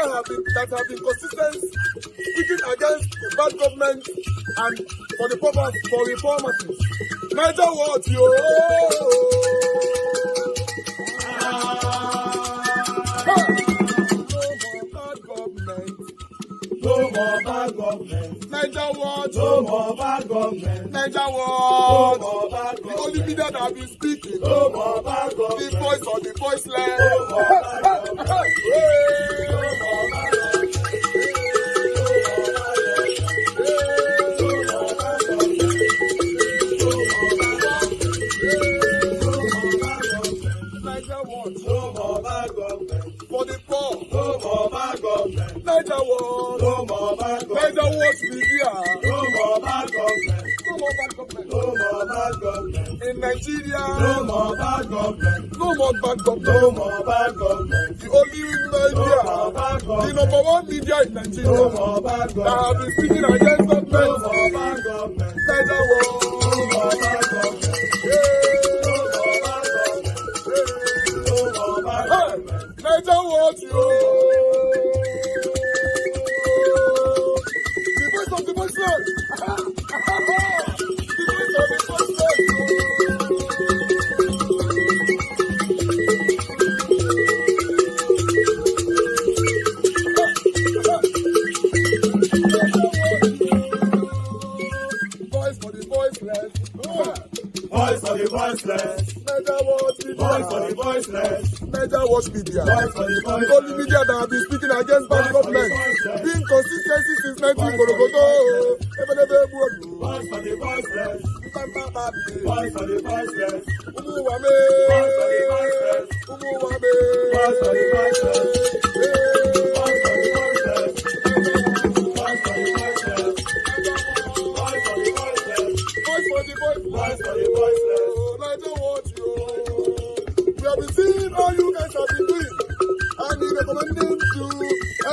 have been consistent, speaking against bad government and for the purpose for reformers. Niger what yo? No more bad government. Niger what? No more bad government. Niger what? No more bad government. The only media that have been speaking. No more bad government. The voice of the voiceless. No more bad government. No more bad government. Niger what? No more bad government. For the poor. No more bad government. Niger what? No more bad government. Niger what media? No more bad government. No more bad government. No more bad government. In Nigeria. No more bad government. No more bad government. No more bad government. The only media. No more bad government. The number one media in Nigeria. No more bad government. That have been speaking against government. No more bad government. Niger what? No more bad government. Niger what you? The voice of the voiceless. The voice of the voiceless. Voice for the voiceless. Voice for the voiceless. Niger what media? Voice for the voiceless. Niger what media? Voice for the voiceless. The only media that have been speaking against bad government. Being consistency since 1944. Voice for the voiceless. Voice for the voiceless. Umuwame. Voice for the voiceless. Umuwame. Voice for the voiceless. Voice for the voiceless. Voice for the voiceless. Voice for the voiceless. Voice for the voiceless. Voice for the voiceless. Niger what you? We have been seeing all you guys have been doing, and he recommending to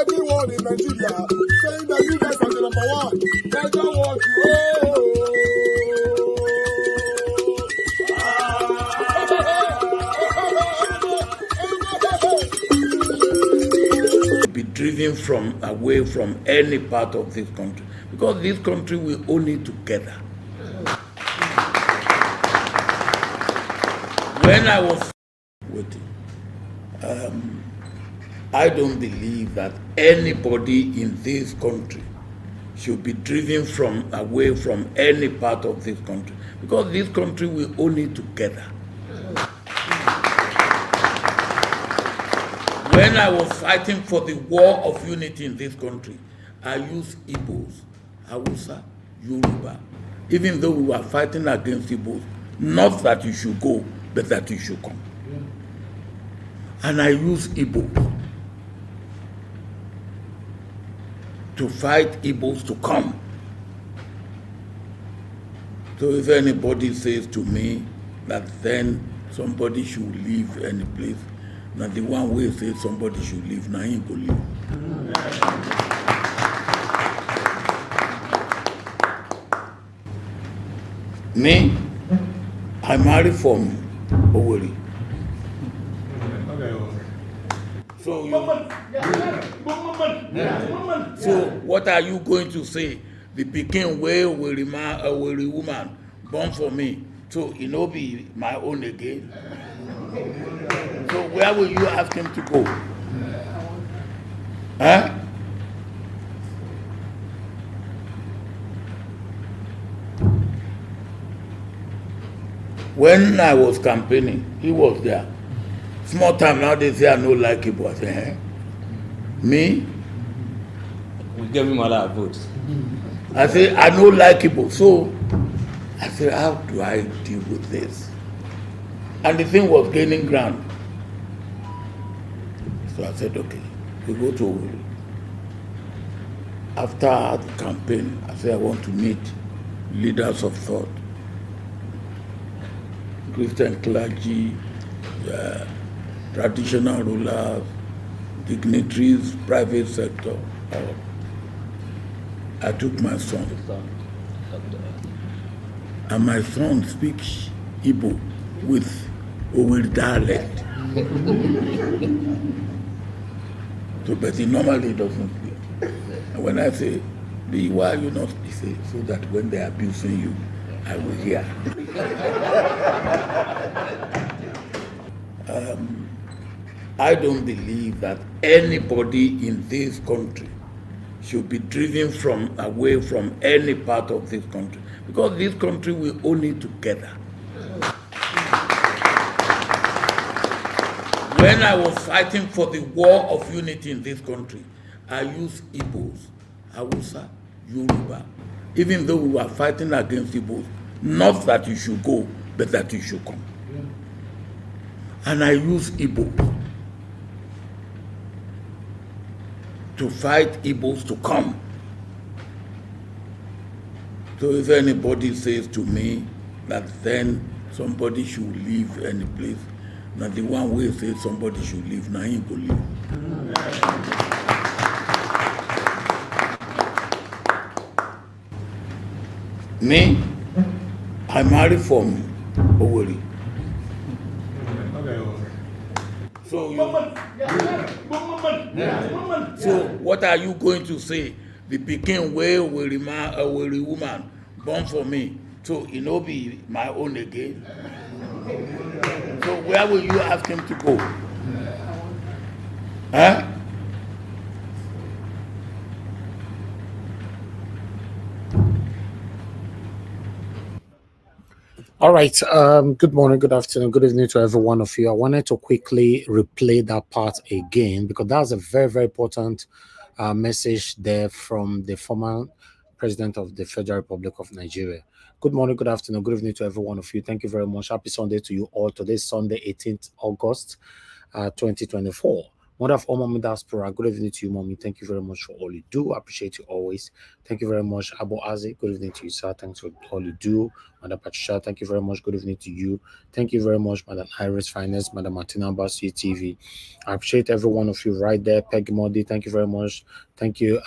everyone in Nigeria, saying that you guys are the number one. Niger what you? Be driven from away from any part of this country, because this country we own it together. When I was waiting, I don't believe that anybody in this country should be driven from away from any part of this country, because this country we own it together. When I was fighting for the war of unity in this country, I used Igbos, Hausa, Yoruba, even though we were fighting against Igbos, not that you should go, but that you should come. And I use Igbos to fight Igbos to come. So if anybody says to me that then somebody should leave any place, now the one way says somebody should leave, now he go leave. Me, I married from Sowore. So what are you going to say? The pikin wey Sowore woman born for me, so it no be my own again. So where will you ask him to go? Huh? When I was campaigning, he was there. Small time now they say I no like it, but I say, eh? Me? We gave him all our votes. I say I no like it, so I said, how do I deal with this? And the thing was gaining ground. So I said, okay, we go to Sowore. After the campaign, I said I want to meet leaders of thought, Christian clergy, traditional rulers, dignitaries, private sector. I took my son. And my son speaks Igbo with Sowore dialect. So, but he normally doesn't speak. And when I say, B, why are you not speaking? So that when they're abusing you, I will hear. I don't believe that anybody in this country should be driven away from any part of this country, because this country we own it together. When I was fighting for the war of unity in this country, I used Igbos, Hausa, Yoruba, even though we were fighting against Igbos, not that you should go, but that you should come. And I used Igbos to fight Igbos to come. So if anybody says to me that then somebody should leave any place, now the one way says somebody should leave, now he go leave. Me, I married from Sowore. So what are you going to say? The pikin wey Sowore woman born for me, so it no be my own again. So where will you ask him to go? Huh? All right. Good morning, good afternoon, good evening to every one of you. I wanted to quickly replay that part again because that's a very, very important message there from the former president of the Federal Republic of Nigeria. Good morning, good afternoon, good evening to every one of you. Thank you very much. Happy Sunday to you all. Today is Sunday, 18th August, 2024. Mother of all mommy diaspora, good evening to you, mommy. Thank you very much for all you do. I appreciate you always. Thank you very much, Abu Azi. Good evening to you, sir. Thanks for all you do. Madam Patricia, thank you very much. Good evening to you. Thank you very much, Madam Iris Finance, Madam Martina Basu TV. I appreciate every one of you right there. Peggy Modi, thank you very much. Thank you,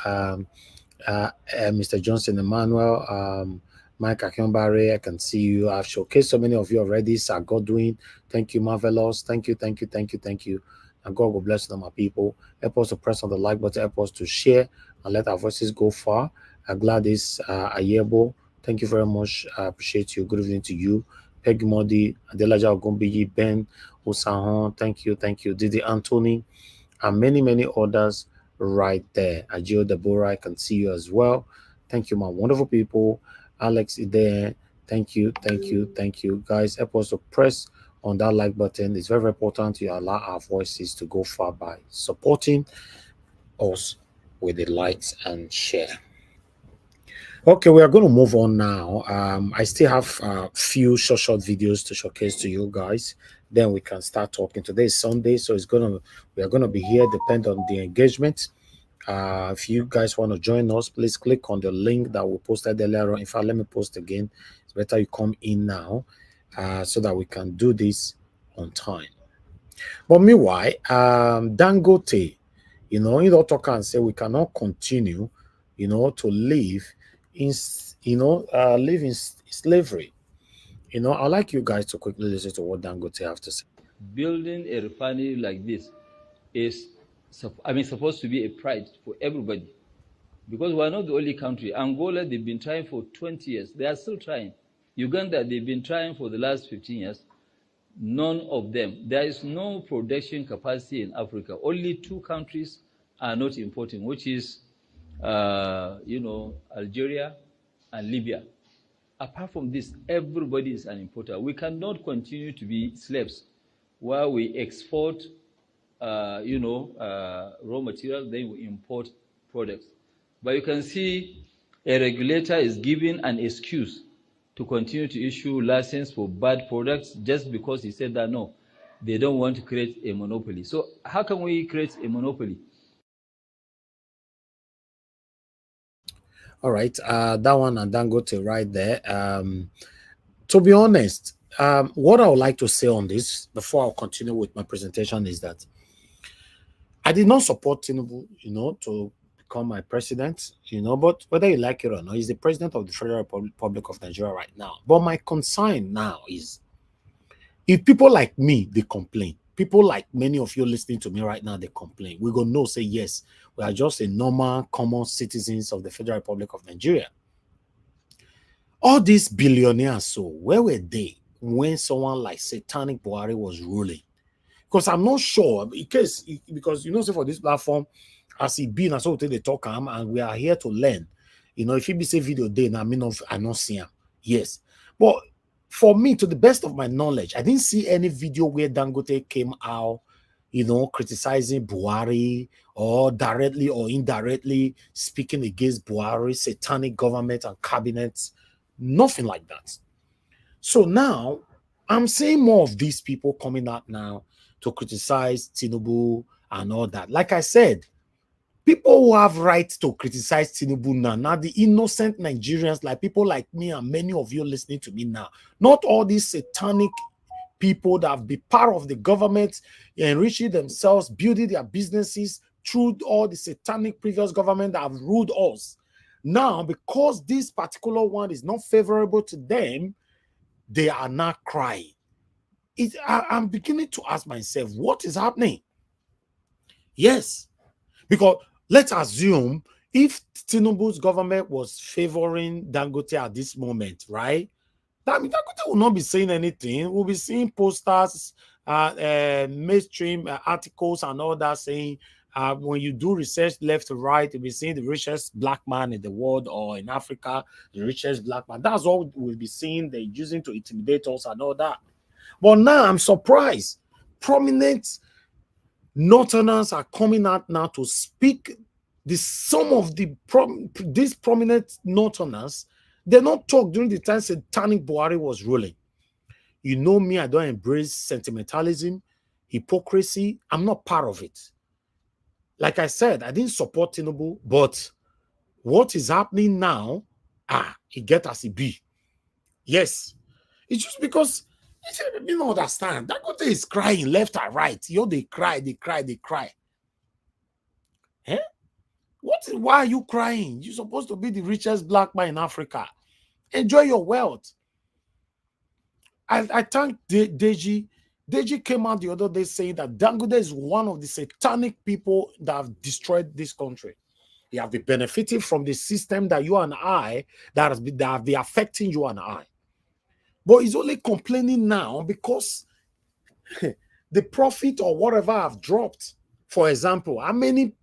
Mr. Johnson Emmanuel, Mike Akinbare, I can see you. I've showcased so many of you already. Sir Godwin, thank you, Marvelous. Thank you, thank you, thank you, thank you. And God will bless them, my people. Help us to press on the like button, help us to share and let our voices go far. Gladys Ayebo, thank you very much. I appreciate you. Good evening to you. Peggy Modi, Adelaja Ogumbiyi, Ben Osahon, thank you, thank you. Didi Anthony, and many, many others right there. Ajio Deborah, I can see you as well. Thank you, my wonderful people. Alex is there. Thank you, thank you, thank you. Guys, help us to press on that like button. It's very, very important to allow our voices to go far by supporting us with the likes and share. Okay, we are going to move on now. I still have a few short videos to showcase to you guys. Then we can start talking. Today is Sunday, so we are gonna be here. Depend on the engagement. If you guys want to join us, please click on the link that we posted earlier on. In fact, let me post again. It's better you come in now, so that we can do this on time. But meanwhile, Dangote, you don't talk and say we cannot continue, to live in, live in slavery. I'd like you guys to quickly listen to what Dangote have to say. Building a refinery like this is, supposed to be a pride for everybody, because we're not the only country. Angola, they've been trying for 20 years. They are still trying. Uganda, they've been trying for the last 15 years. None of them. There is no production capacity in Africa. Only two countries are not importing, which is, Algeria and Libya. Apart from this, everybody is an importer. We cannot continue to be slaves while we export, raw material, then we import products. But you can see a regulator is giving an excuse to continue to issue license for bad products just because he said that no, they don't want to create a monopoly. So how can we create a monopoly? All right, that one and Dangote right there. To be honest, what I would like to say on this before I'll continue with my presentation is that I did not support Tinubu, to become my president, but whether you like it or not, he's the president of the Federal Republic of Nigeria right now. But my concern now is if people like me, they complain, people like many of you listening to me right now, they complain. We're going to know, say, yes, we are just a normal, common citizens of the Federal Republic of Nigeria. All these billionaires, so where were they when someone like Satanic Buhari was ruling? Because I'm not sure, because so for this platform, as he been, as so they talk, and we are here to learn. If he be say video day, I not see him. Yes. But for me, to the best of my knowledge, I didn't see any video where Dangote came out, criticizing Buhari or directly or indirectly speaking against Buhari, satanic government and cabinets. Nothing like that. So now I'm seeing more of these people coming out now to criticize Tinubu and all that. Like I said, people who have right to criticize Tinubu now, the innocent Nigerians, like people like me and many of you listening to me now, not all these satanic people that have been part of the government, enriching themselves, building their businesses through all the satanic previous government that have ruled us. Now, because this particular one is not favorable to them, they are not crying. I'm beginning to ask myself, what is happening? Yes, because let's assume if Tinubu's government was favoring Dangote at this moment, right? That means Dangote will not be saying anything. We'll be seeing posters, mainstream articles and all that saying, when you do research left to right, you'll be seeing the richest black man in the world or in Africa, the richest black man. That's all we'll be seeing. They're using to intimidate us and all that. But now I'm surprised. Prominent Northerners are coming out now to speak. Some of these prominent Northerners, they don't talk during the time Satanic Buhari was ruling. You know me, I don't embrace sentimentalism, hypocrisy. I'm not part of it. Like I said, I didn't support Tinubu, but what is happening now, it get as it be. Yes. It's just because you don't understand. Dangote is crying left and right. They cry. Eh? Why are you crying? You're supposed to be the richest black man in Africa. Enjoy your wealth. I thank Deji. Deji came out the other day saying that Dangote is one of the satanic people that have destroyed this country. They have been benefiting from the system that you and I, that have been affecting you and I. But he's only complaining now because the profit or whatever have dropped. For example, how many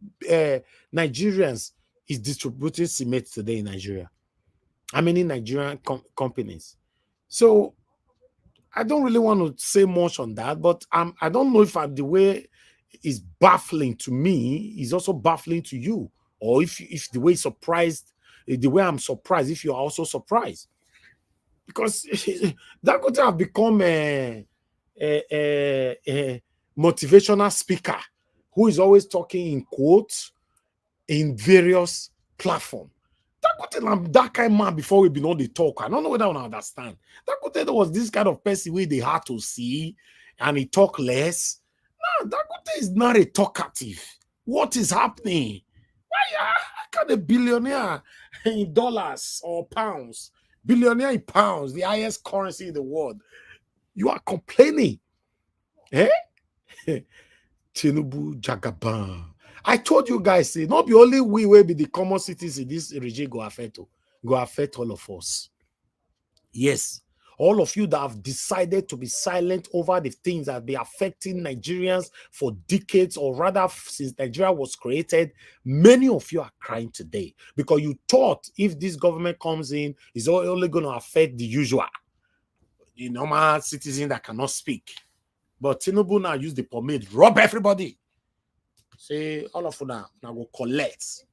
Nigerians is distributing cement today in Nigeria? How many Nigerian companies? So I don't really want to say much on that, but I don't know if the way is baffling to me is also baffling to you, or if the way the way I'm surprised, if you're also surprised. Because Dangote have become a motivational speaker who is always talking in quotes in various platforms. Dangote, that kind of man before we been on the talk. I don't know whether I understand. Dangote was this kind of person where they had to see and he talk less. No, Dangote is not a talkative. What is happening? Why can a billionaire in dollars or pounds, billionaire in pounds, the highest currency in the world, you are complaining? Eh? Tinubu Jagaban. I told you guys, say, not be only we will be the common cities in this regime go affect all of us. Yes, all of you that have decided to be silent over the things that be affecting Nigerians for decades, or rather since Nigeria was created, many of you are crying today because you thought if this government comes in, it's only going to affect the usual, the normal citizen that cannot speak. But Tinubu now use the pomade, rob everybody. Say all of you now go collect.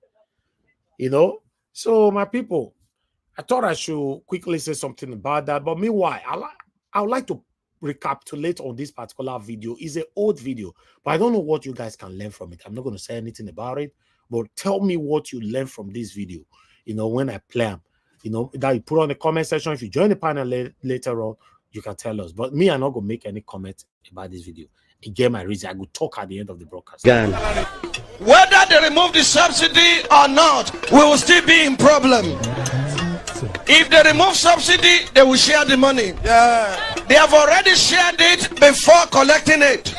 So my people, I thought I should quickly say something about that. But meanwhile, I would like to recapitulate on this particular video. It's an old video, but I don't know what you guys can learn from it. I'm not going to say anything about it, but tell me what you learned from this video. When I play them, that you put on the comment section. If you join the panel later on, you can tell us. But me, I'm not going to make any comment about this video. Again, my reason, I will talk at the end of the broadcast. Whether they remove the subsidy or not, we will still be in problem. If they remove subsidy, they will share the money. They have already shared it before collecting it.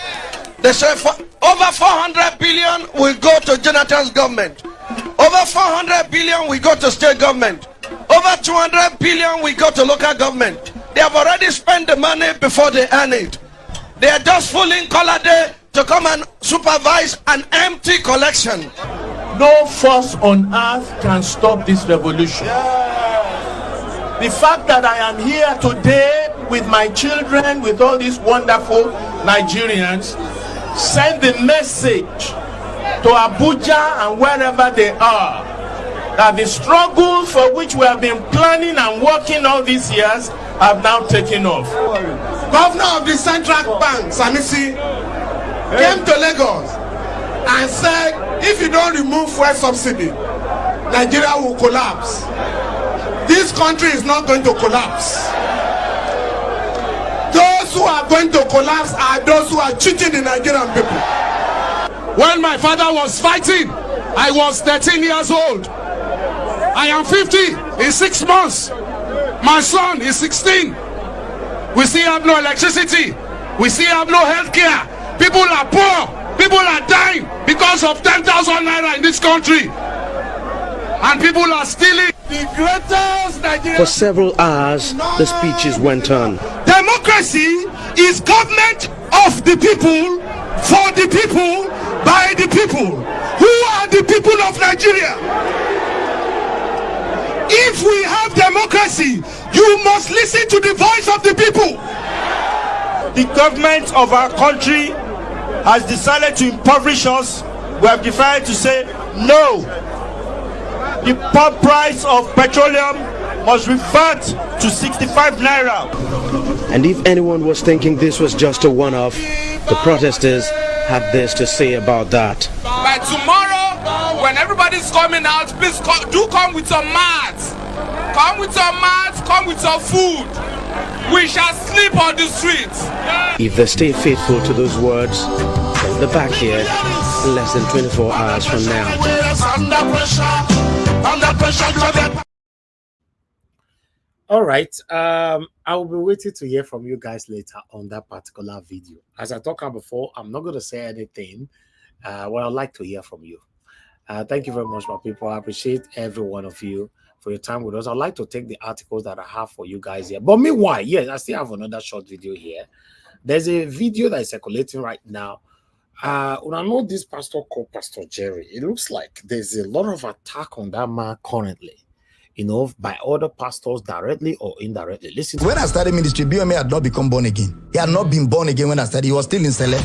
They say over 400 billion will go to Jonathan's government. Over 400 billion will go to state government. Over 200 billion will go to local government. They have already spent the money before they earn it. They are just fooling color day to come and supervise an empty collection. No force on earth can stop this revolution. The fact that I am here today with my children, with all these wonderful Nigerians, send the message to Abuja and wherever they are that the struggle for which we have been planning and working all these years have now taken off. Governor of the Central Bank, Sanusi, came to Lagos and said, if you don't remove fuel subsidy, Nigeria will collapse. This country is not going to collapse. Those who are going to collapse are those who are cheating the Nigerian people. When my father was fighting, I was 13 years old. I am 50 in 6 months. My son is 16. We still have no electricity. We still have no health care. People are poor. People are dying because of 10,000 naira in this country. And people are stealing. The greatest Nigerian. For several hours, the speeches went on. Democracy is government of the people, for the people, by the people. Who are the people of Nigeria? If we have democracy, you must listen to the voice of the people. The government of our country has decided to impoverish us. We have decided to say no. The pump price of petroleum must revert to 65 naira. And if anyone was thinking this was just a one-off, the protesters had this to say about that. By tomorrow, when everybody's coming out, please do come with some mats. Come with some mats, come with some food. We shall sleep on the streets. If they stay faithful to those words, they'll be back here less than 24 hours from now. All right. I will be waiting to hear from you guys later on that particular video. As I talked about before, I'm not going to say anything. What I'd like to hear from you. Thank you very much, my people. I appreciate every one of you for your time with us. I'd like to take the articles that I have for you guys here. But meanwhile, yes, I still have another short video here. There's a video that is circulating right now. When I know this pastor called Pastor Jerry, it looks like there's a lot of attack on that man currently, you know, by other pastors directly or indirectly. Listen. When I started ministry, BMA had not become born again. He had not been born again when I started. He was still in Sele.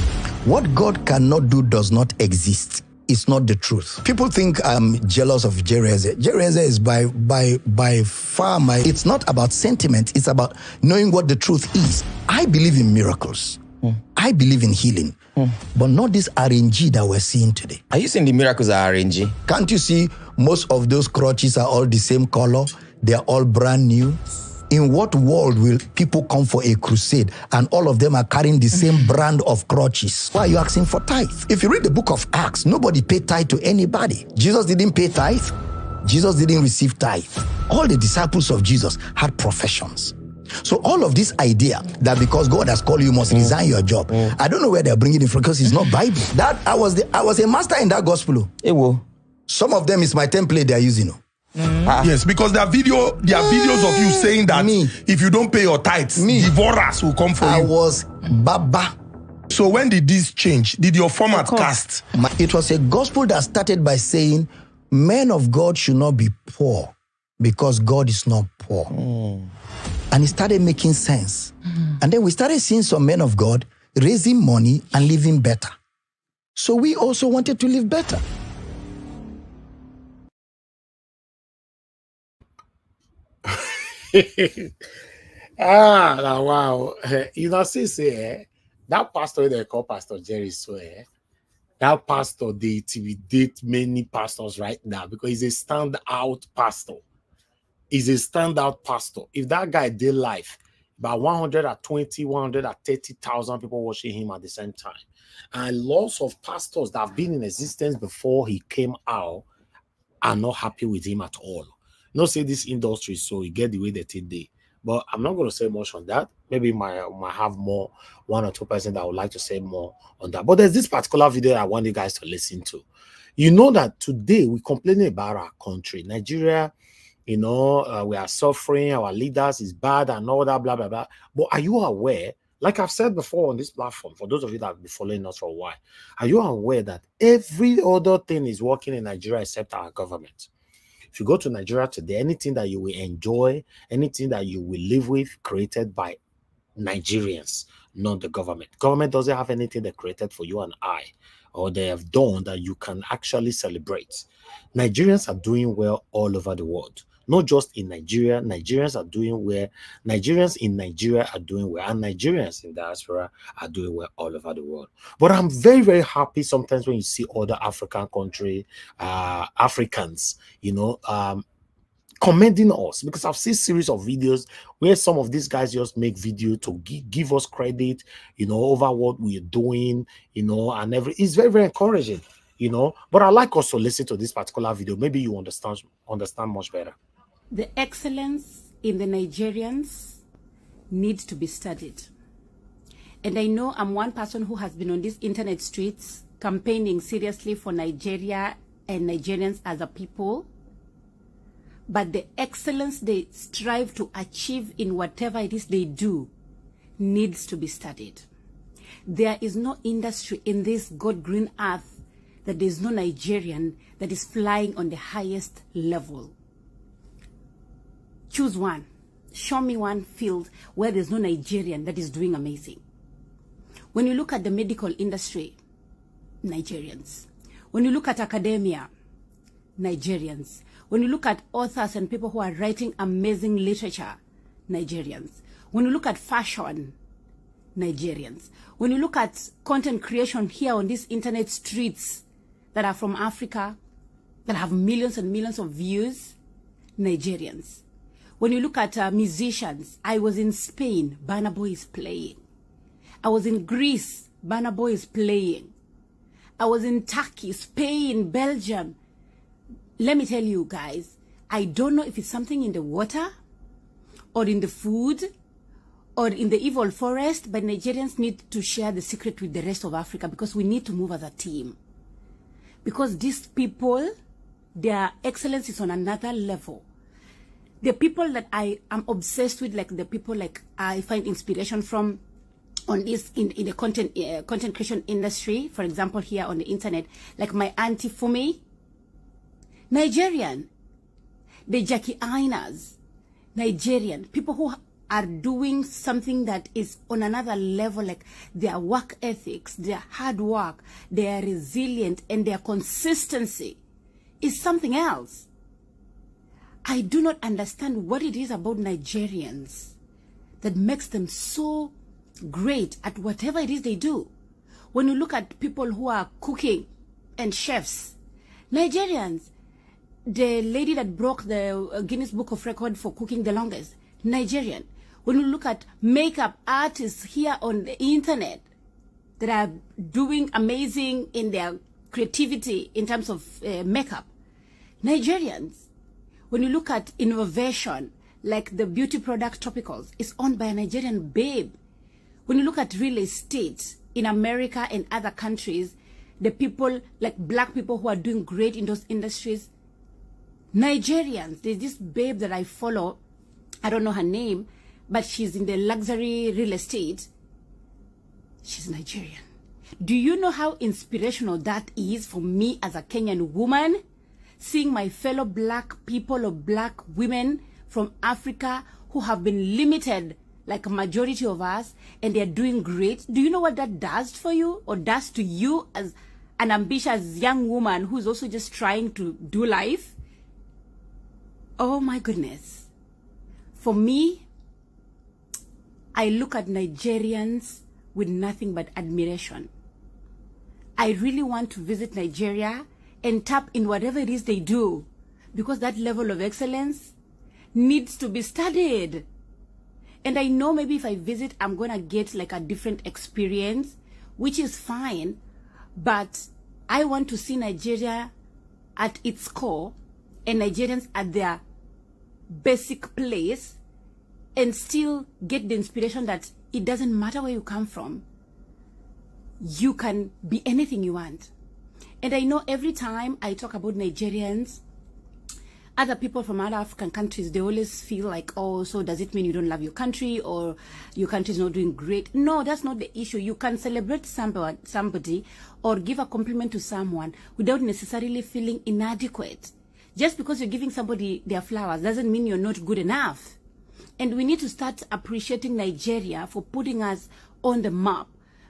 What God cannot do does not exist. It's not the truth. People think I'm jealous of Jereze. Jereze is by far my... It's not about sentiment. It's about knowing what the truth is. I believe in miracles. I believe in healing. But not this RNG that we're seeing today. Are you saying the miracles are RNG? Can't you see most of those crutches are all the same color? They're all brand new. In what world will people come for a crusade and all of them are carrying the same brand of crutches? Why are you asking for tithe? If you read the book of Acts, nobody paid tithe to anybody. Jesus didn't pay tithe. Jesus didn't receive tithe. All the disciples of Jesus had professions. So all of this idea that because God has called you, must resign your job. I don't know where they're bringing it from because it's not Bible. That I was a master in that gospel. Some of them is my template they're using. Yes, because there are videos of you saying that if you don't pay your tithes, divorce will come for you. I was Baba. So when did this change? Did your format cast? It was a gospel that started by saying men of God should not be poor because God is not poor. And it started making sense. And then we started seeing some men of God raising money and living better. So we also wanted to live better. Wow. You know, see, that pastor they call Pastor Jerry Sowore, that pastor they intimidate many pastors right now because he's a standout pastor. He's a standout pastor. If that guy did life, about 130,000 people watching him at the same time. And lots of pastors that have been in existence before he came out are not happy with him at all. Not say this industry, so you get the way that it did. But I'm not going to say much on that. Maybe might have more, 1 or 2% that would like to say more on that. But there's this particular video I want you guys to listen to. You know that today we're complaining about our country, Nigeria. You know, we are suffering, our leaders is bad and all that, blah, blah, blah. But are you aware, like I've said before on this platform, for those of you that have been following us for a while, are you aware that every other thing is working in Nigeria except our government? If you go to Nigeria today, anything that you will enjoy, anything that you will live with, created by Nigerians, not the government. Government doesn't have anything they created for you and I, or they have done that you can actually celebrate. Nigerians are doing well all over the world. Not just in Nigeria. Nigerians are doing well. Nigerians in Nigeria are doing well. And Nigerians in diaspora are doing well all over the world. But I'm very, very happy sometimes when you see other African country, Africans, you know, commending us, because I've seen series of videos where some of these guys just make video to give us credit, you know, over what we're doing, you know, and it's very, very encouraging, you know. But I like us to listen to this particular video. Maybe you understand much better. The excellence in the Nigerians needs to be studied. And I know I'm one person who has been on these internet streets campaigning seriously for Nigeria and Nigerians as a people. But the excellence they strive to achieve in whatever it is they do needs to be studied. There is no industry in this God-green earth that there is no Nigerian that is flying on the highest level. Choose one. Show me one field where there's no Nigerian that is doing amazing. When you look at the medical industry, Nigerians. When you look at academia, Nigerians. When you look at authors and people who are writing amazing literature, Nigerians. When you look at fashion, Nigerians. When you look at content creation here on these internet streets that are from Africa, that have millions and millions of views, Nigerians. When you look at musicians, I was in Spain, Burna Boy is playing. I was in Greece, Burna Boy is playing. I was in Turkey, Spain, Belgium. Let me tell you guys, I don't know if it's something in the water or in the food or in the evil forest, but Nigerians need to share the secret with the rest of Africa, because we need to move as a team. Because these people, their excellence is on another level. The people that I am obsessed with, like the people like I find inspiration from on this in the content creation industry, for example, here on the internet, like my auntie Fumi, Nigerian. The Jackie Ainas, Nigerian. People who are doing something that is on another level, like their work ethics, their hard work, their resilient, and their consistency is something else. I do not understand what it is about Nigerians that makes them so great at whatever it is they do. When you look at people who are cooking and chefs, Nigerians. The lady that broke the Guinness Book of Record for cooking the longest, Nigerian. When you look at makeup artists here on the internet that are doing amazing in their creativity in terms of makeup, Nigerians. When you look at innovation, like the beauty product topicals, it's owned by a Nigerian babe. When you look at real estate in America and other countries, the people, like black people who are doing great in those industries, Nigerians. There's this babe that I follow, I don't know her name, but she's in the luxury real estate. She's Nigerian. Do you know how inspirational that is for me as a Kenyan woman? Seeing my fellow black people or black women from Africa who have been limited like a majority of us, and they're doing great. Do you know what that does for you, or does to you as an ambitious young woman who's also just trying to do life? Oh my goodness. For me, I look at Nigerians with nothing but admiration. I really want to visit Nigeria and tap in whatever it is they do, because that level of excellence needs to be studied. And I know maybe if I visit, I'm going to get like a different experience, which is fine. But I want to see Nigeria at its core and Nigerians at their basic place, and still get the inspiration that it doesn't matter where you come from. You can be anything you want. And I know every time I talk about Nigerians, other people from other African countries, they always feel like, oh, so does it mean you don't love your country or your country is not doing great? No, that's not the issue. You can celebrate somebody or give a compliment to someone without necessarily feeling inadequate. Just because you're giving somebody their flowers doesn't mean you're not good enough. And we need to start appreciating Nigeria for putting us on the map,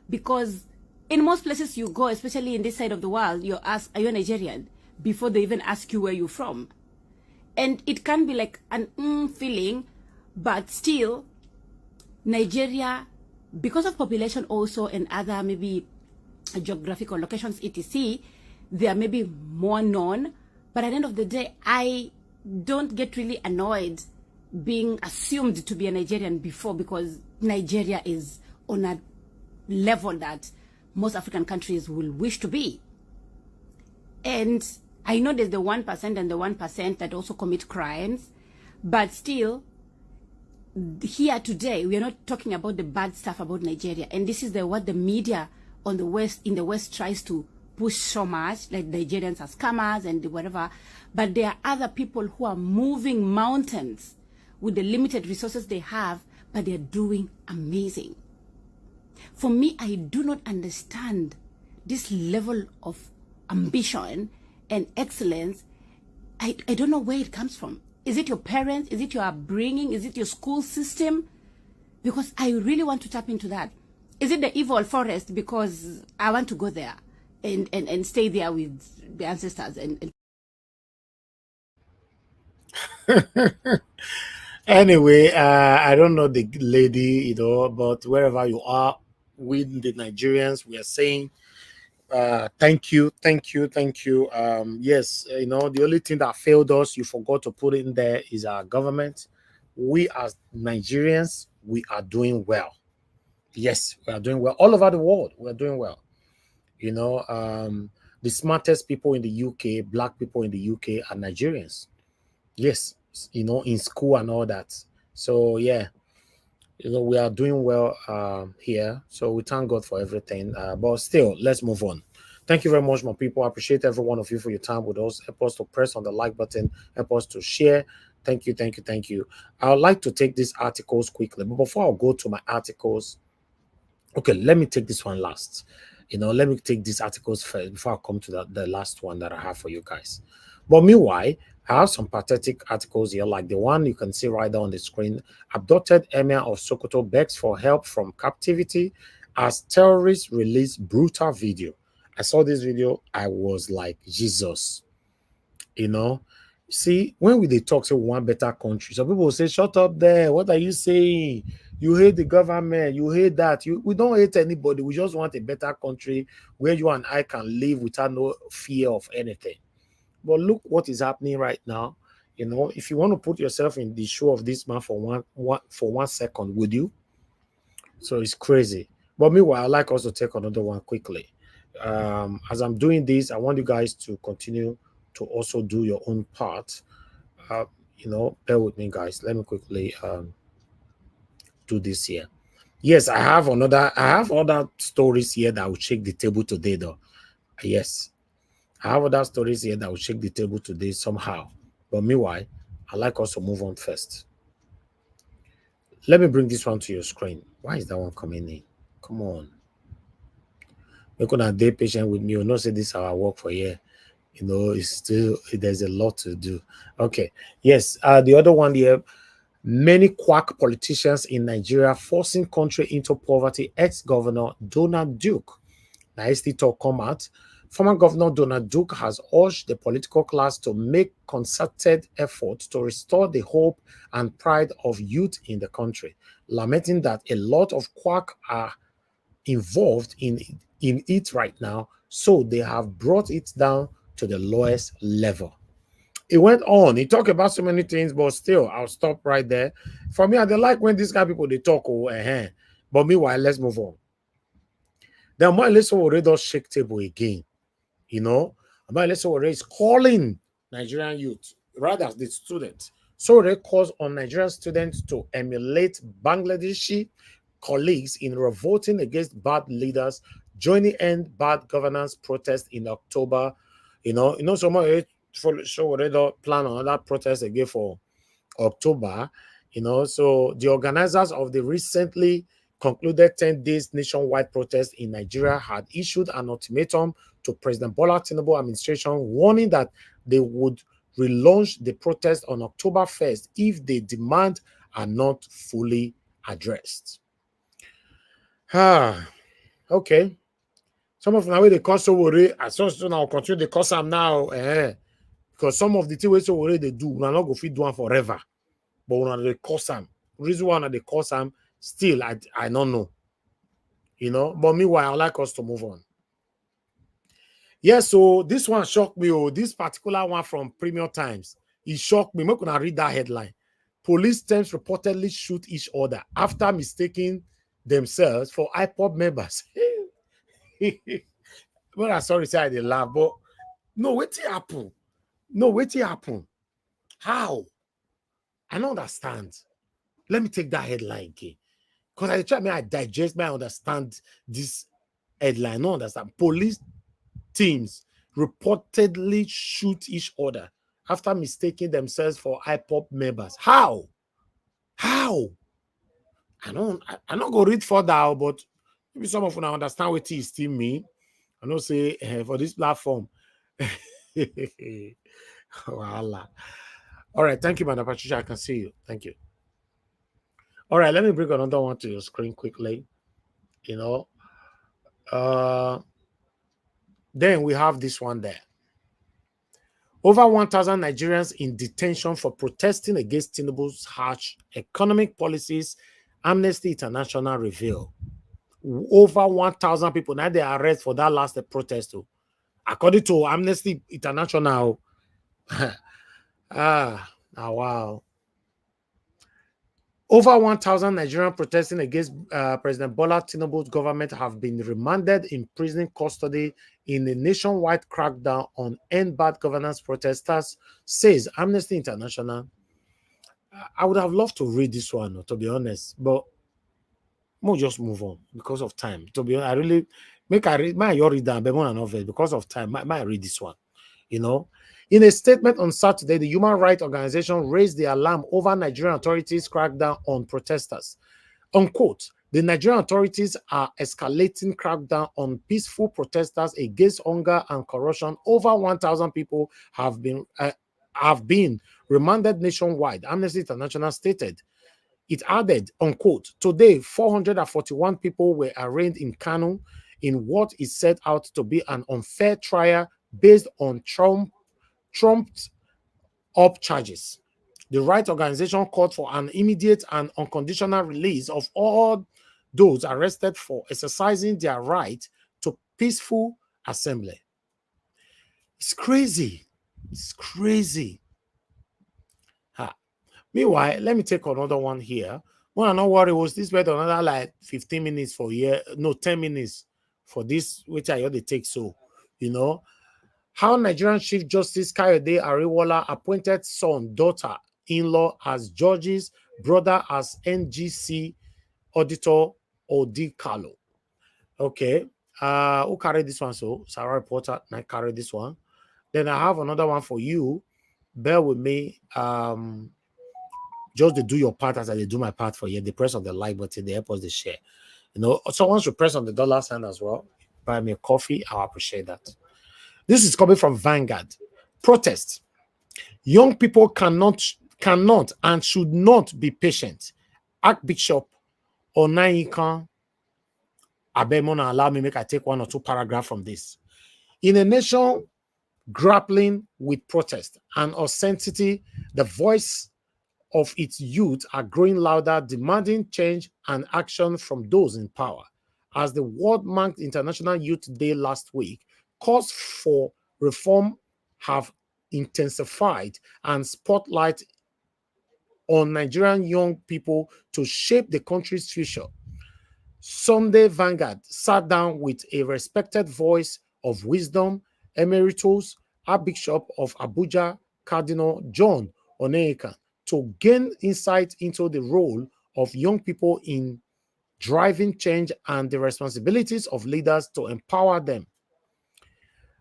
because in most places you go, especially in this side of the world, you're asked, are you Nigerian? Before they even ask you where you're from. And it can be like an feeling, but still, Nigeria, because of population also and other maybe geographical locations, etc., they are maybe more known. But at the end of the day, I don't get really annoyed being assumed to be a Nigerian before, because Nigeria is on a level that most African countries will wish to be. And I know there's the 1% and the 1% that also commit crimes, but still, here today, we are not talking about the bad stuff about Nigeria. And this is what the media in the West tries to push so much, like Nigerians are scammers and whatever. But there are other people who are moving mountains with the limited resources they have, but they're doing amazing. For me, I do not understand this level of ambition and excellence. I don't know where it comes from. Is it your parents? Is it your upbringing? Is it your school system? Because I really want to tap into that. Is it the evil forest because I want to go there and stay there with the ancestors? Anyway, I don't know the lady, but wherever you are, we the Nigerians, we are saying thank you. Yes, the only thing that failed us, you forgot to put in there, is our government. We as Nigerians, we are doing well. Yes, we are doing well all over the world. We are doing well. The smartest people in the UK, black people in the UK, are Nigerians. Yes, in school and all that. So yeah, we are doing well here. So we thank God for everything. But still, let's move on. Thank you very much, my people. I appreciate every one of you for your time with us. Help us to press on the like button. Help us to share. Thank you. I would like to take these articles quickly. But before I go to my articles, okay, let me take this one last. Let me take these articles first before I come to the last one that I have for you guys. But meanwhile, I have some pathetic articles here, like the one you can see right there on the screen. Abducted Emir of Sokoto begs for help from captivity as terrorists release brutal video. I saw this video, I was like, Jesus. See, when they talk, say we want better country, some people will say, shut up there. What are you saying? You hate the government. You hate that. We don't hate anybody. We just want a better country where you and I can live without no fear of anything. But look what is happening right now. If you want to put yourself in the shoe of this man for one second, would you? So it's crazy. But meanwhile, I'd like us to take another one quickly. As I'm doing this, I want you guys to continue to also do your own part. Bear with me, guys. Let me quickly do this here. Yes, I have other stories here that will shake the table today, though. Yes, I have other stories here that will shake the table today somehow. But meanwhile, I'd like us to move on first. Let me bring this one to your screen. Why is that one coming in? Come on. You're gonna be patient with me. You'll not say this is our work for here. It's still, there's a lot to do. Okay. Yes. The other one here, many quack politicians in Nigeria forcing country into poverty. Ex-governor Donald Duke. Now, talk come out. Former Governor Donald Duke has urged the political class to make concerted efforts to restore the hope and pride of youth in the country, lamenting that a lot of quack are involved in it right now, so they have brought it down to the lowest level. It went on. He talked about so many things, but still, I'll stop right there. For me, I don't like when these kind of people, they talk. But meanwhile, let's move on. Then Omale Sowore does shake table again. Omale Sowore is calling Nigerian youth, rather the students, Sowore calls on Nigerian students to emulate Bangladeshi colleagues in revolting against bad leaders, joining end bad governance protest in October. Someone Sowore plan another protest again for October. So the organizers of the recently concluded 10 days nationwide protest in Nigeria had issued an ultimatum to President Bola Tinubu administration, warning that they would relaunch the protest on October 1st if the demand are not fully addressed. Okay. Some of them they call Sowore, as soon as now continue they call them now. Because some of the things Sowore they do, we're not going to do one forever. But when they call them, reason why they call them, still I don't know. But meanwhile, I like us to move on. Yes, so this one shocked me. Oh, this particular one from Premium Times, it shocked me. I'm not gonna read that headline. Police teams reportedly shoot each other after mistaking themselves for IPOB members. Well, I'm sorry, say they laugh, but no, wait it happen. No, wait it happen. How? I don't understand. Let me take that headline, okay? Because I digest, I understand this headline. I don't understand. Police teams reportedly shoot each other after mistaking themselves for IPOB members. How? How? I not go read further, but maybe some of you understand what it still mean. I know say for this platform. Voila. All right, thank you, Madam Patricia. I can see you. Thank you. All right, let me bring another one to your screen quickly. Then we have this one there. Over 1,000 Nigerians in detention for protesting against Tinubu's harsh economic policies, Amnesty International reveal. Over 1,000 people, now they are arrested for that last protest. According to Amnesty International. Wow. Over 1,000 Nigerians protesting against President Bola Tinubu's government have been remanded in prison custody in a nationwide crackdown on end bad governance protesters, says Amnesty International. I would have loved to read this one, to be honest, but we'll just move on because of time. To be honest, I really read that, but more novel because of time. I read this one, In a statement on Saturday, the human rights organization raised the alarm over Nigerian authorities' crackdown on protesters. Unquote, the Nigerian authorities are escalating crackdown on peaceful protesters against hunger and corruption. Over 1,000 people have been remanded nationwide, Amnesty International stated. It added, unquote, today 441 people were arraigned in Kano in what is set out to be an unfair trial based on trumped up charges. The right organization called for an immediate and unconditional release of all those arrested for exercising their right to peaceful assembly. It's crazy. It's crazy. Meanwhile, let me take another one here. Well, I'm not worried. Was this better? Another like 15 minutes for here? No, 10 minutes for this, which I already take. So, how Nigerian Chief Justice Kayode Ariwola appointed son, daughter-in-law as judges, brother as NGC auditor Odikalo. Okay. Who carried this one? So Sarah Reporter, I carried this one. Then I have another one for you. Bear with me. Just to do your part as I do my part for you. The press of the like button, the help us to share. Someone should press on the dollar sign as well. Buy me a coffee. I'll appreciate that. This is coming from Vanguard. Protest. Young people cannot and should not be patient. Archbishop Onaikan Abemona, allow me make I take one or two paragraphs from this. In a nation grappling with protest and uncertainty, the voice of its youth are growing louder, demanding change and action from those in power. As the world marked International Youth Day last week, calls for reform have intensified and spotlight on Nigerian young people to shape the country's future. Sunday Vanguard sat down with a respected voice of wisdom, Emeritus Archbishop of Abuja, Cardinal John Onyekan, to gain insight into the role of young people in driving change and the responsibilities of leaders to empower them.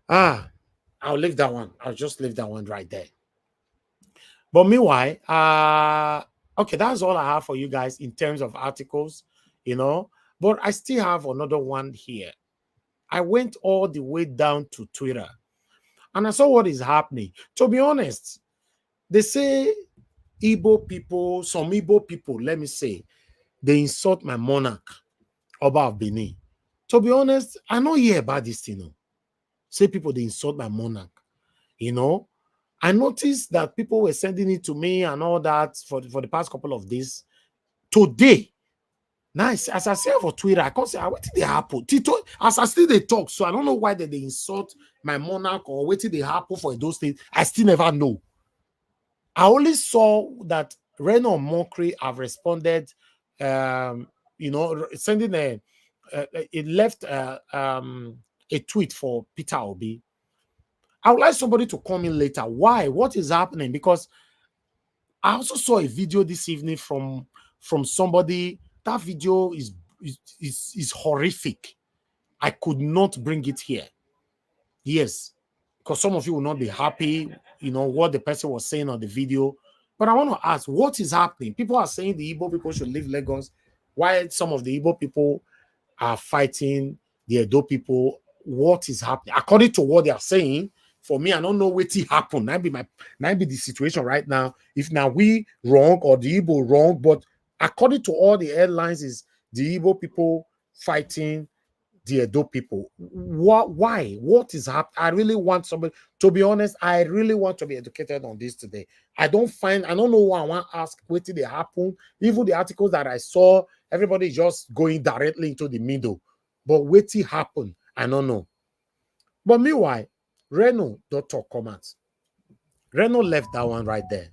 I'll leave that one. I'll just leave that one right there. But meanwhile, okay, that's all I have for you guys in terms of articles, But I still have another one here. I went all the way down to Twitter and I saw what is happening. To be honest, they say Igbo people, some Igbo people, let me say, they insult my monarch, Oba of Benin. To be honest, I don't hear about this, Say people, they insult my monarch, I noticed that people were sending it to me and all that for the past couple of days. Today, nice. As I say for Twitter, I can't say, what did they happen? As I still they talk, so I don't know why they insult my monarch or what did they happen for those things. I still never know. I only saw that Reno Mokri have responded, sending it left a tweet for Peter Obi. I would like somebody to come in later. Why? What is happening? Because I also saw a video this evening from somebody. That video is horrific. I could not bring it here. Yes, because some of you will not be happy, what the person was saying on the video. But I want to ask, what is happening? People are saying the Igbo people should leave Lagos, while some of the Igbo people are fighting the Edo people. What is happening? According to what they are saying, for me, I don't know what happened. That be the situation right now. If now we wrong or the Igbo wrong, but according to all the headlines, is the Igbo people fighting the Edo people. Why? What is happening? I really want somebody, to be honest, I really want to be educated on this today. I don't know why I want to ask what did they happen. Even the articles that I saw, everybody just going directly into the middle. But what happened? I don't know. But meanwhile, Reno don't talk comments. Reno left that one right there.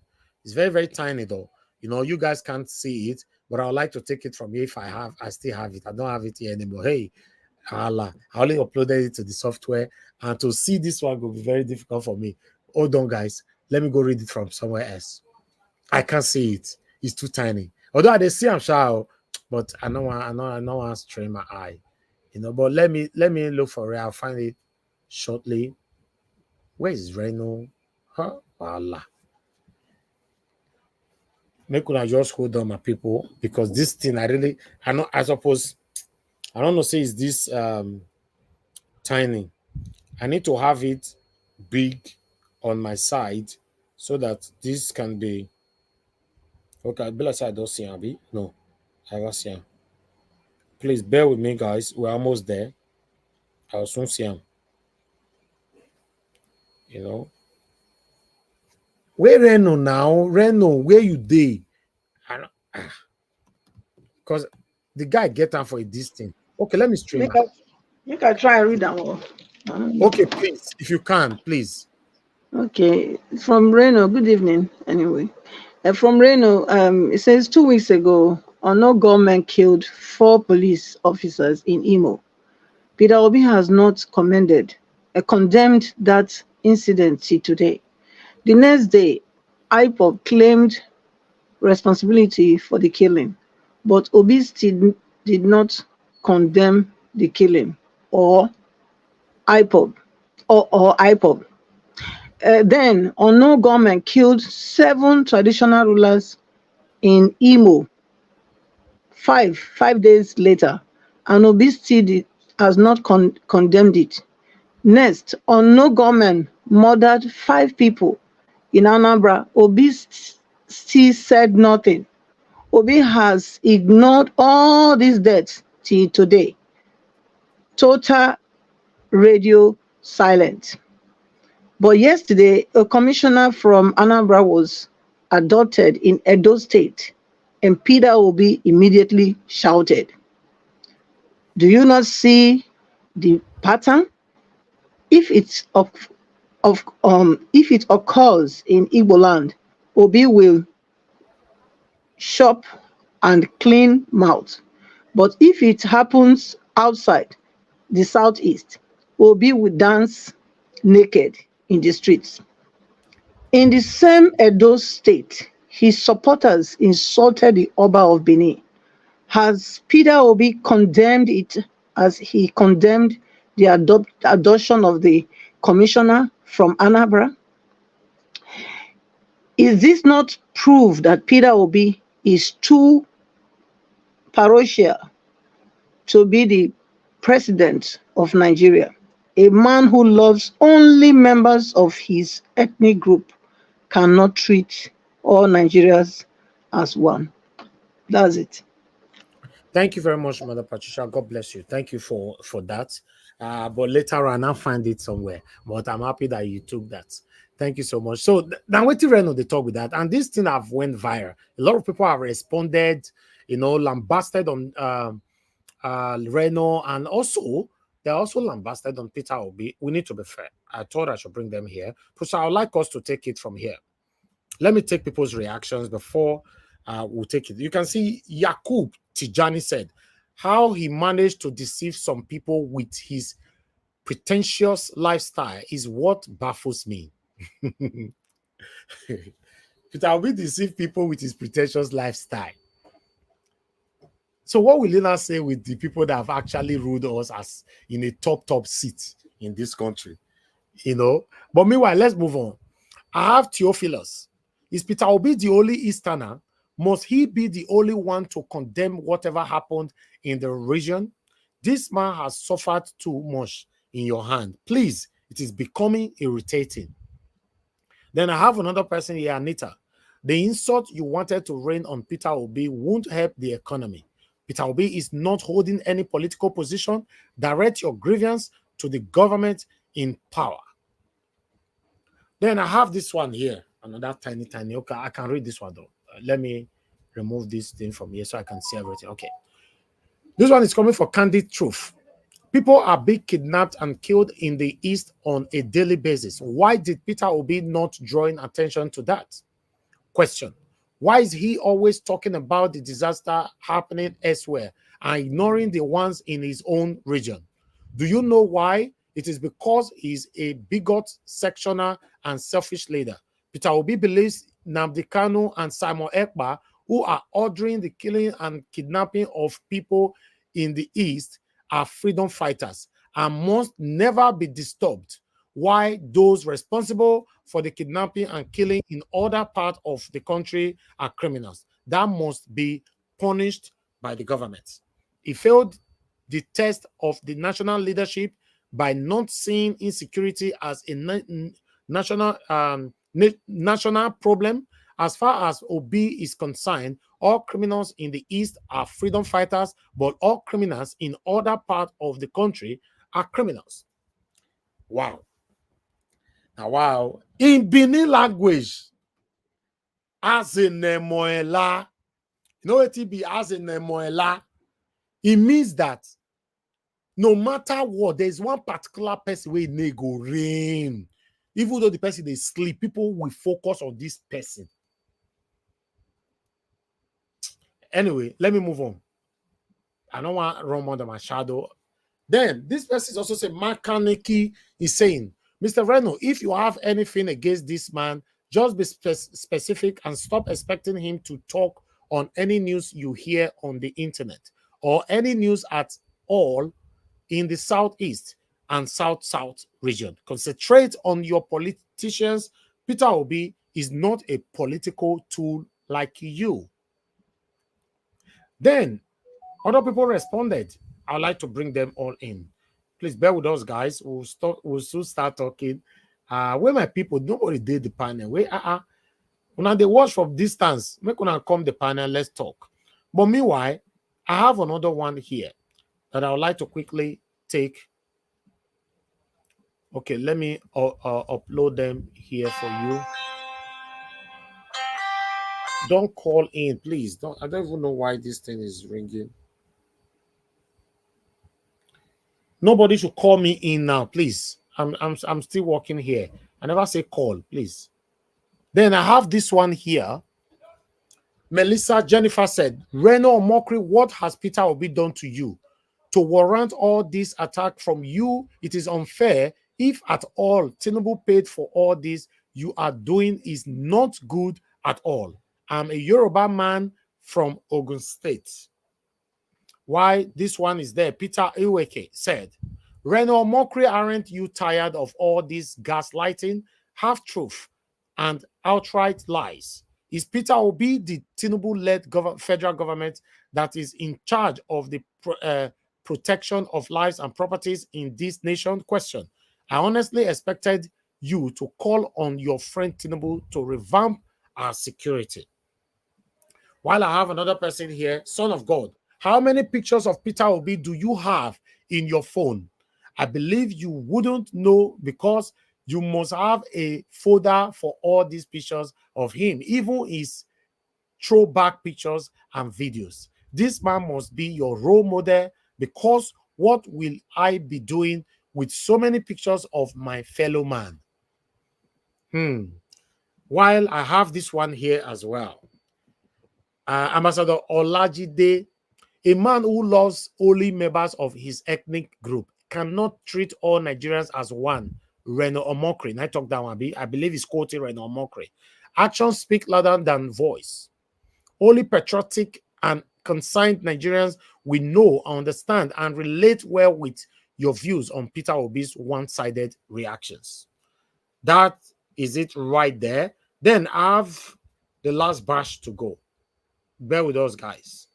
It's very, very tiny though. You guys can't see it, but I would like to take it from you if I still have it. I don't have it here anymore. Hey, Allah, I only uploaded it to the software, and to see this one will be very difficult for me. Hold on, guys. Let me go read it from somewhere else. I can't see it. It's too tiny. Although I see I'm sure, but I know want to strain my eye. But let me look for it. I'll find it shortly. Where is Reno? Huh? Allah. Make I just hold on, my people, because this thing I don't know, say is this tiny. I need to have it big on my side so that this can be okay. But I don't see him. No, I don't see him. Please bear with me, guys. We're almost there. I'll soon see him. Where Reno now? Reno, where you dey? Because the guy get him for a distance. Okay, let me stream. Make I try and read that one. Okay, please, if you can, please. Okay, from Reno. Good evening. Anyway, from Reno, it says 2 weeks ago, no government killed 4 police officers in Imo. Peter Obi has not condemned that incident till today. The next day, IPOB claimed responsibility for the killing, but Obi still did not condemn the killing or IPOB. Then, no government killed 7 traditional rulers in Imo 5 days later, and Obi still has not condemned it. Next, no government murdered 5 people in Anambra. Obi still said nothing. Obi has ignored all these deaths till today. Total radio silent. But yesterday, a commissioner from Anambra was adopted in Edo State, and Peter Obi immediately shouted. Do you not see the pattern? If it occurs in Igbo land, Obi will shop and clean mouth. But if it happens outside the southeast, Obi will dance naked in the streets. In the same Edo State, his supporters insulted the Oba of Benin. Has Peter Obi condemned it as he condemned the adoption of the commissioner from Anambra? Is this not proof that Peter Obi is too parochial to be the president of Nigeria? A man who loves only members of his ethnic group cannot treat all Nigerians as one. That's it. Thank you very much, Mother Patricia. God bless you. Thank you for that. But later on, I'll find it somewhere. But I'm happy that you took that. Thank you so much. So now wait till Reno they talk with that. And this thing have went viral. A lot of people have responded, lambasted on Reno, and also they're also lambasted on Peter Obi. We need to be fair. I thought I should bring them here. So I would like us to take it from here. Let me take people's reactions before we'll take it. You can see Yakub Tijani said how he managed to deceive some people with his pretentious lifestyle is what baffles me. Peter Obi deceive people with his pretentious lifestyle. So what will Lena say with the people that have actually ruled us as in a top seat in this country? But meanwhile, let's move on. I have Theophilus. Is Peter Obi the only Easterner? Must he be the only one to condemn whatever happened in the region? This man has suffered too much in your hand. Please, it is becoming irritating. Then I have another person here, Anita. The insult you wanted to rain on Peter Obi won't help the economy. Peter Obi is not holding any political position. Direct your grievance to the government in power. Then I have this one here. Another tiny. Okay, I can read this one though. Let me remove this thing from here so I can see everything. Okay. This one is coming for Candid Truth. People are being kidnapped and killed in the East on a daily basis. Why did Peter Obi not drawing attention to that? Question. Why is he always talking about the disaster happening elsewhere and ignoring the ones in his own region? Do you know why? It is because he's a bigot, sectional, and selfish leader. Peter Obi believes Nnamdi Kanu and Simon Ekpa, who are ordering the killing and kidnapping of people in the East, are freedom fighters and must never be disturbed. Why those responsible for the kidnapping and killing in other parts of the country are criminals. That must be punished by the government. He failed the test of the national leadership by not seeing insecurity as a national problem. As far as Obi is concerned, all criminals in the East are freedom fighters, but all criminals in other parts of the country are criminals. Wow. Now, wow. In Benin language, as in Nemoela, you know what it be as in Nemoela? It means that no matter what, there's one particular person where it go rain. Even though the person they sleep, people will focus on this person. Anyway, let me move on. I don't want to run under my shadow. Then this person is also saying, Makaneki is saying, Mr. Reno, if you have anything against this man, just be specific and stop expecting him to talk on any news you hear on the internet or any news at all in the Southeast and South region. Concentrate on your politicians. Peter Obi is not a political tool like you. Then other people responded. I'd like to bring them all in. Please bear with us, guys. We'll soon start talking. Where my people, nobody did the panel. When they watch from distance, make una come the panel, let's talk. But meanwhile, I have another one here that I would like to quickly take. Okay, let me upload them here for you. Don't call in, please. I don't even know why this thing is ringing. Nobody should call me in now, please. I'm still working here. I never say call, please. Then I have this one here. Melissa Jennifer said, Reno Mokri, what has Peter Obi done to you? To warrant all this attack from you, it is unfair. If at all Tinubu paid for all this you are doing is not good at all. I'm a Yoruba man from Ogun State. Why this one is there? Peter Iweke said, Reno Mokri, aren't you tired of all this gaslighting, half-truth, and outright lies? Is Peter Obi the Tinubu-led federal government that is in charge of the protection of lives and properties in this nation? Question. I honestly expected you to call on your friend Tinubu to revamp our security. While I have another person here, son of God, how many pictures of Peter Obi do you have in your phone? I believe you wouldn't know because you must have a folder for all these pictures of him, even his throwback pictures and videos. This man must be your role model, because what will I be doing with so many pictures of my fellow man? While I have this one here as well. Ambassador Olajide, a man who loves only members of his ethnic group, cannot treat all Nigerians as one. Reno Omokri, and I talk down, I believe he's quoting Reno Omokri. Actions speak louder than voice. Only patriotic and concerned Nigerians will know, understand, and relate well with your views on Peter Obi's one-sided reactions. That is it right there. Then I have the last batch to go. Bear with us, guys.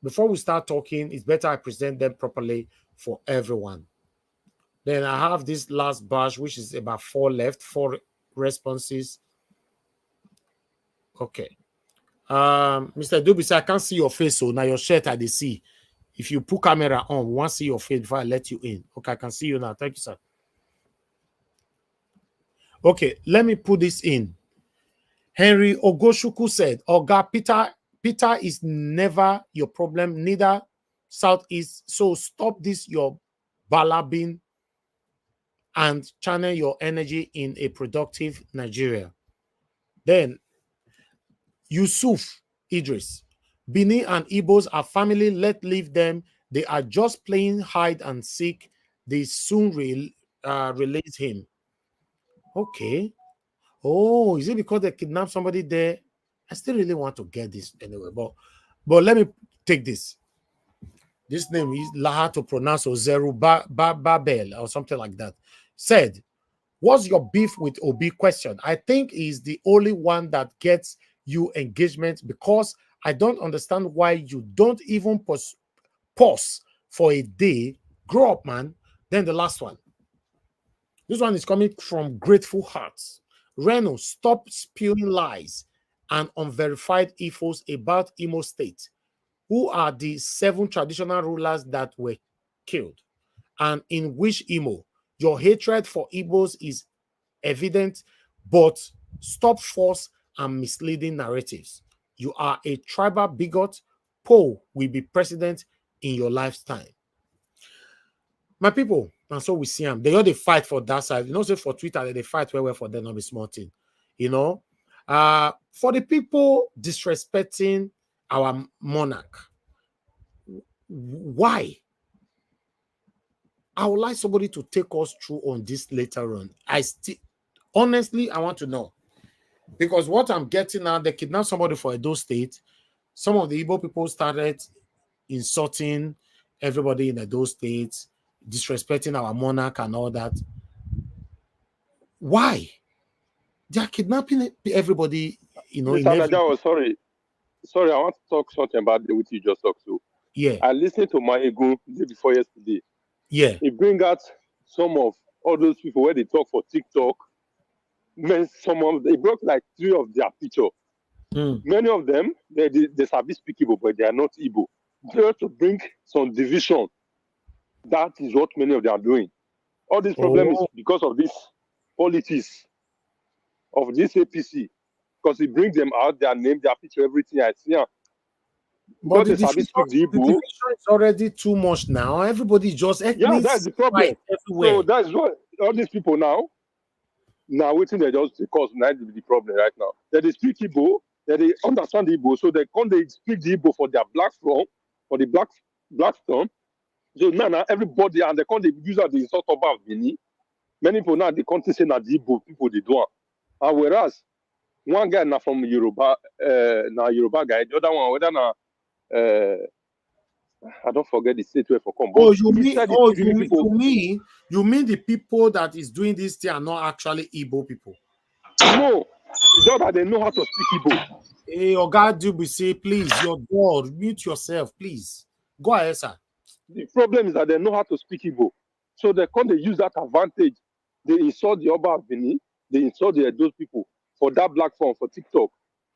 Before we start talking, it's better I present them properly for everyone. Then I have this last batch, which is about 4 left, 4 responses. Okay. Mr. Dubis, I can't see your face, so now your shirt I see. If you put camera on, we want to see your face before I let you in. Okay, I can see you now. Thank you, sir. Okay, let me put this in. Henry Ogoshuku said, Oga, Peter is never your problem, neither Southeast. So stop this, your balabin, and channel your energy in a productive Nigeria. Then Yusuf Idris, Bini and Igbos are family, let leave them. They are just playing hide and seek. They soon release him. Okay. Oh, is it because they kidnapped somebody there? I still really want to get this anyway, but let me take this. This name is hard to pronounce, or Babel or something like that. Said, what's your beef with Obi? Question. I think he's the only one that gets you engagement, because I don't understand why you don't even pause for a day. Grow up, man. Then the last one. This one is coming from Grateful Hearts. Reno, stop spewing lies and unverified infos about Imo State. Who are the 7 traditional rulers that were killed? And in which Imo? Your hatred for Igbos is evident, but stop false and misleading narratives. You are a tribal bigot. Poe will be president in your lifetime. My people, and so we see them. They all they fight for that side. You know, say for Twitter, they fight well for them, not be small thing. You know, for the people disrespecting our monarch, why? I would like somebody to take us through on this later on. Honestly, I want to know, because what I'm getting now, they kidnapped somebody for Edo State. Some of the Igbo people started insulting everybody in Edo State, disrespecting our monarch and all that. Why? They are kidnapping everybody, you know. Mr. Najawa, sorry, I want to talk something about what you just talked to. Yeah. I listened to my ego day before yesterday. Yeah. He bring out some of all those people where they talk for TikTok. They broke like 3 of their picture. Many of them, they sabi speak Igbo, but they are not Igbo. They have to bring some division. That is what many of them are doing. All this problem is because of this politics of this APC, because it brings them out, their name, their picture, everything. I see. But the division is already too much now. Everybody just that's the problem. So that's what all these people now waiting, they just cause the problem right now. That they speak Igbo, that they understand Igbo, so they speak the Igbo for their black front, for the black storm. So now everybody, and they use the insult about Bini. Many people now they can't say that the Igbo people they do. And whereas One guy now from Yoruba, now Yoruba guy. The other one, whether now, I don't forget the state where for come. Oh, But you he mean? said Oh, the people. you mean the people that is doing this thing are not actually Igbo people? No, just that they know how to speak Igbo. Hey, Oga Dubuisi, please, your door, mute yourself, please. Go ahead, sir. The problem is that they know how to speak Igbo. So they use that advantage. They insult the Oba of Benin, they insult those people for that black form for TikTok.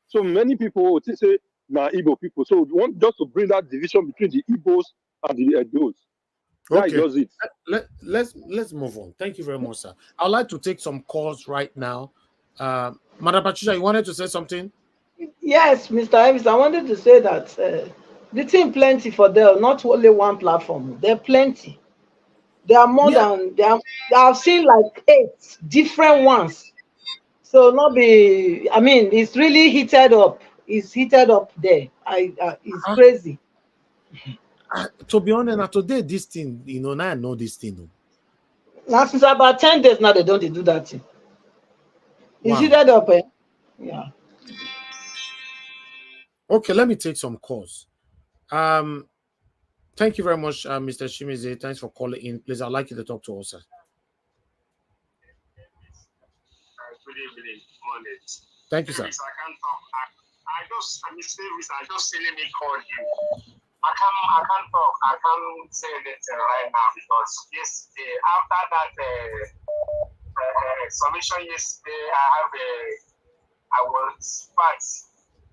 So many people would say, nah, Igbo people. So we want just to bring that division between the Igbos and the Edos. That does it. Let's move on. Thank you very much, sir. I'd like to take some calls right now. Madam Patricia, you wanted to say something? Yes, Mr. Evans, I wanted to say that the thing plenty for them, not only one platform. There are plenty. There are more than I've seen like 8 different ones. So not be. I mean, it's really heated up. It's heated up there. It's crazy. To be honest, now today this thing, now I know this thing. Now since about 10 days now, they don't do that thing. It's heated up, eh? Yeah. Okay, let me take some calls. Thank you very much, Mr. Shimize. Thanks for calling in. Please, I'd like you to talk to us, sir. Good evening, morning. Thank you, sir. I can't talk. I just silly me call you. I can't talk. I can't say anything right now because yesterday, after that submission yesterday,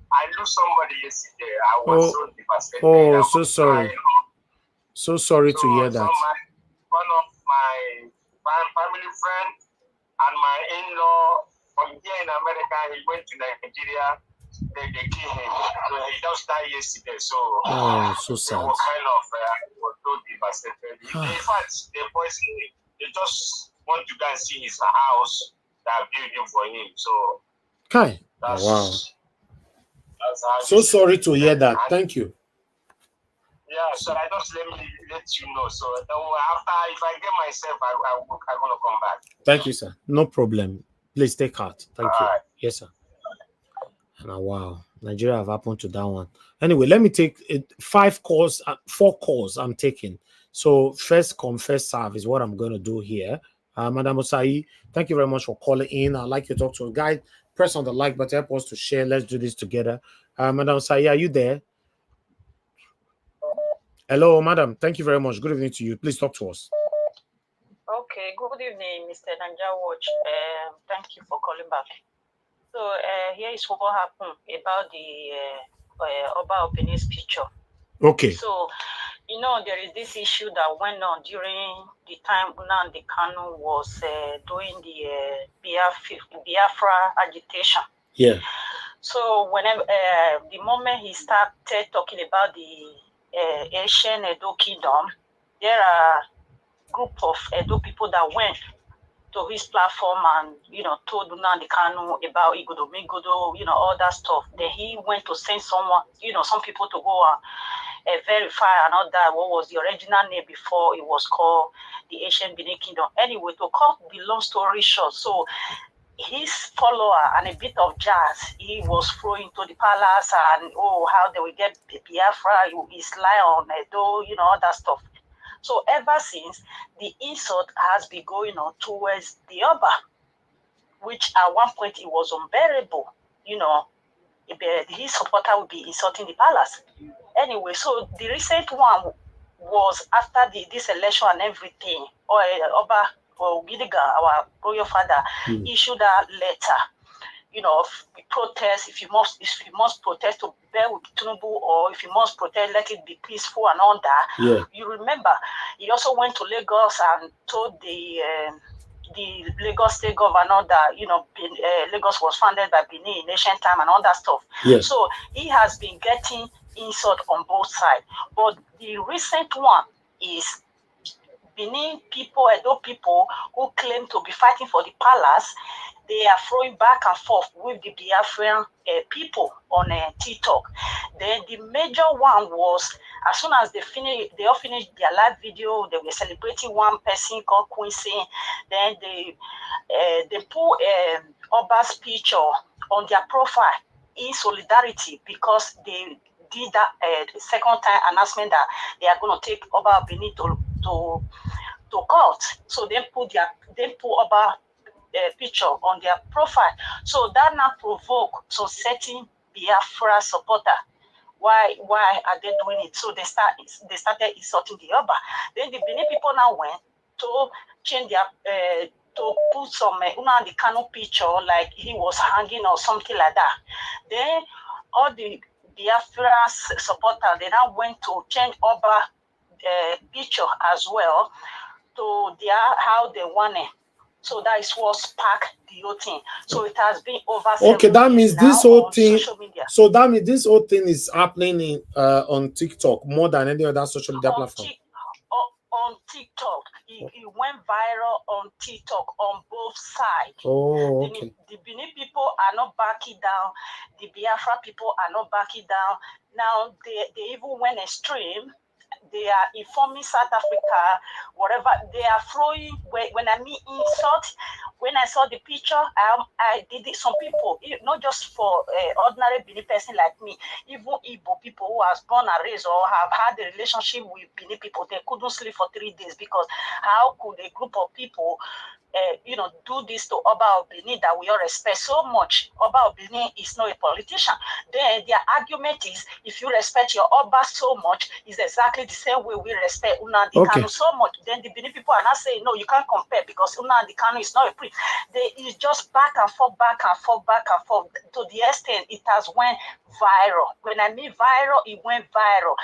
I lose somebody yesterday. I was so devastated. Oh, so sorry. So sorry to hear that. One of my family friend and my in-law from here in America, he went to Nigeria. They killed him. So he just died yesterday. So so sad. They were kind of was so devastated. In fact, the boys they just want to go and see his house that built him for him. So Okay. Wow. So sorry to hear that. Thank you. Yeah, so I just let you know. So after, if I get myself, I'm gonna come back. Thank you, sir. No problem. Please take heart. Thank you. Yes, sir. And wow, Nigeria have happened to that one. Anyway, let me take 4 calls I'm taking. So first come, first serve is what I'm going to do here. Madam Osai, thank you very much for calling in. I'd like you to talk to a guy. Press on the like button, help us to share. Let's do this together. Madam Osai, are you there? Hello, madam. Thank you very much. Good evening to you. Please talk to us. Okay, good evening, Mr. Nanja Watch. Thank you for calling back. So here is what happened about the Oba Openings's picture. Okay. So, there is this issue that went on during the time Nnamdi Kanu was doing the Biafra agitation. Yeah. So whenever the moment he started talking about the Asian Edo Kingdom, there are a group of Edo people that went to his platform and, told Nnamdi Kanu about Igodo, Migodo, all that stuff. Then he went to send someone, some people to go and verify and all that, what was the original name before it was called the Asian Benin Kingdom. Anyway, to cut the long story short, so his follower and a bit of jazz, he was throwing to the palace and, how they will get Biafra, is lion, Edo, all that stuff. So ever since, the insult has been going on towards the Oba, which at one point it was unbearable. His supporter would be insulting the palace. Anyway, so the recent one was after this election and everything. Oba Gidiga, our royal father, issued a letter, protest. If you must protest to bear with Tinubu, or if you must protest, let it be peaceful and all that. Yeah. You remember, he also went to Lagos and told the Lagos state governor that Lagos was founded by Benin in ancient time and all that stuff. Yeah. So he has been getting insult on both sides. But the recent one is Benin people, Edo people who claim to be fighting for the palace. They are throwing back and forth with the Biafran people on TikTok. Then the major one was, as soon as they all finished their live video, they were celebrating one person called Quincy. Then they put Oba's picture on their profile in solidarity because they did that second time announcement that they are going to take Oba Benin to court. So they put Oba picture on their profile. So that now provoke some certain Biafra supporter. Why are they doing it? So they started insulting the Oba. Then the Benin people now went to change their to put some the Kano picture like he was hanging or something like that. Then all the Biafra supporters, they now went to change Oba picture as well to how they want it. So that is what sparked the whole thing. So it has been over. Okay, that means this whole thing. So that means this whole thing is happening on TikTok more than any other social media platform. On TikTok, it went viral on TikTok on both sides. Oh, okay. The Benin people are not backing down. The Biafra people are not backing down. Now they even went extreme. They are informing South Africa, whatever. They are throwing, when I mean insult, when I saw the picture, I did it. Some people, not just for ordinary Benin person like me, even Igbo people who are born and raised or have had a relationship with Benin people, they couldn't sleep for 3 days because how could a group of people do this to Oba of Benin that we all respect so much? Oba of Benin is not a politician. Then their argument is, if you respect your Oba so much, is exactly the same way we respect Nnamdi Kanu so much. Then the Benin people are not saying, no, you can't compare because Nnamdi Kanu is not a priest. It's just back and forth, to the extent it has went viral. When I mean viral, it went viral.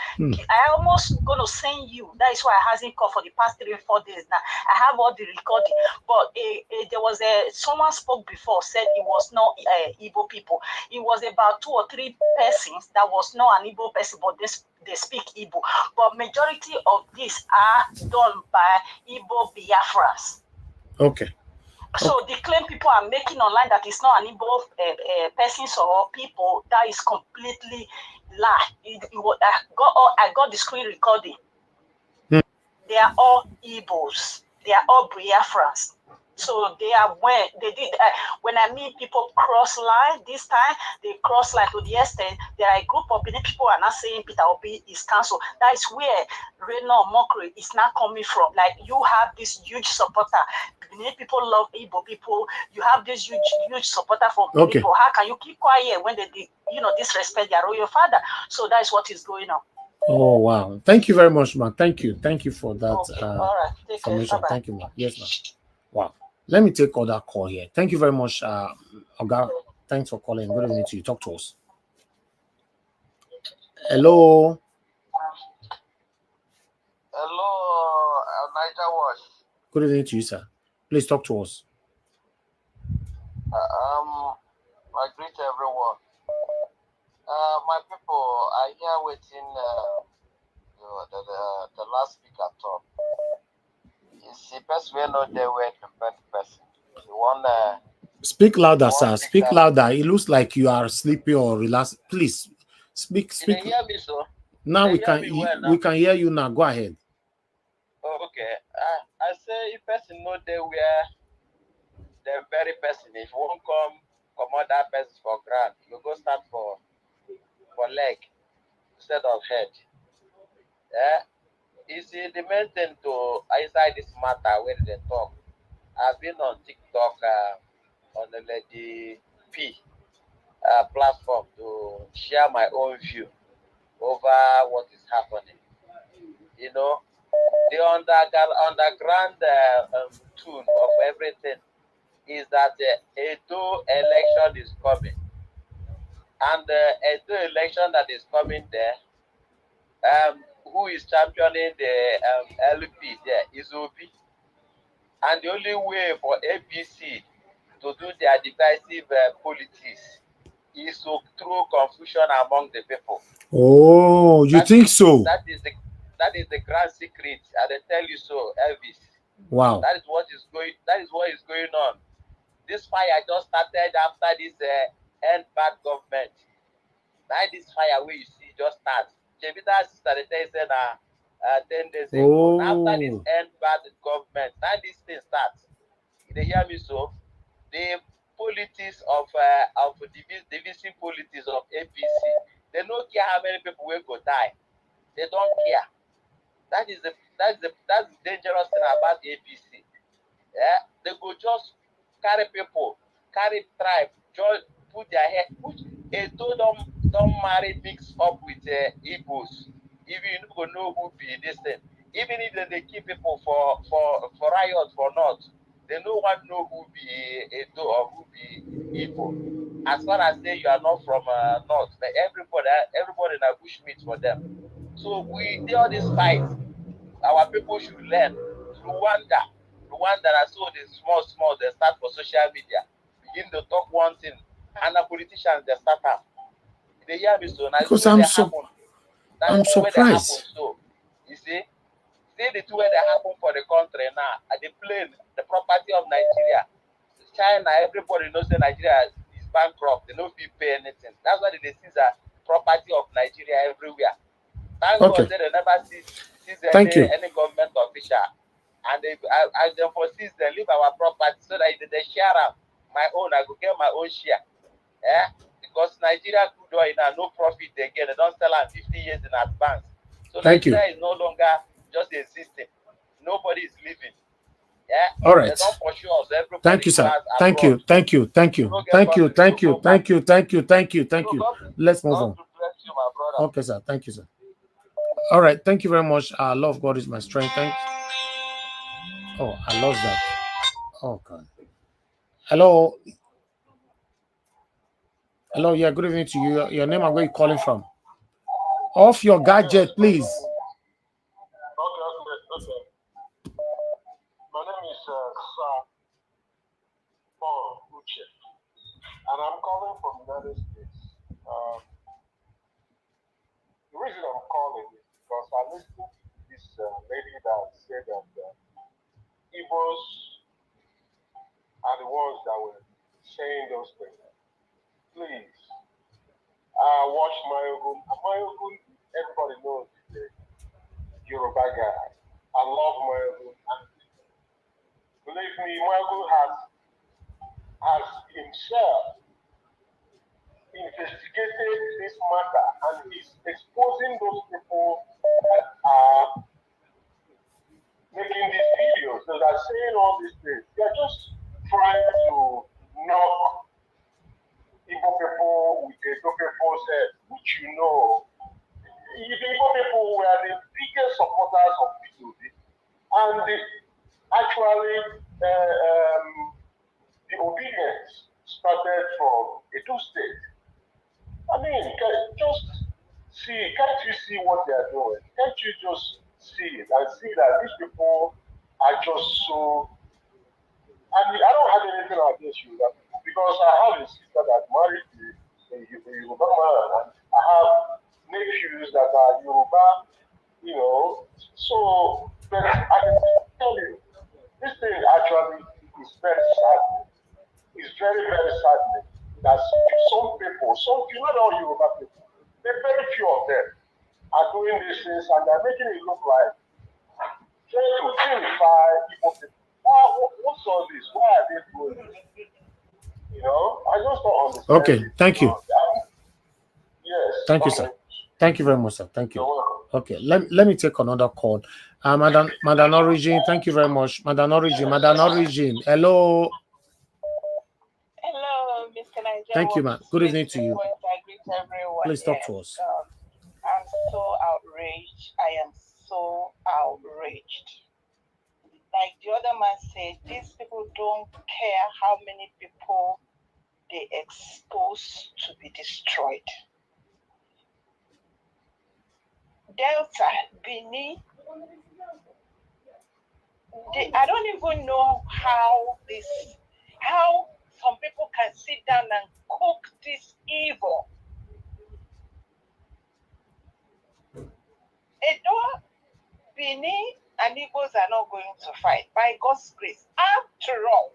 I almost gonna send you. That is why I hasn't called for the past 3 or 4 days now. I have all the recording. But there was someone spoke before, said it was not Igbo people. It was about 2 or 3 persons that was not an Igbo person, but they speak Igbo. But majority of these are done by Igbo Biafrans. Okay. So the claim people are making online that it's not an Igbo persons or people, that is completely lie. I got the screen recording. They are all Igbos. They are all Biafrans. So they are when I meet people cross line this time, they cross line to the extent there are a group of Benin people are not saying Peter Obi is cancelled. That is where Reno mockery is not coming from. Like you have this huge supporter. Benin people love Igbo people. You have this huge supporter for Benin people. How can you keep quiet when they disrespect their royal father? So that is what is going on. Oh wow! Thank you very much, man. Thank you for that all right. information. Thank you, man. Yes, man. Wow. Let me take other call here. Thank you very much, Oga. Thanks for calling. Good evening to you. Talk to us. Hello. Hello, Niger Wash. Good evening to you, sir. Please talk to us. I greet everyone. My people, I hear waiting the last speaker talk. It's the best way not there where the person. You want speak louder, sir. Speak louder. It looks like you are sleepy or relaxed. Please speak. You hear me, sir? Now we can hear you now. Go ahead. Oh, okay. I say if person know there where the very person, if you won't come out that person for ground, you go start for leg instead of head. You see the main thing to inside this matter when they talk. I've been on TikTok on the Lady P platform to share my own view over what is happening. You know, the underground tune of everything is that the Edo election is coming. And the Edo election that is coming there, who is championing the LP there is Obi. And the only way for APC to do their divisive politics is to throw confusion among the people. Oh, you think so? That is the grand secret. I tell you so, Elvis. Wow. That is what is going on. This fire just started after this end bad government. Now this fire where you see just start. Jevita sister they said 10 days ago. After this end bad government, now this thing starts. They hear me so. The politics of divisive politics of APC. They don't care how many people will go die. They don't care. That's the dangerous thing about APC. Yeah, they go just carry people, carry tribe, just put their head, put Edo don't marry mix up with Igbos. Even you don't know who be this thing. Even if they kill people for riot for North, they no one know who be Edo or who be Igbo. As far as say you are not from North, like everybody na bushmeat for them. So we do all this fight. Our people should learn. Rwanda that so the small, they start for social media, begin to talk one thing, and the politicians they start up. They hear me so now. Because I'm surprised. So you see the two where they happen for the country now. At the plane, the property of Nigeria, China, everybody knows that Nigeria is bankrupt. They don't pay anything. That's why they seize the property of Nigeria everywhere. Thank God they never seize any government official. And they ask them for seize them, leave our property so that they share up my own. I go get my own share. Yeah? Because Nigeria crude oil now no profit again. They don't sell them 50 years in advance. So Nigeria is no longer just existing. Nobody is living. Yeah. All right. They don't pursue us. Everybody Thank you, sir. Thank you. Let's move on. Okay, sir. Thank you, sir. All right. Thank you very much. Love God is my strength. Thanks. Oh, I lost that. Oh, God. Hello. Hello. Yeah, good evening to you. Your name and where you calling from? Off your gadget, please. Okay. My name is Sowore, and I'm calling from the United States. The reason I'm calling is because I listened to this lady that said that Igbos are the ones that were saying those things. Please, watch Mayogun. Mayogun, everybody knows the Yoruba guy. I love Mayogun. Believe me, Mayogun has himself investigated this matter and is exposing those people that are making these videos, that are saying all these things. They are just trying to knock Igbo people with the Igbo people's head, which you know. The Igbo people were the biggest supporters of PDP, and actually the obedience started from Edo State. I mean, just see, can't you see what they are doing? Can't you just see it and see that these people are just so. I mean, I don't have anything against you because I have a sister that married a Yoruba man, and I have nephews that are Yoruba, you know. So, but I can tell you, this thing actually is very saddening. It's very, very saddening that some people, not all Yoruba people, very few of them are doing these things and they're making it look like trying to vilify Igbo people. What's all this? Why are they doing this? You know, I just don't understand. Okay, thank you. Yes. Thank you, sir. Thank you very much, sir. Thank you. Okay, let me take another call. Madam Origin, thank you very much. Madam Origin, hello. Hello, Mr. Nigeria. Thank you, ma'am. Good evening to you. I greet everyone. Please talk to us. I'm so outraged. I am so outraged. Like the other man said, these people don't care how many people they expose to be destroyed. Delta, Benin, I don't even know how some people can sit down and cook this evil. Edo, Benin, and Igbos are not going to fight by God's grace. After all,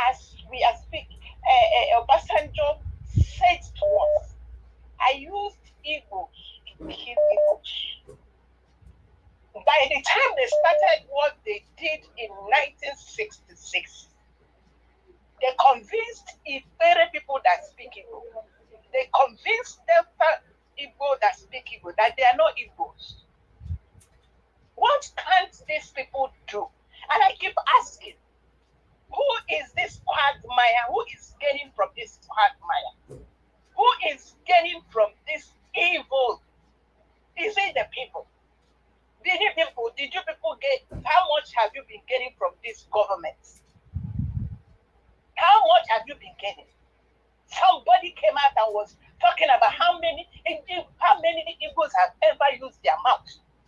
as we are speaking, Obasanjo said to us, I used Igbos to kill Igbos. By the time they started what they did in 1966, they They convinced Ifere people that speak Igbo. They convinced Delta Igbo that speak Igbo that they are not Igbos. What can't these people do? And I keep asking, who is this quagmire? Who is gaining from this quagmire? Who is gaining from this evil? Is it the people? Did you people get, how much have you been getting from this government? How much have you been getting? Somebody came out and was talking about how many Igbos have ever used their mouth.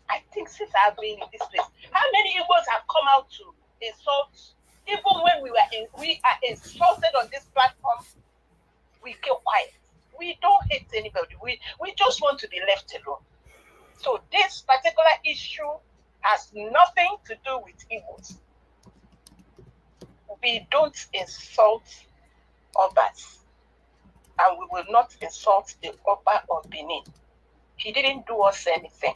I think since I've been in this place, how many Igbos have come out to insult? Even when we are insulted on this platform, we keep quiet. We don't hate anybody. We just want to be left alone. So this particular issue has nothing to do with Igbos. We don't insult Obas, and we will not insult the Oba of Benin. He didn't do us anything.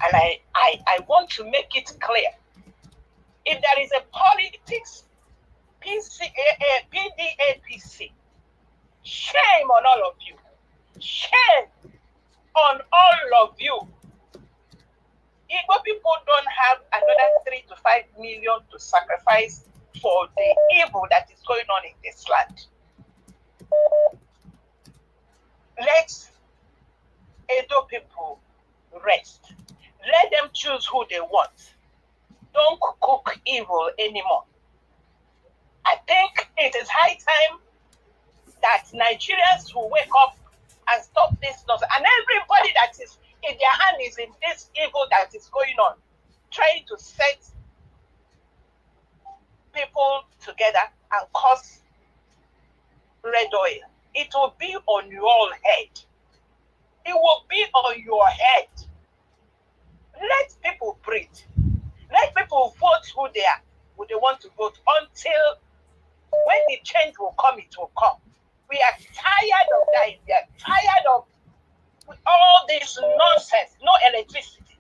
And I want to make it clear. If there is a politics, PDAPC, shame on all of you. Shame on all of you. Igbo people don't have another 3 to 5 million to sacrifice for the evil that is going on in this land. Let Edo people rest. Let them choose who they want. Don't cook evil anymore. I think it is high time that Nigerians will wake up and stop this nonsense. And everybody that is in their hand is in this evil that is going on, trying to set people together and cause red oil. It will be on your head. It will be on your head. Let people breathe. Let people vote who they want to vote until when the change will come, it will come. We are tired of that. We are tired of all this nonsense. No electricity.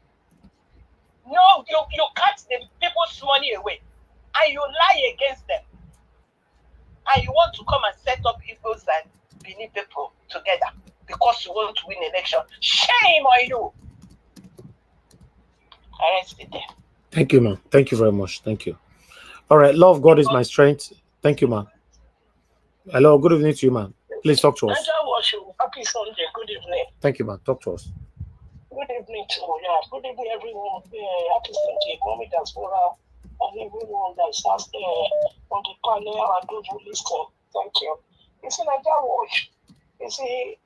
No, you cut the people's money away and you lie against them. And you want to come and set up Igbos and Benin people together because you want to win election. Shame on you. I rest it there. Thank you, man. Thank you very much. Thank you. All right. Love God is my strength. Thank you, man. Hello. Good evening to you, man. Please talk to us. Happy Sunday. Good evening. Thank you, man. Talk to us. Good evening to you. Yeah. Good evening, everyone. Happy Sunday. Mommy Diaspora and everyone that is out there on the panel and those who listen. Thank you. You see, Nigeria Watch. You see,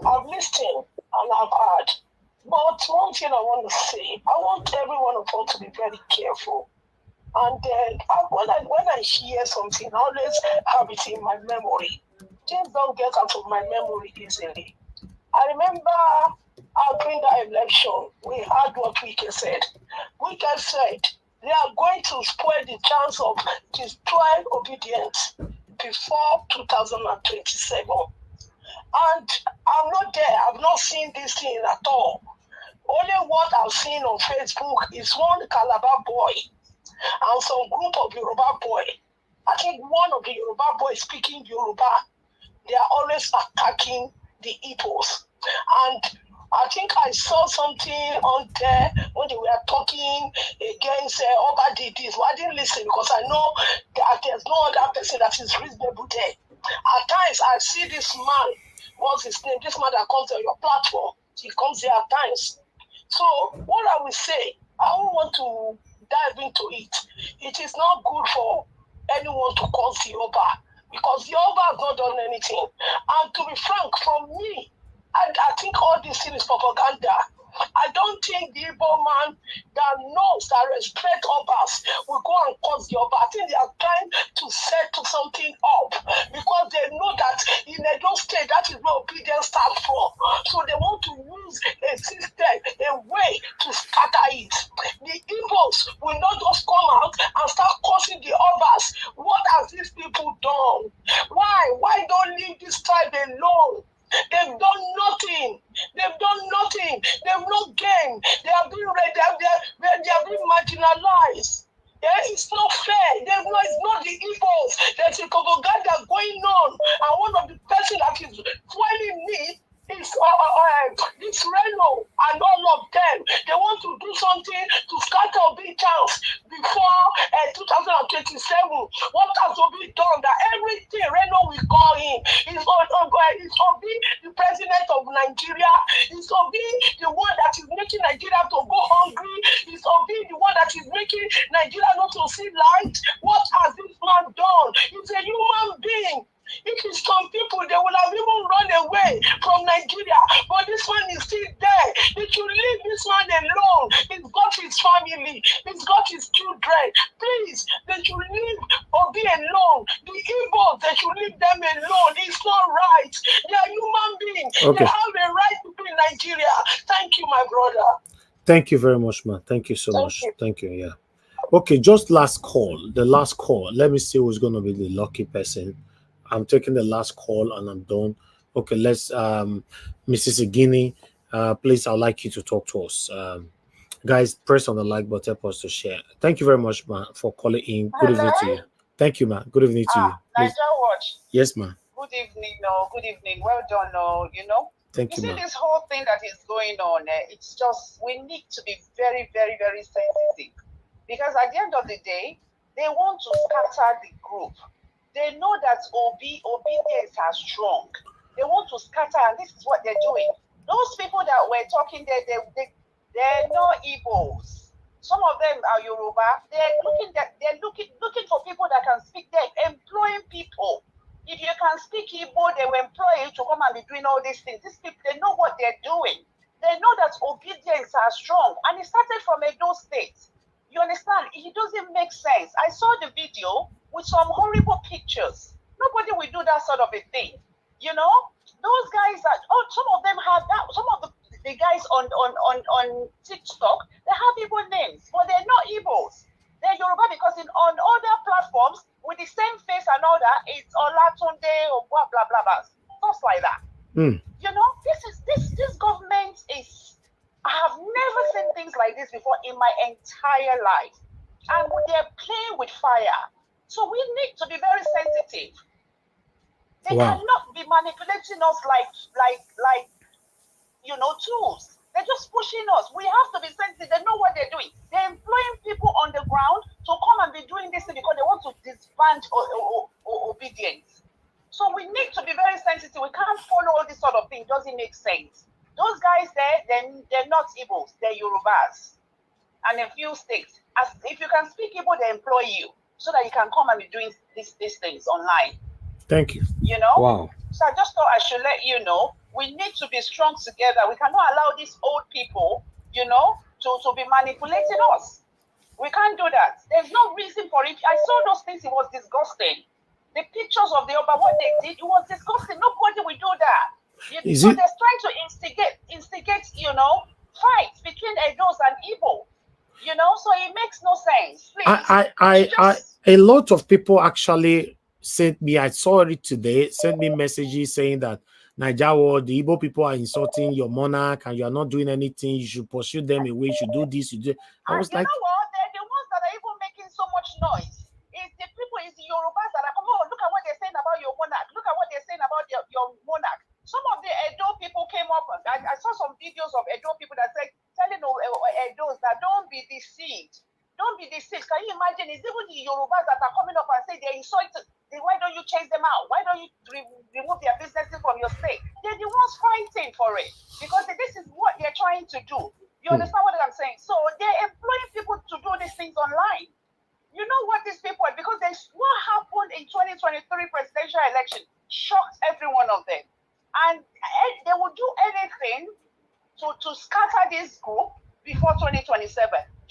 I've listened and I've heard. But one thing I want to say, I want every one of us to be very careful. And when I hear something, I always have it in my memory. Things don't get out of my memory easily. I remember during the election, we heard what Wike said. Wike said they are going to spoil the chance of destroying obedience before 2027. And I'm not there. I've not seen this thing at all. Only what I've seen on Facebook is one Calabar boy and some group of Yoruba boy. I think one of the Yoruba boys speaking Yoruba, they are always attacking the Igbos. And I think I saw something on there when they were talking against Oba did this. Well, I didn't listen because I know that there's no other person that is reasonable there. At times, I see this man, what's his name? This man that comes on your platform, he comes there at times. So, what I will say, I don't want to dive into it. It is not good for anyone to cause the Oba because the Oba has not done anything. And to be frank, from me, I think all this thing is propaganda. I don't think the Igbo man that knows, that respect Obas will go and cause the Oba. I think they are trying to set something up because they know that in Edo State, that is where obedience starts from. So they want to use a system, a way to scatter it. The Igbos will not just come out and start causing the Obas. What have these people done? Why don't leave this tribe alone? They've done nothing. They've done nothing. They've not gained. They have been marginalized. Yeah, it's not fair. There was not the Igbos. There's a propaganda going on. And one of the person that is fueling me is this Reno and all of them. They want to do something to scatter big chance before 2027. What has to be done? That everything Reno will go in is to be the president of Nigeria. Is to be the one that is making Nigeria to go hungry. Is to be the one that is making Nigeria not to see light. What has this man done? He's a human being. If it's some people, they will have even run away from Nigeria. But this man is still there. They should leave this man alone. He's got his family. He's got his children. Please, they should leave Obi alone. The Igbos, they should leave them alone. It's not right. They are human beings. Okay. They have a right to be in Nigeria. Thank you, my brother. Thank you very much, man. Thank you so much. Thank you. Yeah. Okay, just last call. The last call. Let me see who's going to be the lucky person. I'm taking the last call and I'm done. Okay, let's Mrs. Igini, please, I'd like you to talk to us. Guys, press on the like button for us to share. Thank you very much, man, for calling in. Good evening to you. Thank you, man. Good evening to you. Please. Niger Watch. Yes, ma'am. Good evening, no. Good evening. Well done, no. You know. Thank you, see ma'am. this whole thing that is going on. It's just we need to be very, very, very sensitive, because at the end of the day, they want to scatter the group. They know that obedience are strong. They want to scatter, and this is what they're doing. Those people that were talking there, they're not Igbos. Some of them are Yoruba. They're looking for people that can speak. They're employing people. If you can speak Igbo, they will employ you to come and be doing all these things. These people, they know what they're doing. They know that obedience are strong, and it started from Edo State. You understand? It doesn't make sense. I saw the video with some horrible pictures. Nobody will do that sort of a thing. You know, those guys some of them have that. Some of the guys on TikTok, they have Igbo names, but they're not Igbos. They're Yoruba, because on other platforms with the same face and all that, it's Olatunde or blah blah blah blah, stuff like that. You know, this government is. I have never seen things like this before in my entire life, and they're playing with fire. So we need to be very sensitive. They cannot be manipulating us like tools. They're just pushing us. We have to be sensitive. They know what they're doing. They're employing people on the ground to come and be doing this because they want to disband obedience. So we need to be very sensitive. We can't follow all this sort of thing. It doesn't make sense. Those guys there, they're not Igbos. They're Yorubas. And a few states. If you can speak Igbo, they employ you so that you can come and be doing these things online. Thank you. You know? Wow. So I just thought I should let you know, we need to be strong together. We cannot allow these old people, to be manipulating us. We can't do that. There's no reason for it. I saw those things. It was disgusting. The pictures of the Oba, what they did, it was disgusting. Nobody will do that. So they're trying to instigate, fights between Edos and Igbo. So it makes no sense. Please. A lot of people actually sent me, I saw it today, sent me messages saying that Nigeria, the Igbo people are insulting your monarch and you are not doing anything. You should pursue them away. You should do this. I was like, you know what? They're the ones that are even making so much noise. It's the people, it's the Yorubas that are, look at what they're saying about your monarch. Look at what they're saying about your monarch. Some of the Edo people came up, I saw some videos of Edo people that said, telling Edos that don't be deceived. Don't be deceived. Can you imagine? It's even the Yorubas that are coming up and say they're insulted. Why don't you chase them out? Why don't you remove their businesses from your state? They're the ones fighting for it because this is what they're trying to do. You understand what I'm saying? So they're employing people to do these things online. You know what these people are, because what happened in 2023 presidential election shocked every one of them. And they will do anything to scatter this group before 2027.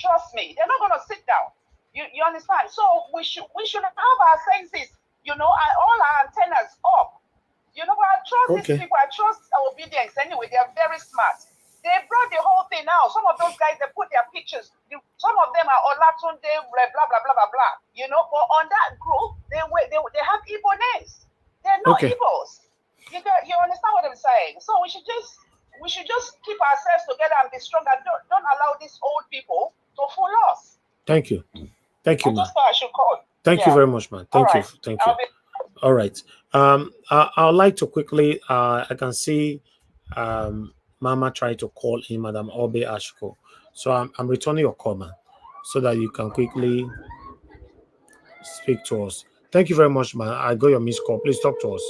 Trust me, they're not going to sit down. You understand? So we should have our senses, and all our antennas up. But I trust these people. I trust obedience anyway. They are very smart. They brought the whole thing out. Some of those guys, they put their pictures. Some of them are Olatunde, blah blah blah blah blah. But on that group, they have Igbo names. They're not Igbos. You understand what I'm saying? So we should just keep ourselves together and be strong, and don't allow these old people to fool us. Thank you. Thank you, I man. just thought I should call. Thank you very much, man. Thank you. Thank you. All right. I'd like to quickly, I can see Mama try to call in, Madam Obe Ashko. So I'm returning your call, man, so that you can quickly speak to us. Thank you very much, man. I got your missed call. Please talk to us.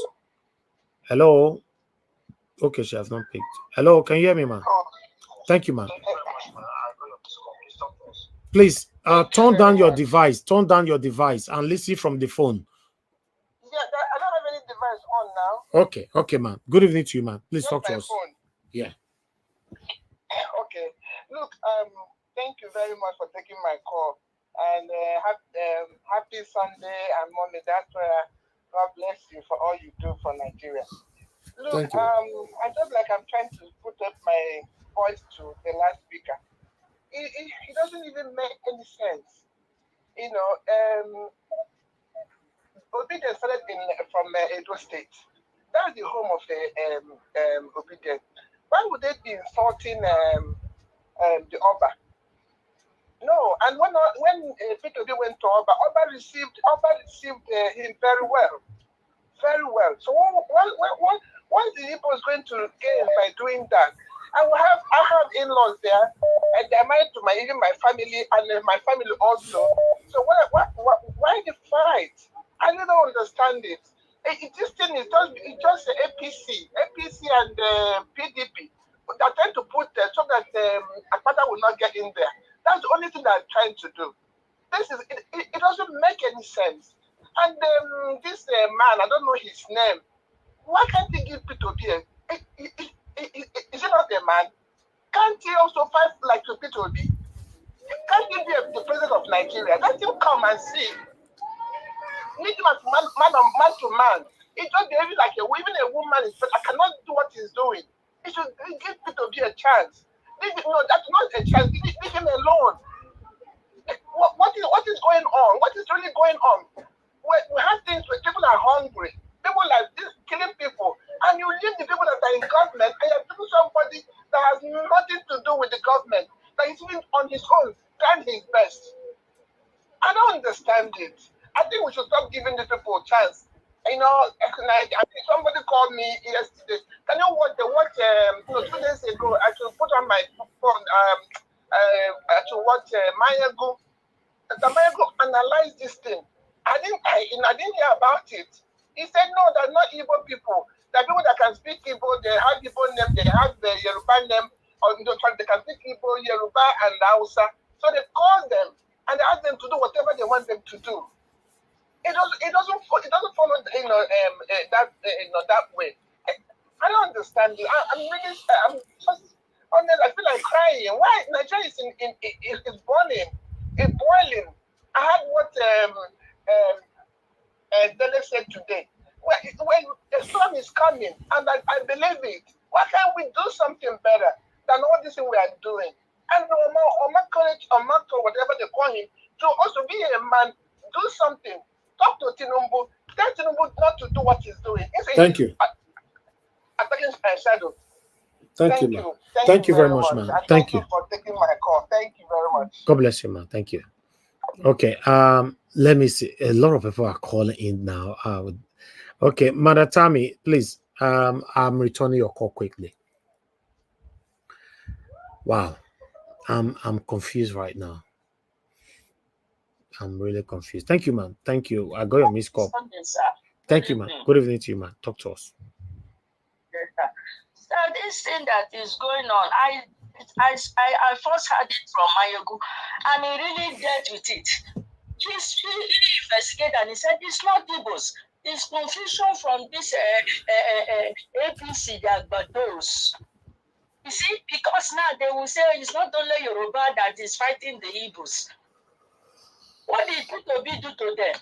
Hello. Okay, she has not picked. Hello, can you hear me, man? Thank you, man. Please turn down your device. Turn down your device and listen from the phone. Yeah, I don't have any device on now. Okay, man. Good evening to you, man. Please Just talk to my us. phone. Yeah. Okay. Look, thank you very much for taking my call. And happy Sunday and Monday. That's where God bless you for all you do for Nigeria. Look, Thank you. I just like I'm trying to put up my voice to the last speaker. It doesn't even make any sense. You know, Obedience started from Edo State. That's the home of Obedience. Why would they be insulting the Oba? No, and when Peter went to Oba received him very well, very well. So what the Igbo is going to gain by doing that? I have in-laws there, and they're married to even my family and my family also. So why the fight? I don't understand it. This thing is just APC and PDP. They're trying to put so that Akpata will not get in there. That's the only thing they're trying to do. It doesn't make any sense. And this man, I don't know his name. Why can't he give P2B? Is he not a man? Can't he also fight like to P2B? Can't he be the president of Nigeria? Let him come and see. Meet him as man to man. It's not behaving like even a woman is, but I cannot do what he's doing. He should give P2B a chance. No, that's not a chance. Leave him alone. What is going on? What is really going on? We have things where people are hungry. People like this killing people. And you leave the people that are in government and you're putting somebody that has nothing to do with the government, that is even on his own, trying his best. I don't understand it. I think we should stop giving these people a chance. You know, like I think somebody called me yesterday. Can you watch 2 days ago? I should put on my phone. I should watch Mayago. Mayago analyze this thing. I didn't hear about it. He said no, they're not Igbo people. They're people that can speak Igbo. They have Igbo name. They have the Yoruba name. Or they can speak Igbo, Yoruba, and Hausa. So they call them and they ask them to do whatever they want them to do. It doesn't follow that way. I don't understand it. I'm just honest. I feel like crying. Why Nigeria is boiling? It's boiling. I heard what Dele said today. When the storm is coming, and I believe it. Why can't we do something better than all this thing we are doing? And Oma courage, whatever they call him, to also be a man, do something. Talk to Tinubu. Tell Tinubu not to do what he's doing. Thank you. Attacking Shadow. Thank you, man. Thank you very much, man. Thank you for taking my call. Thank you very much. God bless you, man. Thank you. Okay. Let me see. A lot of people are calling in now. Okay, Madatami, please. I'm returning your call quickly. Wow. I'm confused right now. I'm really confused. Thank you, man. Thank you. I got your missed call. Thank you, man. Good evening to you, man. Talk to us. So this thing that is going on, I first heard it from Mayogu, and he really dealt with it. He investigated and he said it's not Igbos. It's confusion from this APC that but those. You see, because now they will say it's not only Yoruba that is fighting the Igbos. What did P2B do to them?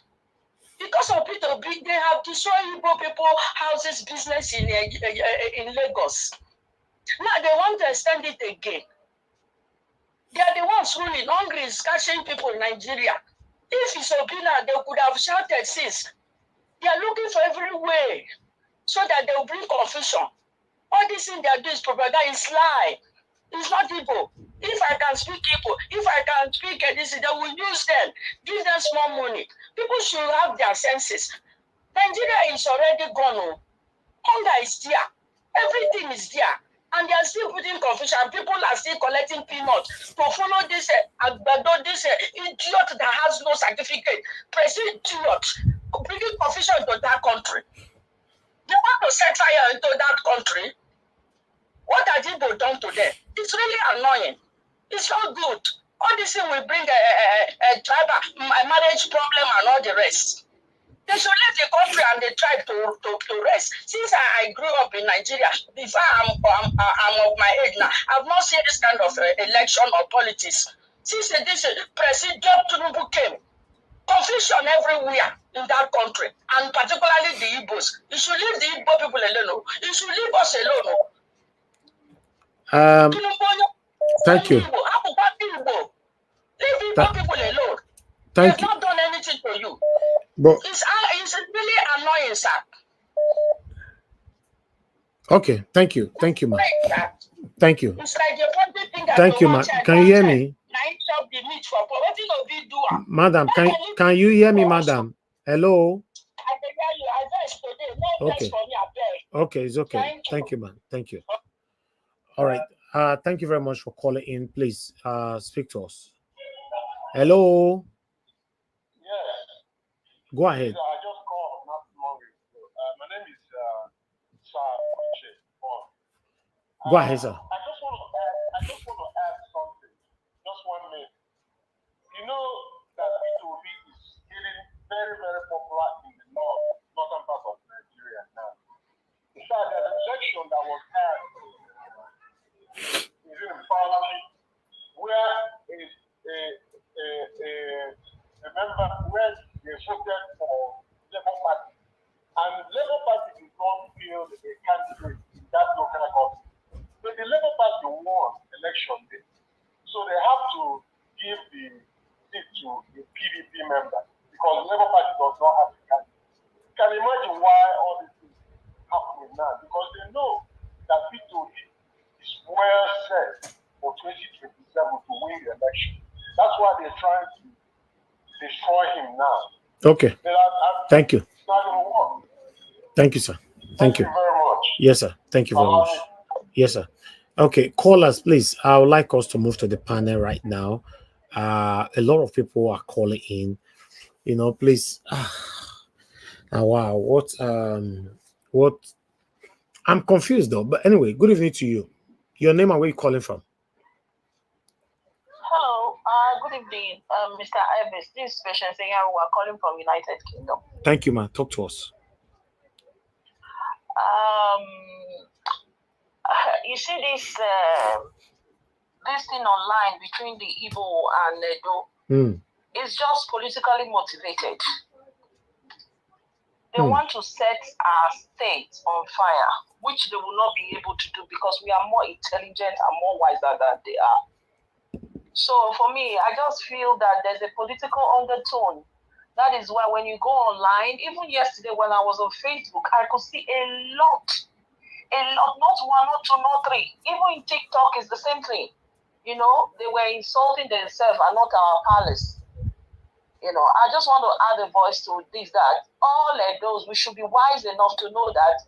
Because of P2B, they have destroyed Igbo people, houses, business in Lagos. Now they want to extend it again. They are the ones ruling. Hungry is catching people in Nigeria. If it's Obina, they could have shouted since. They are looking for every way so that they will bring confusion. All this thing they are doing is propaganda, is lie. It's not Igbo. If I can speak Igbo, if I can speak this, they will use them, give them small money. People should have their senses. Nigeria is already gone. Hunger is there. Everything is there. And they are still putting confusion. People are still collecting peanuts to follow this this idiot that has no certificate. President idiot, bringing confusion to that country. They want to set fire into that country. What has Igbo done to them? It's really annoying. It's not good. All this thing will bring a tribal, a marriage problem and all the rest. They should leave the country and the tribe to rest. Since I grew up in Nigeria, before I'm of my age now, I've not seen this kind of election or politics. Since this President Tinubu came, confusion everywhere in that country, and particularly the Igbos. You should leave the Igbo people alone. You should leave us alone. Thank you. Leave Igbo people alone. Thank They've you. not done anything to you. But It's really annoying, sir. okay, thank you, ma. Thank you. It's like the public thing that Thank you, ma. Can you hear me, madam? Can you hear me, madam? Hello. Okay. Okay, it's okay. Thank you, man. Thank you. All right. Thank you very much for calling in. Please speak to us. Hello. Go ahead. I just called not long ago. My name is Sowore. Go ahead, sir. I just want to add something. Just 1 minute. You know that P2B is getting very, very popular in the northern part of Nigeria now. In fact, there's an election that was had in Parliament where a member where they voted for Labour Party, and Labour Party did not field a candidate in that local government. But the Labour Party won election day, so they have to give the seat to a PDP member because Labour Party does not have a candidate. You can imagine why all these things happening now, because they know that P2B is well set for 2027 to win the election. That's why they're trying to destroy him now. Okay. Thank you. It's not going to work. Thank you, sir. Thank you very much. Yes, sir. Thank you very much. Yes, sir. Okay, callers, please. I would like us to move to the panel right now. A lot of people are calling in. You know, please. Wow. What? I'm confused though. But anyway, good evening to you. Your name and where you calling from? Hello, good evening, Mr. Ives. This is Patience here. We are calling from United Kingdom. Thank you, man. Talk to us. You see this thing online between the Igbo and Edo. It's just politically motivated. They want to set our state on fire, which they will not be able to do because we are more intelligent and more wiser than they are. So for me, I just feel that there's a political undertone. That is why when you go online, even yesterday when I was on Facebook, I could see a lot, not one, not two, not three. Even in TikTok, it's the same thing. You know, they were insulting themselves and not our palace. You know, I just want to add a voice to this, that all of those, we should be wise enough to know that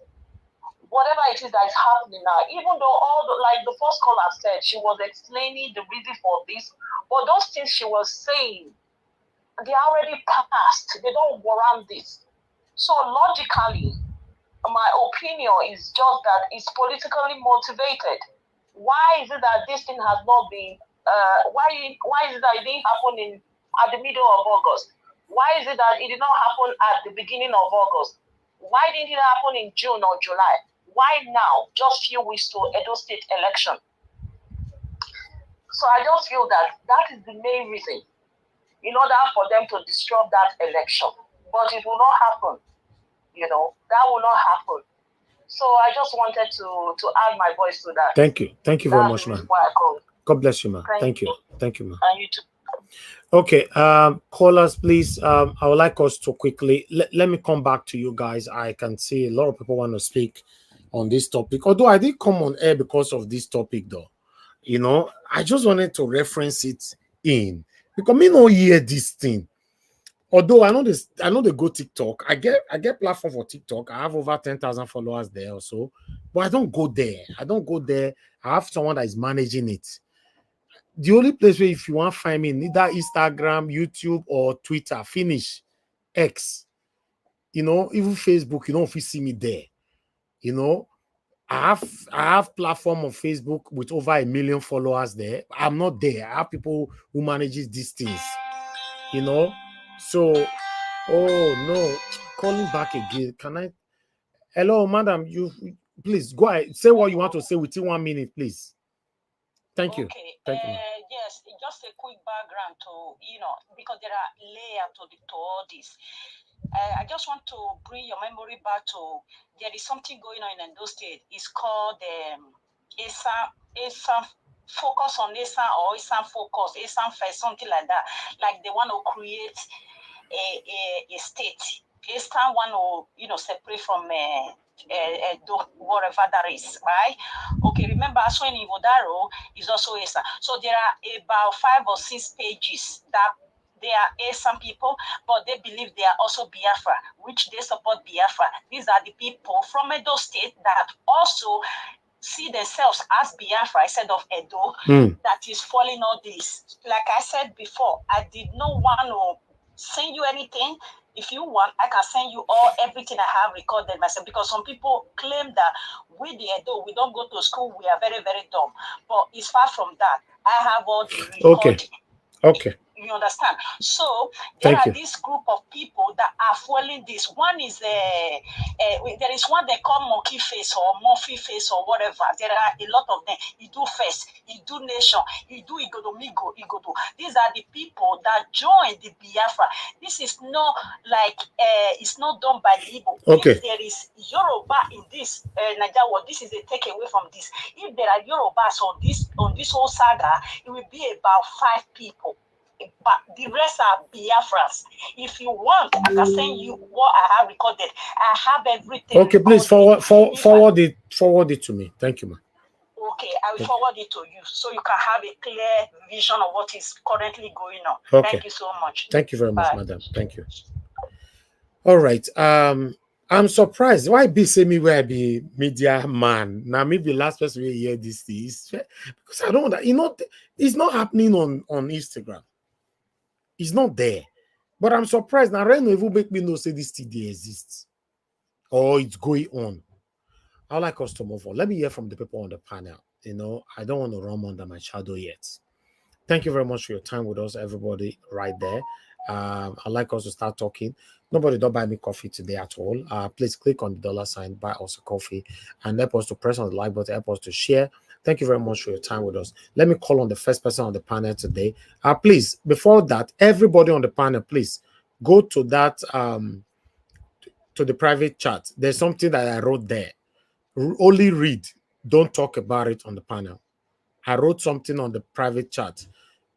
whatever it is that is happening now, even though like the first caller said, she was explaining the reason for this, but those things she was saying, they are already passed. They don't warrant this. So logically, my opinion is just that it's politically motivated. Why is it that this thing has not been? Why is it that it didn't happen at the middle of August? Why is it that it did not happen at the beginning of August? Why didn't it happen in June or July? Why now, just few weeks to Edo State election? So I just feel that that is the main reason in order for them to disrupt that election. But it will not happen. You know, that will not happen. So I just wanted to add my voice to that. Thank you. Thank you very much, man. God bless you, man. Thank you. Thank you, man. And you too. Okay, callers, please. I would like us to quickly let me come back to you guys. I can see a lot of people want to speak on this topic. Although I did come on air because of this topic, though. You know, I just wanted to reference it in because me no hear this thing. Although I know this, I know they go TikTok. I get platform for TikTok. I have over 10,000 followers there also, but I don't go there. I don't go there. I have someone that is managing it. The only place where if you want to find me, neither Instagram, YouTube, or Twitter, finish X. You know, even Facebook, you don't if you see me there. You know, I have platform on Facebook with over 1 million followers there. I'm not there. I have people who manages these things. You know, so oh no, calling back again. Can I? Hello, madam. You please go ahead. Say what you want to say within 1 minute, please. Thank you. Okay. Thank you, ma'am. Yes, just a quick background to, because there are layers to all this. I just want to bring your memory back to, there is something going on in those State. It's called ASAM focus on ASAM or ASAM focus, ASAM first, something like that. Like they want to create a state. ASAM want to, separate from whatever that is, right? Okay, remember, Aswen Ivodaro is also ASAM. So there are about 5 or 6 pages that they are some people, but they believe they are also Biafra, which they support Biafra. These are the people from Edo State that also see themselves as Biafra instead of Edo, that is following all this. Like I said before, I did not want to send you anything. If you want, I can send you everything I have recorded myself, because some people claim that we the Edo, we don't go to school, we are very, very dumb. But it's far from that. I have all the recording. Okay. You understand? So there are this group of people that are following this. One is there is one they call monkey face or Murphy face or whatever. There are a lot of them. He do face, he do nation, he do Igodomigo, Igodo. These are the people that join the Biafra. This is not like it's not done by the Igbo. Okay. If there is Yoruba in this Nigeria world, this is a takeaway from this. If there are Yorubas on this whole saga, it will be about 5 people. But the rest are Biafrans. If you want, I can send you what I have recorded. I have everything. Okay, please forward it to me. Thank you, ma'am. Okay, I will forward it to you so you can have a clear vision of what is currently going on. Okay. Thank you so much. Thank you very much, madam. Thank you. All right. I'm surprised. Why be say me where I be media man? Now maybe the last person will hear this is because I don't, it's not happening on Instagram. It's not there. But I'm surprised. Now, Reno even make me know say this TD exists. Or it's going on. I'd like us to move on. Let me hear from the people on the panel. I don't want to run under my shadow yet. Thank you very much for your time with us, everybody, right there. I'd like us to start talking. Nobody don't buy me coffee today at all. Please click on the $sign, buy us a coffee, and help us to press on the like button, help us to share. Thank you very much for your time with us. Let me call on the first person on the panel today. Please, before that, everybody on the panel, please go to that to the private chat. There's something that I wrote there. Only read, don't talk about it on the panel. I wrote something on the private chat.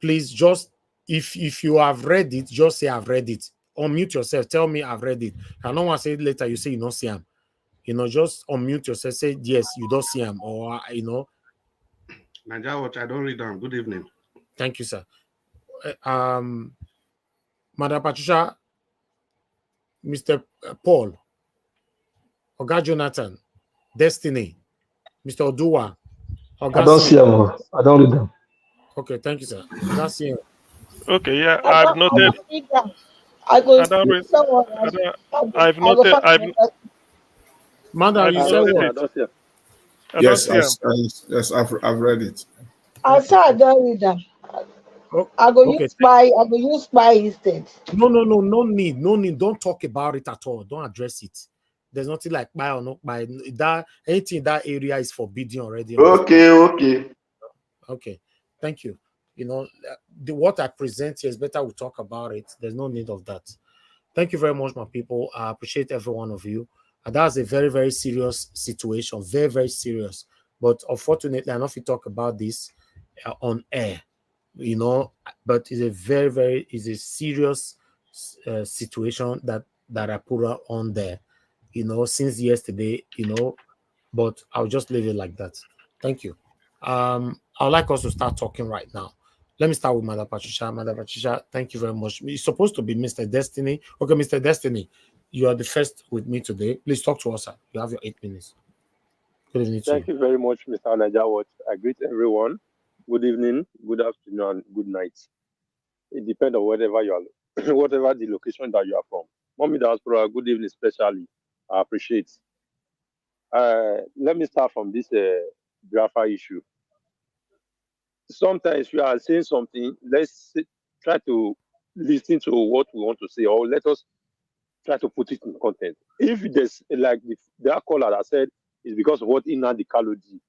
Please just, if you have read it, just say I've read it. Unmute yourself. Tell me I've read it. I don't want to say it later. You say you don't see him. Just unmute yourself. Say yes, you don't see him. Or Nigeria Watch, I don't read them. Good evening. Thank you, sir. Madam Patricia, Mr. Paul, Oga Jonathan, Destiny, Mr. Oduwa. I don't see them. I don't read them. Okay, thank you, sir. I don't see him. Okay, yeah, I've noted. I've noted. Madam, you said what? Yes, I've read it. I said I don't read them. I go use spy instead. No need. Don't talk about it at all. Don't address it. There's nothing like buy or not buy. That anything in that area is forbidden already. Okay. Thank you. What I present here is better we talk about it. There's no need of that. Thank you very much, my people. I appreciate every one of you. That's a very, very serious situation. Very, very serious. But unfortunately, I don't know if you talk about this on air. But it's a very, very serious situation that I put on there. Since yesterday. But I'll just leave it like that. Thank you. I'd like us to start talking right now. Let me start with Mother Patricia. Mother Patricia, thank you very much. It's supposed to be Mr. Destiny. Okay, Mr. Destiny, you are the first with me today. Please talk to us, sir. You have your 8 minutes. Good evening to Thank you very much, Mr. Najawat. I greet everyone. Good evening, good afternoon, and good night. It depends on whatever you are, whatever the location that you are from. Mommy Diaspora, good evening, especially. I appreciate. Let me start from this Biafra issue. Sometimes we are saying something. Try to listen to what we want to say, or let us try to put it in content. If there's like the caller that said it's because of what Nnamdi Kanu did,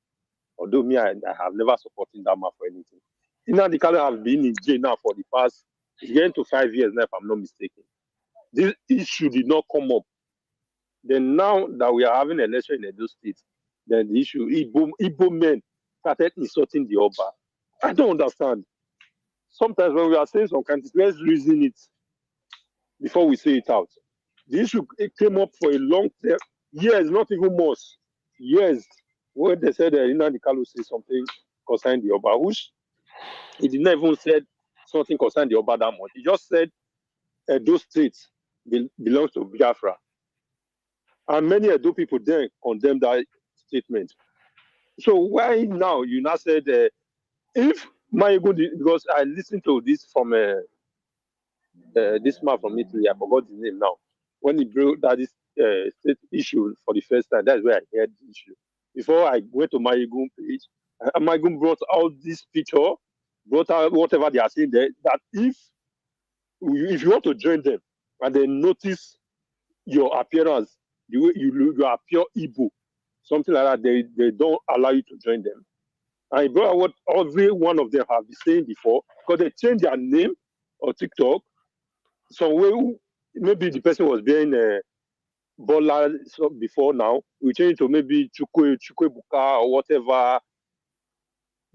although me, I have never supported that man for anything. Nnamdi Kanu has been in jail now for the past, it's getting to 5 years now, if I'm not mistaken. This issue did not come up. Then now that we are having an election in Edo State, then the issue, Igbo men started insulting the Oba. I don't understand. Sometimes when we are saying some kind of things, let's reason it before we say it out. The issue came up for a long time, years, not even months, years, when they said Nnamdi Kanu said something concerning the Oba, which he did not even said something concerning the Oba that much. He just said Edo State belongs to Biafra. And many Edo people then condemned that statement. So why now you now said if Mayegun, because I listened to this from this man from Italy, I forgot his name now, when he brought that this state issue for the first time, that's where I heard the issue. Before I went to Mayegun page, Mayegun brought out this picture, brought out whatever they are saying there, that if you want to join them and they notice your appearance, the way you appear Igbo, something like that, they don't allow you to join them. And he brought out what every one of them have been saying before, because they changed their name on TikTok. Some way, maybe the person was being Bola before now. We changed to maybe Chukwebuka or whatever.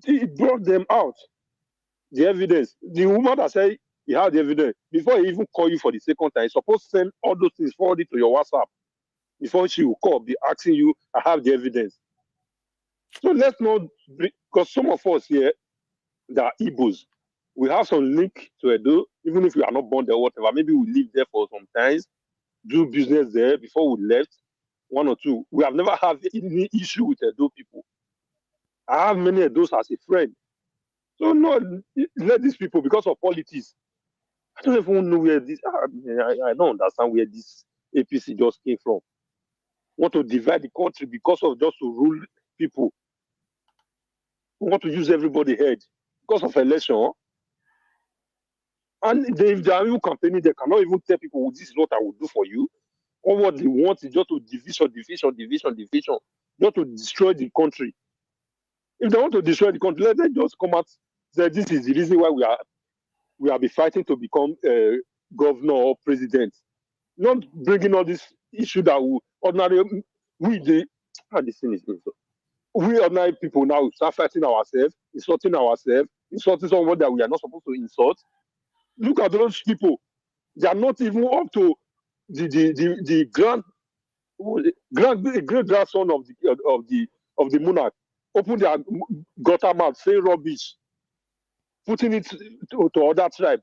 He brought them out. The evidence. The woman that said he had the evidence, before he even call you for the second time, he's supposed to send all those things forward to your WhatsApp. Before she will call, be asking you, I have the evidence. So let's not, because some of us here, that are Igbos, we have some link to Edo, even if we are not born there or whatever. Maybe we live there for some time, do business there before we left, one or two. We have never had any issue with Edo people. I have many of those as a friend. So no, let these people, because of politics, I don't even know where this, I don't understand where this APC just came from. Want to divide the country because of just to rule people. Want to use everybody's head because of election. And if they are even campaigning, they cannot even tell people, this is what I will do for you. Or what they want is just to division, just to destroy the country. If they want to destroy the country, let them just come out, say this is the reason why we are be fighting to become governor or president. Not bringing all this issue that we ordinary, we ordinary people now start fighting ourselves, insulting someone that we are not supposed to insult. Look at those people. They are not even up to the great grandson of the monarch. Open their gutter mouth, say rubbish, putting it to other tribe.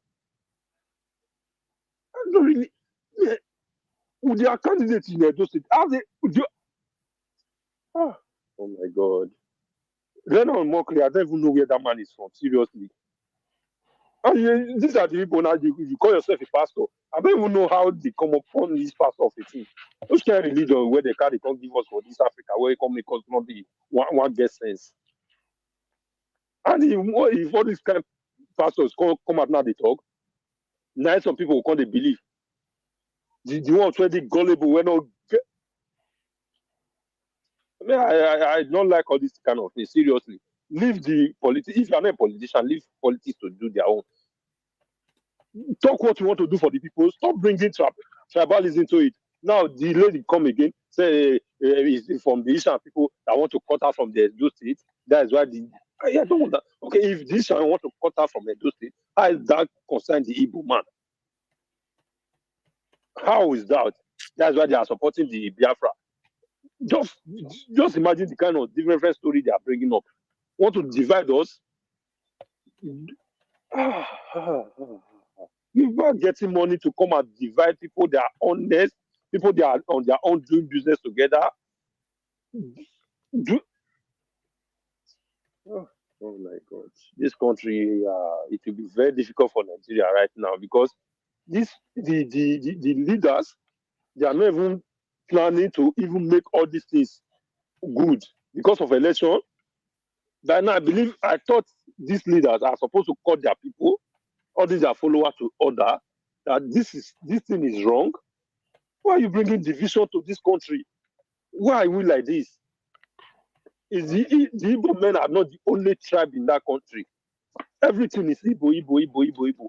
I don't really. With their candidates in Edo State, how they? Oh my God. Then on Mockery, I don't even know where that man is from. Seriously. And these are the people now. You call yourself a pastor. I don't even know how they come upon this pastor of a thing. Those kind of religion where they can't give us for this Africa, where it come make us not be one get sense. And if all these kind of pastors come out now, they talk. Now some people will come, they believe. The ones where they gullible, when not. I mean, I don't like all this kind of thing. Seriously, leave the politics. If you are not a politician, leave politics to do their own. Talk what you want to do for the people. Stop bringing tribalism into it. Now the lady come again, say it's from the Asian people that want to cut out from the Edo State. That is why I don't want that. Okay, if the Asian want to cut out from Edo State, how is that concern the Igbo man? How is that? That's why they are supporting the Biafra. Just imagine the kind of different story they are bringing up. want to divide us. People are getting money to come and divide people that are honest, people that are on their own doing business together. Oh, oh my God. This country, it will be very difficult for Nigeria right now because the leaders, they are not even planning to even make all these things good because of election. But now I thought these leaders are supposed to call their people, all these are followers to order that this thing is wrong. Why are you bringing division to this country? Why are we like this? The Igbo men are not the only tribe in that country. Everything is Igbo, Igbo, Igbo, Igbo, Igbo.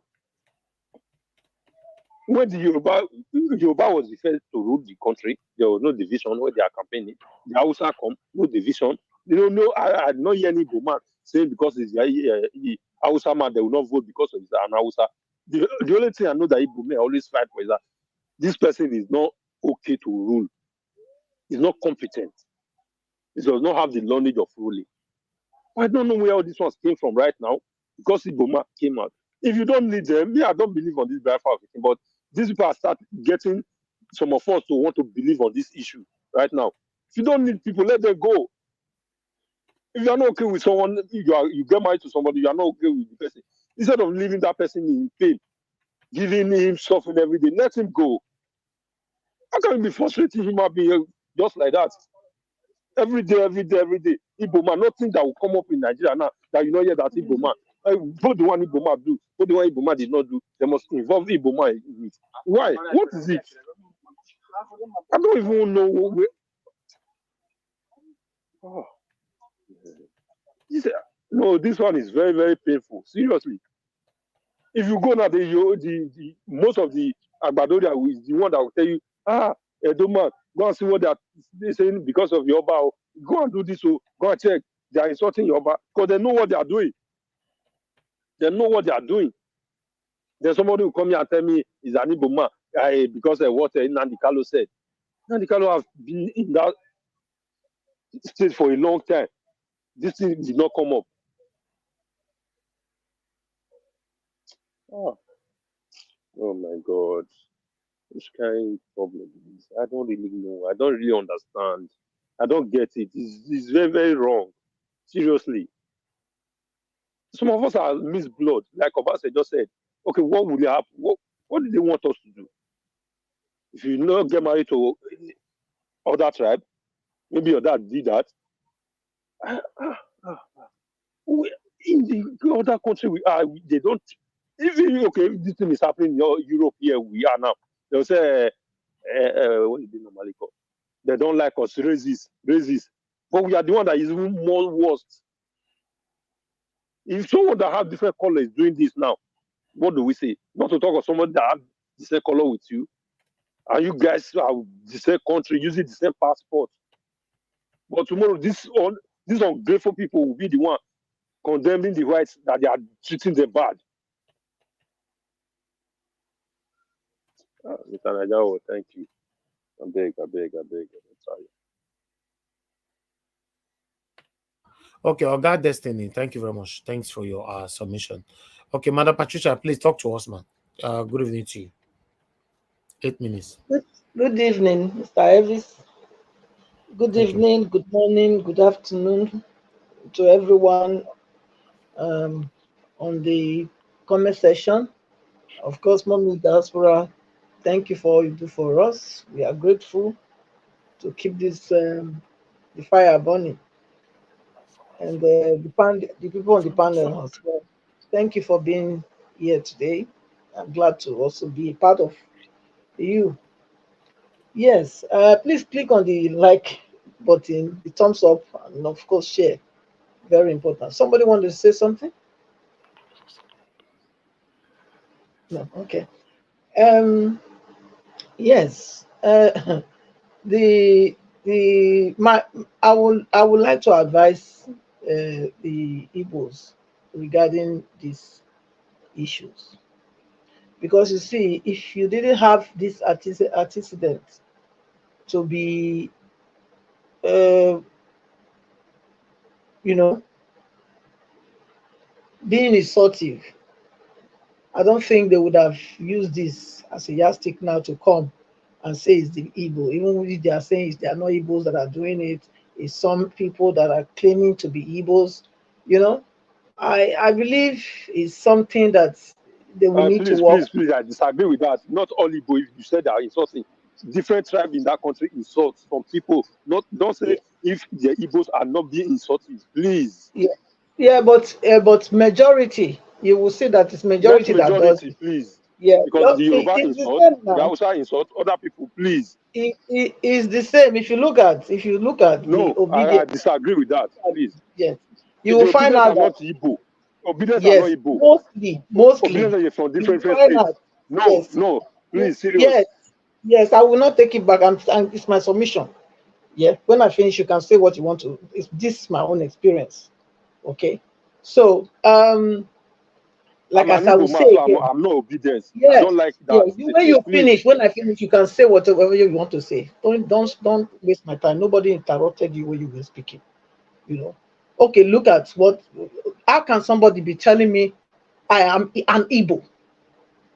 When the Yoruba was the first to rule the country, there was no division when they are campaigning. The Hausa come, no division. They don't know. I don't hear any Igbo man saying because it's the Hausa man, they will not vote because of an Hausa. The only thing I know that Igbo men always fight for is that this person is not okay to rule. He's not competent. He does not have the knowledge of ruling. I don't know where all these ones came from right now because Igbo man came out. If you don't need them, I don't believe on this Biafra thing, but these people are start getting some of us to want to believe on this issue right now. If you don't need people, let them go. If you are not okay with someone, you get married to somebody, you are not okay with the person. Instead of leaving that person in pain, giving him suffering every day, let him go. How can you be frustrating human being just like that? Every day, every day, every day. Igbo man, nothing that will come up in Nigeria now that you know hear that Igbo man. Both the one Igbo man do, both the one Igbo man did not do, they must involve Igbo man in it. Why? What is it? I don't even know where. Oh. No, this one is very, very painful. Seriously. If you go now, the most of the Agbadoria is the one that will tell you, Edo man, go and see what they're saying because of your Yoruba. Go and do this, go and check. They are insulting Yoruba because they know what they are doing. They know what they are doing. There's somebody who come here and tell me is an Igbo man because of what Nnamdi Kanu said. Nnamdi Kanu has been in that state for a long time. This thing did not come up. Oh my God. Which kind of problem is this? I don't really know. I don't really understand. I don't get it. It's very, very wrong. Seriously. Some of us are mixed blood. Like Obasa just said, okay, what will happen? What do they want us to do? If you not get married to other tribe, maybe your dad did that. In the other country we are, they don't. If this thing is happening in Europe here, we are now. They'll say, what do they normally call? They don't like us, racist. But we are the one that is even more worst. If someone that have different color is doing this now, what do we say? Not to talk of someone that have the same color with you, and you guys are the same country using the same passport. But tomorrow, these ungrateful people will be the one condemning the whites that they are treating them bad. Mr. Najawo, thank you. I beg. I'm sorry. Okay, Oga Destiny, thank you very much. Thanks for your submission. Okay, Madam Patricia, please talk to us, man. Good evening to you. 8 minutes. Good evening, Mr. Elvis. Good evening, good morning, good afternoon to everyone on the comment section. Of course, Mommy Diaspora, thank you for all you do for us. We are grateful to keep this the fire burning. And the people on the panel as well. Thank you for being here today. I'm glad to also be part of you. Yes, please click on the like button, the thumbs up, and of course share. Very important. Somebody want to say something? No. Okay. Yes. I would like to advise the Igbos regarding these issues, because you see, if you didn't have this antecedent to be, you know, being insultive. I don't think they would have used this as a yardstick now to come and say it's the Igbo. Even if they are saying they are not Igbos that are doing it, it's some people that are claiming to be Igbos. You know, I believe it's something that they will need to Please, work. please, please, I disagree with that. Not all Igbo, if you said they are insulting. Different tribe in that country insult some people. Not don't say if the Igbos are not being insulted. Please. Yeah, yeah, but majority, you will see that it's Not majority that does majority, it. please. Yeah, Because the Yoruba it's the insult, same the now. Hausa insult other people, please. It is the same. If you look at the No, I obedience, disagree with that, please. yes, you The will find obedience out are that not Igbo. Obedience are not yes, Igbo. mostly, Obedience are from you will different find out. states. No, Yes, no, please, yes, serious. yes. I will not take it back. It's my submission. Yeah. When I finish, you can say what you want to. This is my own experience. Okay. So, like I'm as an I will Igbo say man, so again, I'm not obedience. I yes, don't like yeah. that. When you finish, when I finish, you can say whatever you want to say. Don't waste my time. Nobody interrupted you when you were speaking. You know. Okay, look at what. How can somebody be telling me I am an Igbo,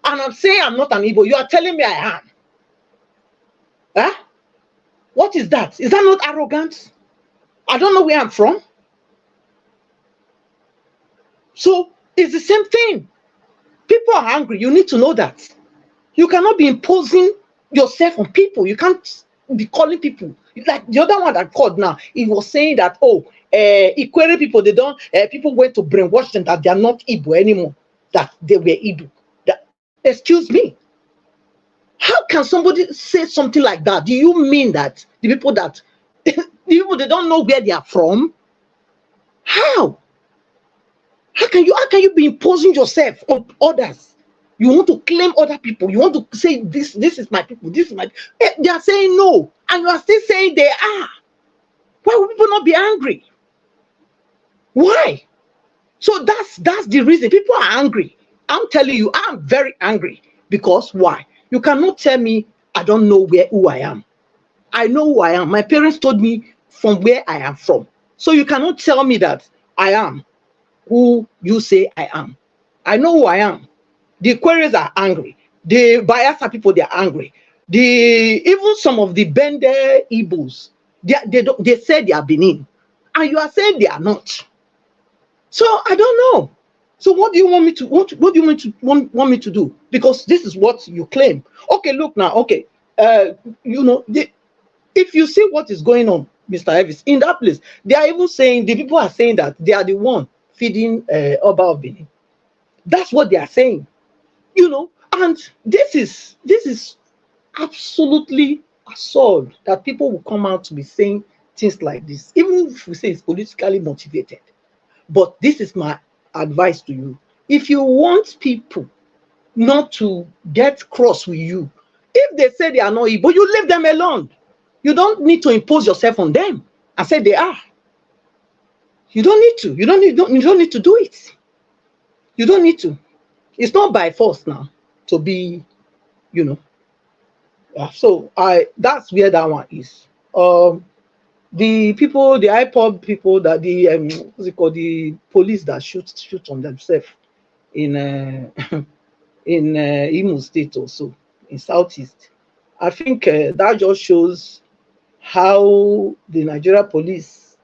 and I'm saying I'm not an Igbo? You are telling me I am. Huh? What is that? Is that not arrogant? I don't know where I'm from. So it's the same thing. People are angry. You need to know that. You cannot be imposing yourself on people. You can't be calling people. Like the other one that called now, he was saying that, oh, Ikwere people, they don't, people went to brainwash them that they are not Igbo anymore, that they were Igbo. That, excuse me. How can somebody say something like that? Do you mean that the people that, the people, they don't know where they are from? How? How can you be imposing yourself on others? You want to claim other people. You want to say this is my people. This is my. They are saying no, and you are still saying they are. Why would people not be angry? Why? So that's the reason people are angry. I'm telling you, I'm very angry because why? You cannot tell me I don't know who I am. I know who I am. My parents told me from where I am from. So you cannot tell me that I am who you say I am. I know who I am. The Queries are angry. The Bayelsa people, they are angry. Even some of the Bende Igbos, they say they are Benin, and you are saying they are not. So I don't know. So what do you want me to what do you want me to do? Because this is what you claim. Okay, look now. Okay, if you see what is going on, Mr. Evis, in that place, they are even saying the people are saying that they are the one feeding Oba of Benin. That's what they are saying. And this is absolutely absurd that people will come out to be saying things like this, even if we say it's politically motivated. But this is my advice to you. If you want people not to get cross with you, if they say they are not Igbo, you leave them alone. You don't need to impose yourself on them and say they are. You don't need to. You don't need to do it. You don't need to. It's not by force now to be, you know. So that's where that one is. The people, the IPOB people that what's it called, the police that shoot on themselves in in Imo State also in Southeast. I think that just shows how the Nigeria police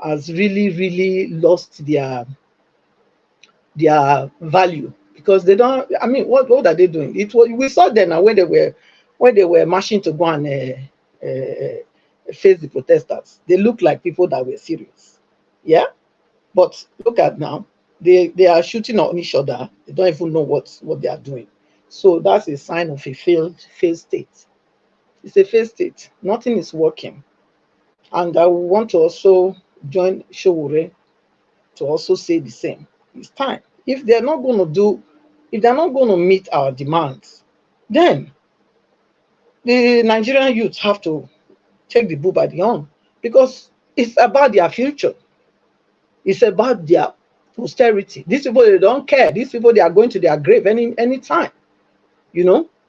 has really lost their value, because they don't. I mean, what are they doing? We saw them now when they were marching to go and face the protesters. They look like people that were serious. Yeah, but look at now. They are shooting on each other. They don't even know what they are doing. So that's a sign of a failed state. It's a failed state. Nothing is working. And I want to also join Sowore to also say the same. It's time. If they're not going to meet our demands, then the Nigerian youth have to take the bull by the horn, because it's about their future. It's about their posterity. These people, they don't care. These people, they are going to their grave any time.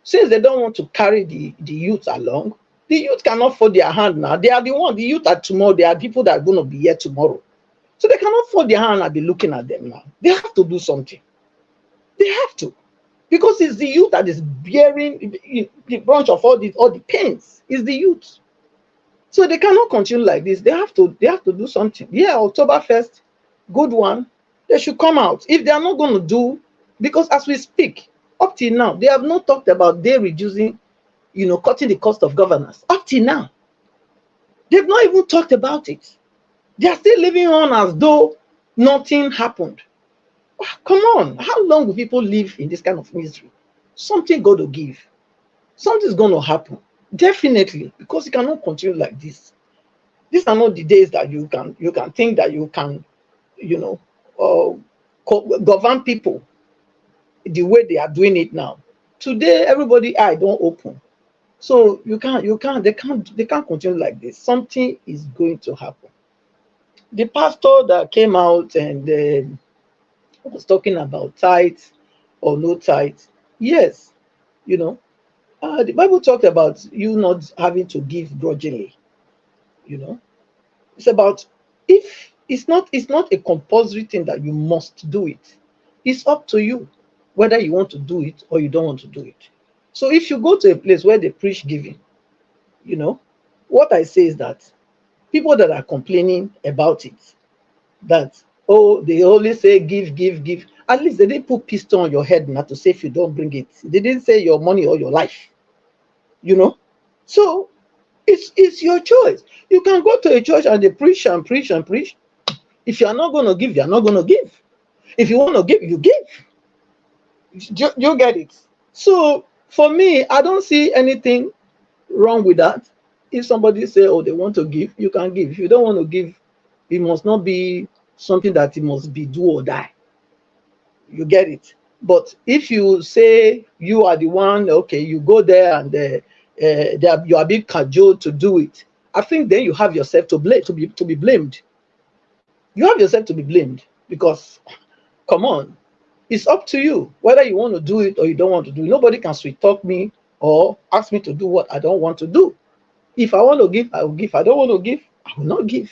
Since they don't want to carry the youth along, the youth cannot fold their hand now. They are the youth are tomorrow. They are people that are going to be here tomorrow. So they cannot fold their hand and be looking at them now. They have to do something. They have to. Because it's the youth that is bearing the brunt of all the pains. It's the youth. So they cannot continue like this. They have to do something. Yeah, October 1st, good one. They should come out. If they are not going to do, because as we speak, up till now, they have not talked about they reducing, cutting the cost of governance. Up till now. They've not even talked about it. They are still living on as though nothing happened. Come on. How long will people live in this kind of misery? Something got to give. Something's going to happen. Definitely. Because you cannot continue like this. These are not the days that you can think that you can, govern people the way they are doing it now. Today, everybody eye don't open. So they can't continue like this. Something is going to happen. The pastor that came out and was talking about tithes or no tithes, yes, the Bible talked about you not having to give grudgingly. It's about, if it's not a compulsory thing that you must do it. It's up to you whether you want to do it or you don't want to do it. So if you go to a place where they preach giving, what I say is that people that are complaining about it, that, oh, they only say give, give, give. At least they didn't put pistol on your head now to say if you don't bring it. They didn't say your money or your life. So it's your choice. You can go to a church and they preach and preach and preach. If you are not going to give, you are not going to give. If you want to give, you give. You get it. So for me, I don't see anything wrong with that. If somebody say, oh, they want to give, you can give. If you don't want to give, it must not be something that it must be do or die. You get it. But if you say you are the one, okay, you go there and you are being cajoled to do it, I think then you have yourself to blame, to be blamed. You have yourself to be blamed because, come on, it's up to you whether you want to do it or you don't want to do it. Nobody can sweet talk me or ask me to do what I don't want to do. If I want to give, I will give. If I don't want to give, I will not give.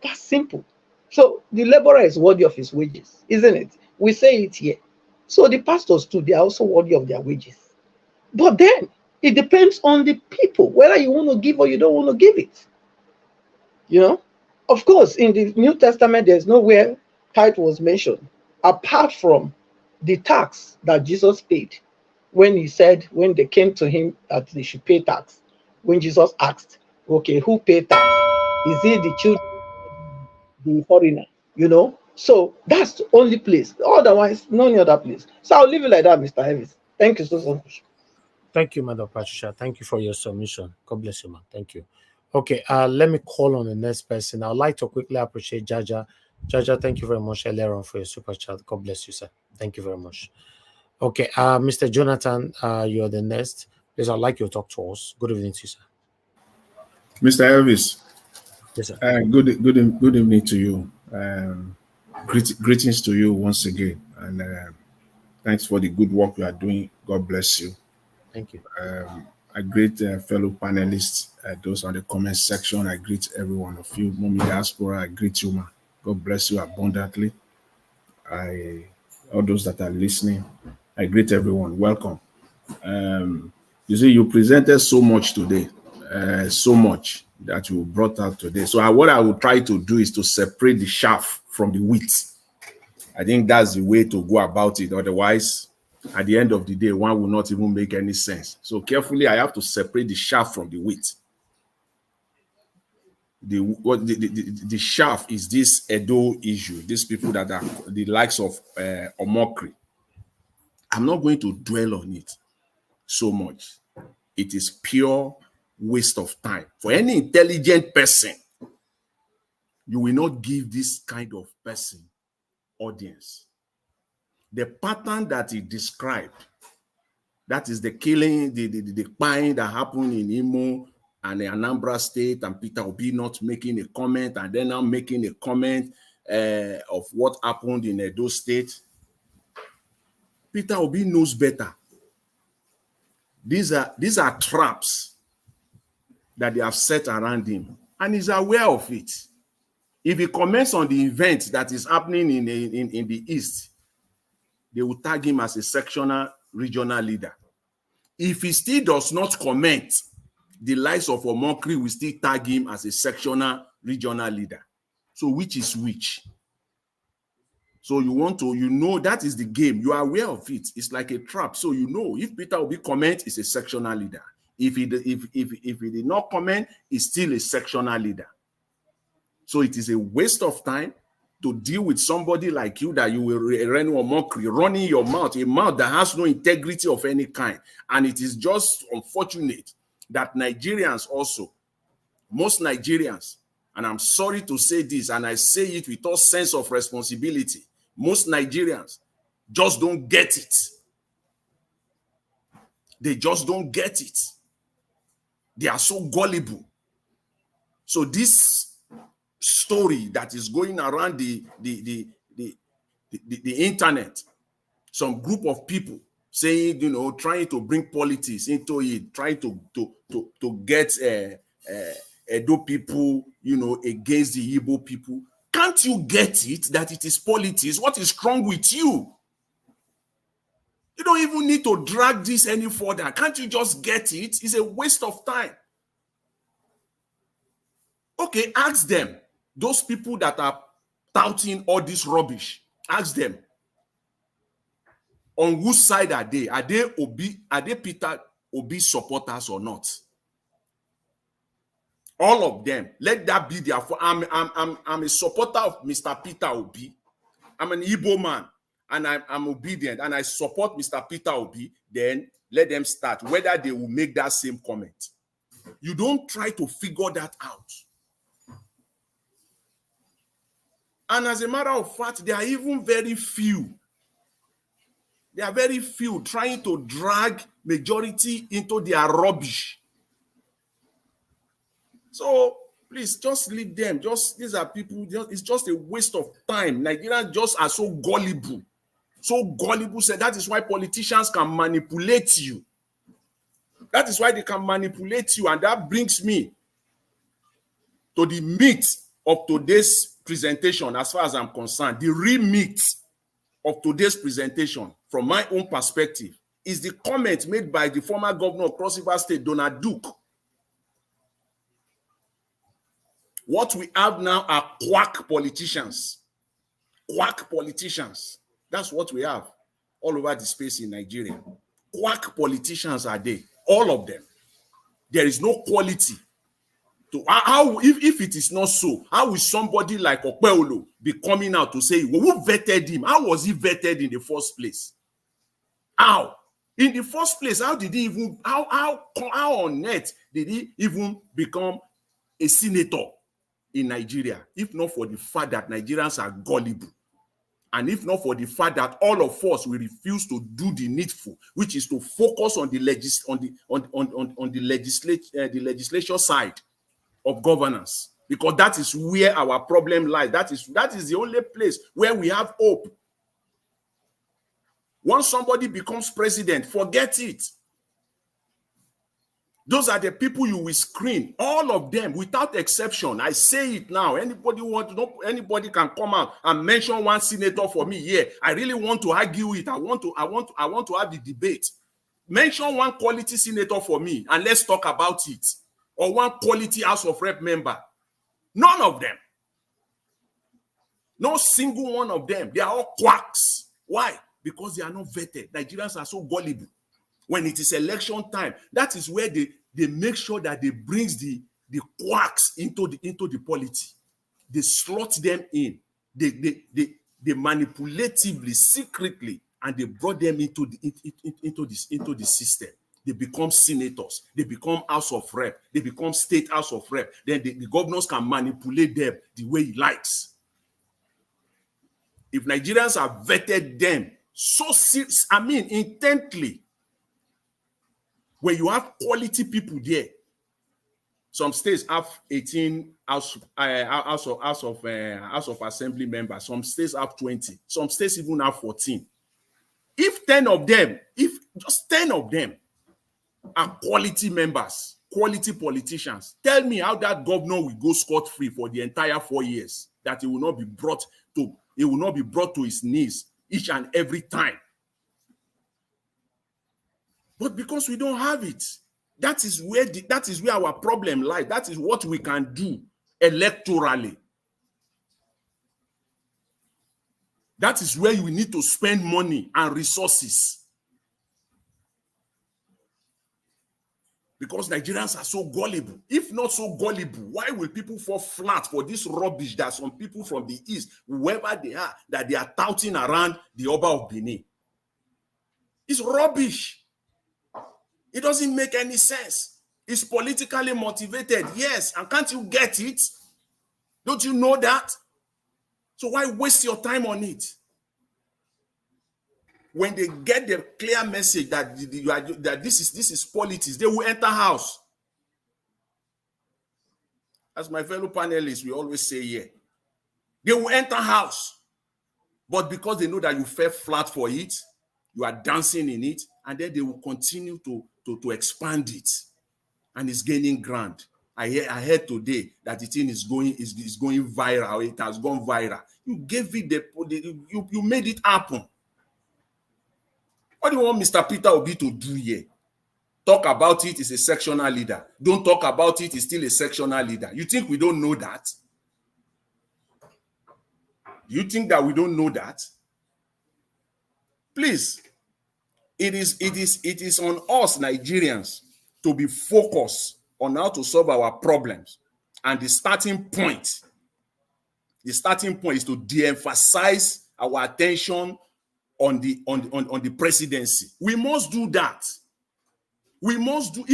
That's simple. So the laborer is worthy of his wages, isn't it? We say it here. So the pastors too, they are also worthy of their wages. But then it depends on the people, whether you want to give or you don't want to give it. Of course, in the New Testament, there's nowhere tithe was mentioned, apart from the tax that Jesus paid when he said, when they came to him that they should pay tax. When Jesus asked, okay, who paid tax? Is it the children, the foreigner? So that's the only place. Otherwise, no other place. So I'll leave it like that, Mr. Evans. Thank you so much. Thank you, Madam Patricia. Thank you for your submission. God bless you, man. Thank you. Okay, let me call on the next person. I'd like to quickly appreciate Jaja. Jaja, thank you very much earlier on for your super chat. God bless you, sir. Thank you very much. Okay, Mr. Jonathan, you're the next. Please, I'd like you to talk to us. Good evening to you, sir. Mr. Elvis. Yes, sir. Good evening to you. Greetings to you once again, and thanks for the good work you are doing. God bless you. Thank you. I greet fellow panelists, those on the comment section. I greet every one of you. Mommy Diaspora, I greet you, man. God bless you abundantly. All those that are listening, I greet everyone. Welcome. You see, you presented so much today, so much that you brought out today. So what I will try to do is to separate the chaff from the wheat. I think that's the way to go about it. Otherwise, at the end of the day, one will not even make any sense. So carefully, I have to separate the chaff from the wheat. The chaff is this Edo issue. These people that are the likes of Omokri. I'm not going to dwell on it so much. It is pure waste of time. For any intelligent person, you will not give this kind of person audience. The pattern that he described, that is the killing, the buying that happened in Imo and the Anambra State, and Peter Obi not making a comment, and then now making a comment of what happened in Edo State. Peter Obi knows better. These are traps that they have set around him, and he's aware of it. If he comments on the event that is happening in the East, they will tag him as a sectional regional leader. If he still does not comment, the likes of Omokri will still tag him as a sectional regional leader. So which is which? So you want to, that is the game. You are aware of it. It's like a trap. So if Peter Obi comment, it's a sectional leader. If he did not comment, it's still a sectional leader. So it is a waste of time to deal with somebody like you that you will run or mockery, running your mouth, a mouth that has no integrity of any kind. And it is just unfortunate that Nigerians also, most Nigerians, and I'm sorry to say this, and I say it with all sense of responsibility, most Nigerians just don't get it. They just don't get it. They are so gullible. So this story that is going around the internet, some group of people saying, trying to bring politics into it, trying to get Edo people, against the Igbo people. Can't you get it that it is politics? What is wrong with you? You don't even need to drag this any further. Can't you just get it? It's a waste of time. Okay, ask them. Those people that are touting all this rubbish, ask them. On whose side are they? Are they Peter Obi supporters or not? All of them. Let that be their. I'm a supporter of Mr. Peter Obi. I'm an Igbo man, and I'm obedient, and I support Mr. Peter Obi. Then let them start. Whether they will make that same comment. You don't try to figure that out. And as a matter of fact, there are even very few. There are very few trying to drag majority into their rubbish. So please just leave them. These are people, it's just a waste of time. Nigerians just are so gullible. So gullible. So that is why politicians can manipulate you. That is why they can manipulate you. And that brings me to the meat of today's presentation, as far as I'm concerned. The real meat of today's presentation, from my own perspective, is the comment made by the former governor of Cross River State, Donald Duke. What we have now are quack politicians. Quack politicians. That's what we have all over the space in Nigeria. Quack politicians are they, all of them. There is no quality. If it is not so, how will somebody like Okpeolo be coming out to say, well, who vetted him? How was he vetted in the first place? How? In the first place, how did he even, how on earth did he even become a senator in Nigeria? If not for the fact that Nigerians are gullible, and if not for the fact that all of us will refuse to do the needful, which is to focus on the legislature side of governance, because that is where our problem lies. That is the only place where we have hope. Once somebody becomes president, forget it. Those are the people you will screen, all of them without exception. I say it now. Anybody want to know? Anybody can come out and mention one senator for me here. I really want to argue it. I want to have the debate. Mention one quality senator for me and let's talk about it. Or one quality House of Rep member. None of them. No single one of them. They are all quacks. Why? Because they are not vetted. Nigerians are so gullible. When it is election time, that is where they make sure that they brings the quacks into the polity. They slot them in. They manipulatively, secretly, and they brought them into the system. They become senators. They become House of Rep. They become State House of Rep. Then the governors can manipulate them the way he likes. If Nigerians have vetted them intently, where you have quality people there, some states have 18 House of Assembly members. Some states have 20. Some states even have 14. If 10 of them, just 10 of them are quality members, quality politicians, tell me how that governor will go scot-free for the entire 4 years. that he will not be brought to his knees each and every time. But because we don't have it, that is where our problem lies. That is what we can do electorally. That is where we need to spend money and resources. Because Nigerians are so gullible. If not so gullible, why will people fall flat for this rubbish that some people from the East, whoever they are, that they are touting around the Oba of Benin? It's rubbish. It doesn't make any sense. It's politically motivated, yes. And can't you get it? Don't you know that? So why waste your time on it? When they get the clear message that this is politics, they will enter house. As my fellow panelists, we always say here, they will enter house. But because they know that you fell flat for it, you are dancing in it, and then they will continue to expand it. And it's gaining ground. I heard today that the thing is going viral. It has gone viral. You gave it you made it happen. What do you want Mr. Peter Obi to do here? Talk about it is a sectional leader. Don't talk about it is still a sectional leader. You think we don't know that? You think that we don't know that? Please, it is on us Nigerians to be focused on how to solve our problems. And the starting point is to de-emphasize our attention on the presidency. We must do that. We must do,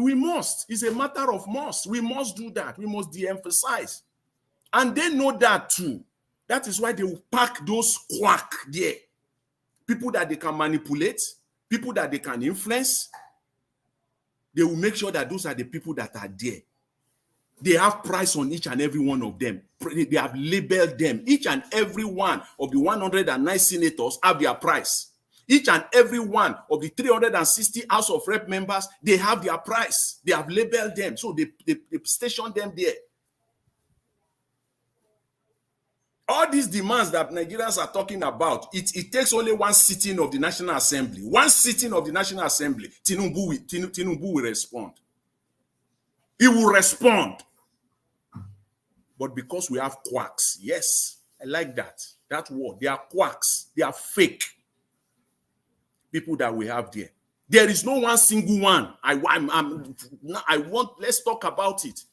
we must. It's a matter of must. We must do that. We must de-emphasize. And they know that too. That is why they will pack those quack there. People that they can manipulate, people that they can influence. They will make sure that those are the people that are there. They have price on each and every one of them. They have labeled them. Each and every one of the 109 senators have their price. Each and every one of the 360 House of Rep members, they have their price. They have labeled them. So they station them there. All these demands that Nigerians are talking about, it takes only one sitting of the National Assembly. One sitting of the National Assembly, Tinubu will respond. He will respond. But because we have quacks, yes, I like that word. They are quacks. They are fake people that we have there. There is no one single one. Let's talk about it.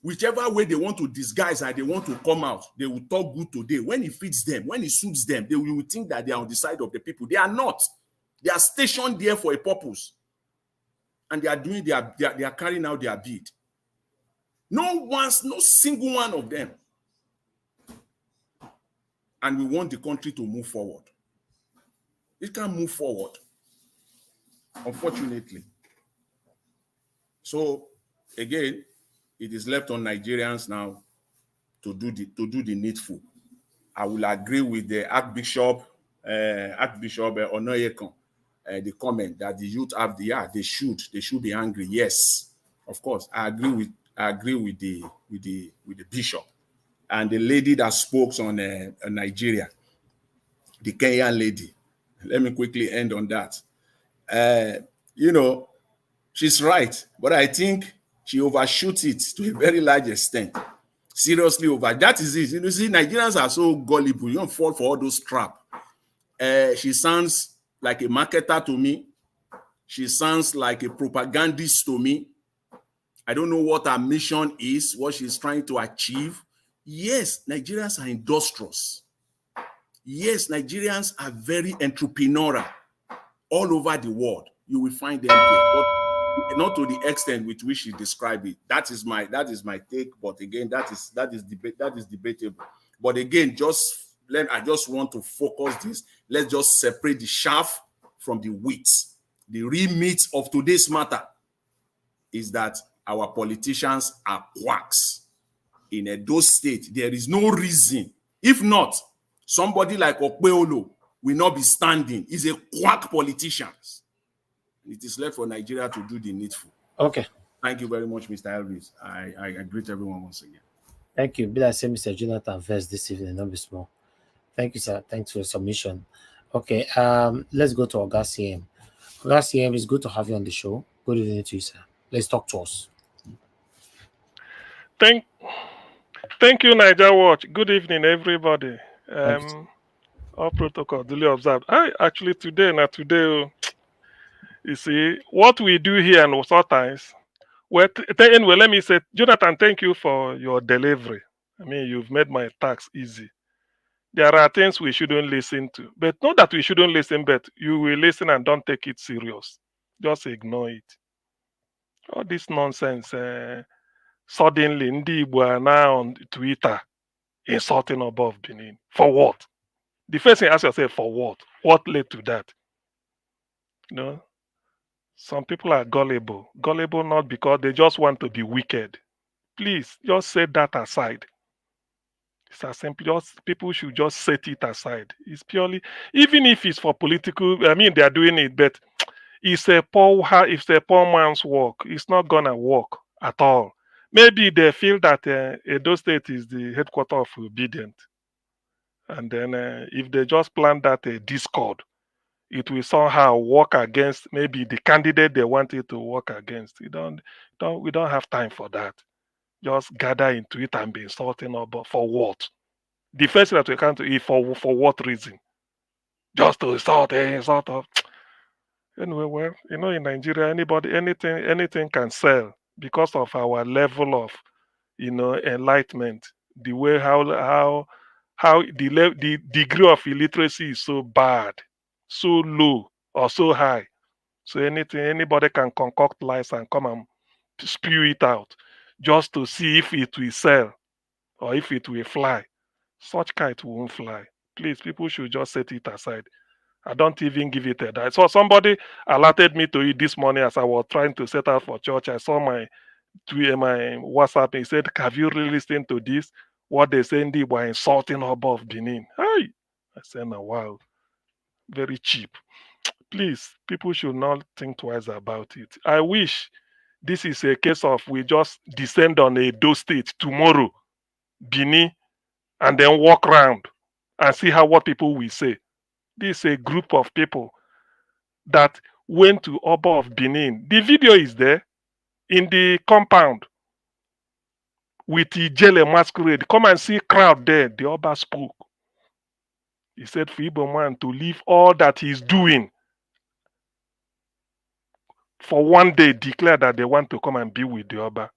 Whichever way they want to disguise and they want to come out, they will talk good today. When it fits them, when it suits them, they will think that they are on the side of the people. They are not. They are stationed there for a purpose. And they are doing they are carrying out their bid. No single one of them. And we want the country to move forward. It can move forward, unfortunately. So, again, it is left on Nigerians now to do the needful. I will agree with the Archbishop Onoyekon, the comment that the youth have they should be angry. Yes, of course, I agree with the bishop and the lady that spoke on Nigeria, the Kenyan lady. Let me quickly end on that. She's right, but I think she overshoots it to a very large extent. Seriously over. That is it. You see, Nigerians are so gullible. You don't fall for all those traps. She sounds like a marketer to me. She sounds like a propagandist to me. I don't know what her mission is, what she's trying to achieve. Yes, Nigerians are industrious. Yes, Nigerians are very entrepreneurial all over the world. You will find them there, but not to the extent with which you describe it. That is my take. But again, that is debatable. But again, I just want to focus this. Let's just separate the chaff from the wheat. The real meat of today's matter is that our politicians are quacks. In Edo State, there is no reason. If not, somebody like Okpeolo will not be standing. He's a quack politician. It is left for Nigeria to do the needful. Okay. Thank you very much, Mr. Elvis. I greet everyone once again. Thank you. Be like say Mr. Jonathan first this evening, not be small. Thank you, sir. Thanks for your submission. Okay, let's go to Augustine. Augustine, it's good to have you on the show. Good evening to you, sir. Let's talk to us. Thank thank you, Niger Watch. Good evening, everybody. Thank you, sir. All protocol duly observed. I actually today, not today. You see what we do here, and sometimes. Well, anyway, let me say, Jonathan, thank you for your delivery. I mean, you've made my task easy. There are things we shouldn't listen to, but not that we shouldn't listen, but you will listen and don't take it serious. Just ignore it. All this nonsense. Suddenly, Ndi Igbo are now on Twitter insulting above Benin. For what? The first thing, ask yourself, for what? What led to that? You know, some people are gullible. Gullible not because they just want to be wicked. Please, just set that aside. It's as simple. Just people should just set it aside. It's purely, even if it's for political. I mean, they are doing it, but it's a poor man's work. It's not gonna work at all. Maybe they feel that Edo State is the headquarter of obedient, and then if they just plant that discord, it will somehow work against maybe the candidate they wanted to work against. We don't have time for that. Just gather into it and be insulting, but for what? The first thing that we come to is for what reason? Just to insult of. Anyway, well, in Nigeria, anything can sell because of our level of, enlightenment. The way how the degree of illiteracy is so bad, so low or so high. So anybody can concoct lies and come and spew it out, just to see if it will sell or if it will fly. Such kite won't fly. Please, people should just set it aside. I don't even give it a die. So somebody alerted me to it this morning as I was trying to set out for church. I saw my WhatsApp. He said, "Have you really listened to this? What they say they were insulting above Benin." Hey, I said, "No, wow, very cheap." Please, people should not think twice about it. I wish this is a case of we just descend on a Edo state tomorrow, Benin, and then walk around and see what people will say. This is a group of people that went to Oba of Benin. The video is there in the compound with Ijele masquerade. Come and see crowd there. The Oba spoke. He said for Igbo man to leave all that he's doing for one day, declare that they want to come and be with the Oba.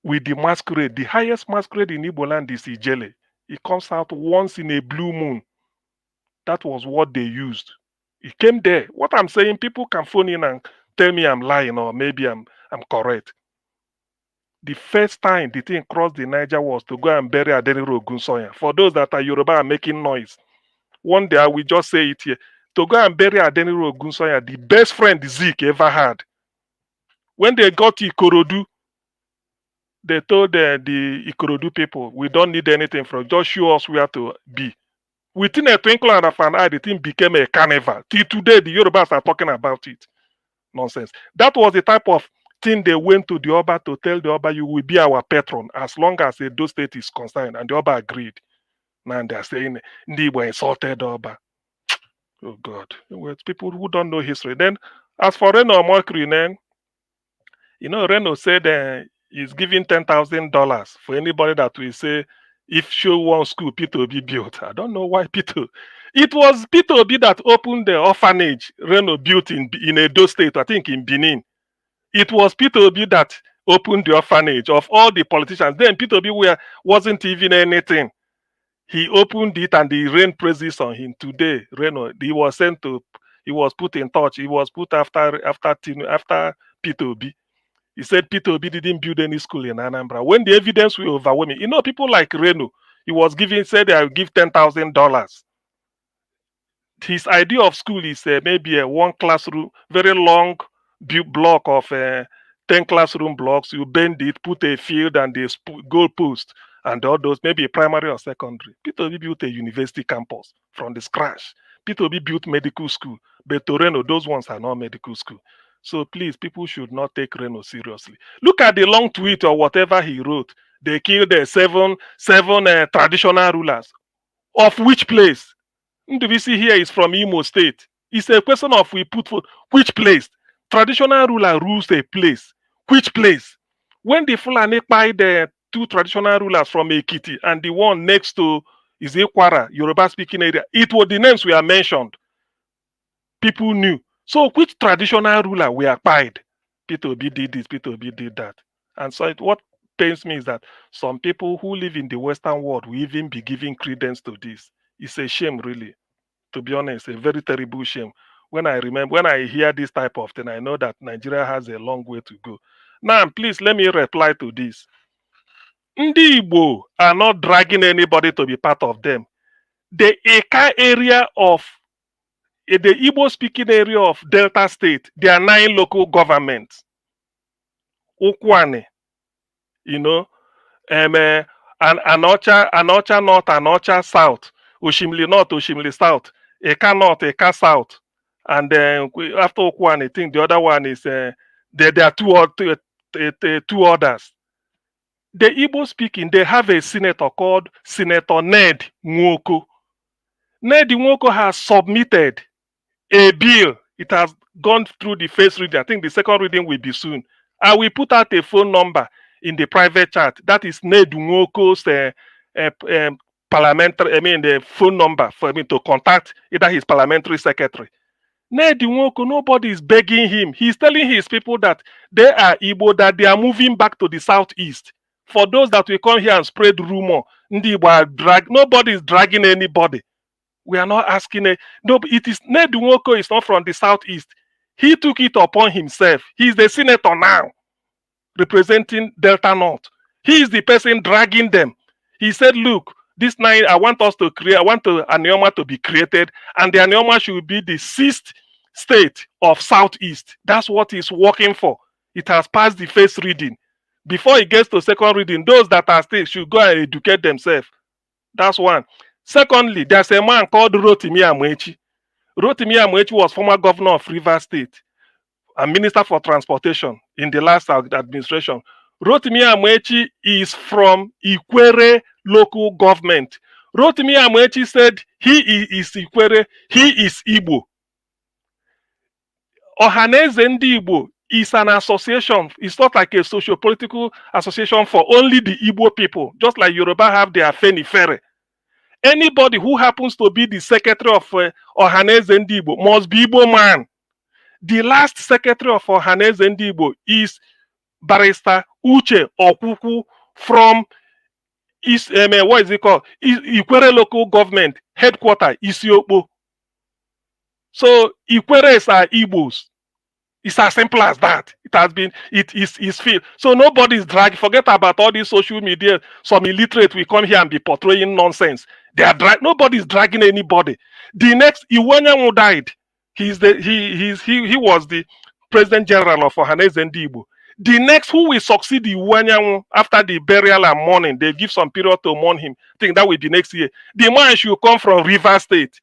With the masquerade, the highest masquerade in Igbo land is Ijele. It comes out once in a blue moon. That was what they used. It came there. What I'm saying, people can phone in and tell me I'm lying or maybe I'm correct. The first time the thing crossed the Niger was to go and bury Adeniro Ogunsoya. For those that are Yoruba and making noise, one day I will just say it here. To go and bury Adeniro Ogunsoya, the best friend Zeke ever had. When they got to Ikorodu, they told the Ikorodu people, we don't need anything from, just show us where to be. Within a twinkle of an eye, the thing became a carnival. Till today, the Yorubas are talking about it. Nonsense. That was the type of thing they went to the Oba to tell the Oba, you will be our patron as long as Edo State is concerned. And the Oba agreed. Now they're saying they were insulted Oba. Oh God. Well, it's people who don't know history. Then, as for Reno Mokri, then, Reno said he's giving $10,000 for anybody that will say, if show one school, Peter Obi built. I don't know why Peter. It was Peter Obi that opened the orphanage Reno built in Edo State, I think in Benin. It was Peter Obi that opened the orphanage of all the politicians. Then Peter Obi wasn't even anything. He opened it and he rained praises on him. Today, Reno, he was put in touch. He was put after Peter Obi. He said Peter Obi didn't build any school in Anambra. When the evidence were overwhelming, people like Reno, said I'll give $10,000. His idea of school is maybe a one classroom, very long block of 10 classroom blocks. You bend it, put a field and a goal post and all those, maybe primary or secondary. Peter Obi built a university campus from the scratch. Peter Obi built medical school, but to Reno, those ones are not medical school. So please, people should not take Reno seriously. Look at the long tweet or whatever he wrote. they killed the seven traditional rulers. Of which place? Ndubisi here is from Imo State. It's a question of we put for which place. Traditional ruler rules a place. Which place? When the Fulani buy the two traditional rulers from Ekiti and the one next to is Kwara, Yoruba speaking area, it was the names were mentioned. People knew. So which traditional ruler were pied? Peter Obi did this, Peter Obi did that. And so what pains me is that some people who live in the Western world will even be giving credence to this. It's a shame, really. To be honest, a very terrible shame. When I hear this type of thing, I know that Nigeria has a long way to go. Now, please let me reply to this. Ndi Igbo are not dragging anybody to be part of them. The Eka area of the Igbo speaking area of Delta State, there are 9 local governments. Ukwane, Anocha North, Anocha South, Oshimili North, Oshimili South, Eka North, Eka South, and then after Ukwane, I think the other one is there are two others. The Igbo speaking, they have a senator called Senator Ned Nwoko. Ned Nwoko has submitted a bill. It has gone through the first reading. I think the second reading will be soon. I will put out a phone number in the private chat. That is Ned Nwoko's the phone number for me to contact either his parliamentary secretary. Ned Nwoko, nobody is begging him. He's telling his people that they are Igbo, that they are moving back to the southeast. For those that will come here and spread rumor, nobody is dragging anybody. We are not asking it is Ned Nwoko is not from the southeast. He took it upon himself. He's the senator now, representing Delta North. He is the person dragging them. He said, look, this night I want Anioma to be created, and the Anioma should be the 6th state of southeast. That's what he's working for. It has passed the first reading. Before it gets to second reading, those that are still should go and educate themselves. That's one. Secondly, there's a man called Rotimi Amechi. Rotimi Amechi was former governor of Rivers State and Minister for Transportation in the last administration. Rotimi Amechi is from Ikwere local government. Rotimi Amechi said he is Ikwere, he is Igbo. Ohaneze Ndi Igbo is an association. It's not like a socio-political association for only the Igbo people, just like Yoruba have their Afenifere. Anybody who happens to be the secretary of Ohaneze Ndi Igbo must be Igbo man. The last secretary of Ohaneze Ndi Igbo is Barrister Uche Okuku from what is it called? Ikwere local government headquarters, Isiokpo. So Ikweres are Igbos. It's as simple as that. It has been, it is feel. So nobody's dragging. Forget about all these social media. Some illiterate will come here and be portraying nonsense. They are nobody's dragging anybody. The next Iwanyanwu died. He was the President General of Ohaneze Ndi Igbo. The next who will succeed Iwanyanwu after the burial and mourning, they give some period to mourn him. I think that will be next year. The man should come from Rivers State.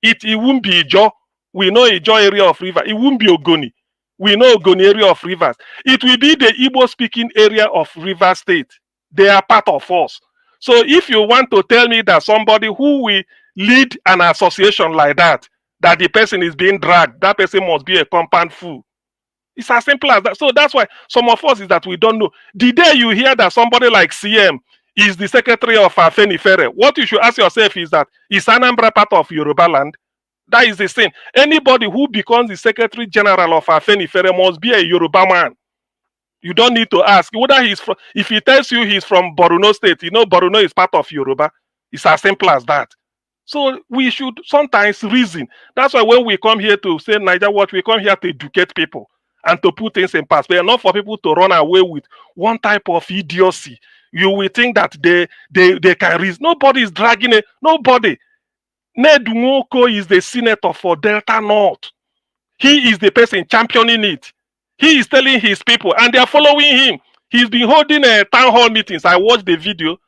It won't be Ijo. We know Ijo area of River. It won't be Ogoni. We know Ogoni area of Rivers. It will be the Igbo speaking area of Rivers State. They are part of us. So if you want to tell me that somebody who will lead an association like that the person is being dragged, that person must be a compound fool. It's as simple as that. So that's why some of us is that we don't know. The day you hear that somebody like CM is the secretary of Afenifere, what you should ask yourself is that is Anambra part of Yoruba land? That is the thing. Anybody who becomes the secretary general of Afenifere must be a Yoruba man. You don't need to ask whether he's from. If he tells you he's from Borno State, you know Borno is part of Yoruba. It's as simple as that. So we should sometimes reason. That's why when we come here to say Niger Watch, we come here to educate people and to put things in perspective, not for people to run away with one type of idiocy. You will think that they can reason. Nobody is dragging it. Nobody. Ned Nwoko is the senator for Delta North. He is the person championing it. He is telling his people, and they are following him. He's been holding town hall meetings. I watched the video.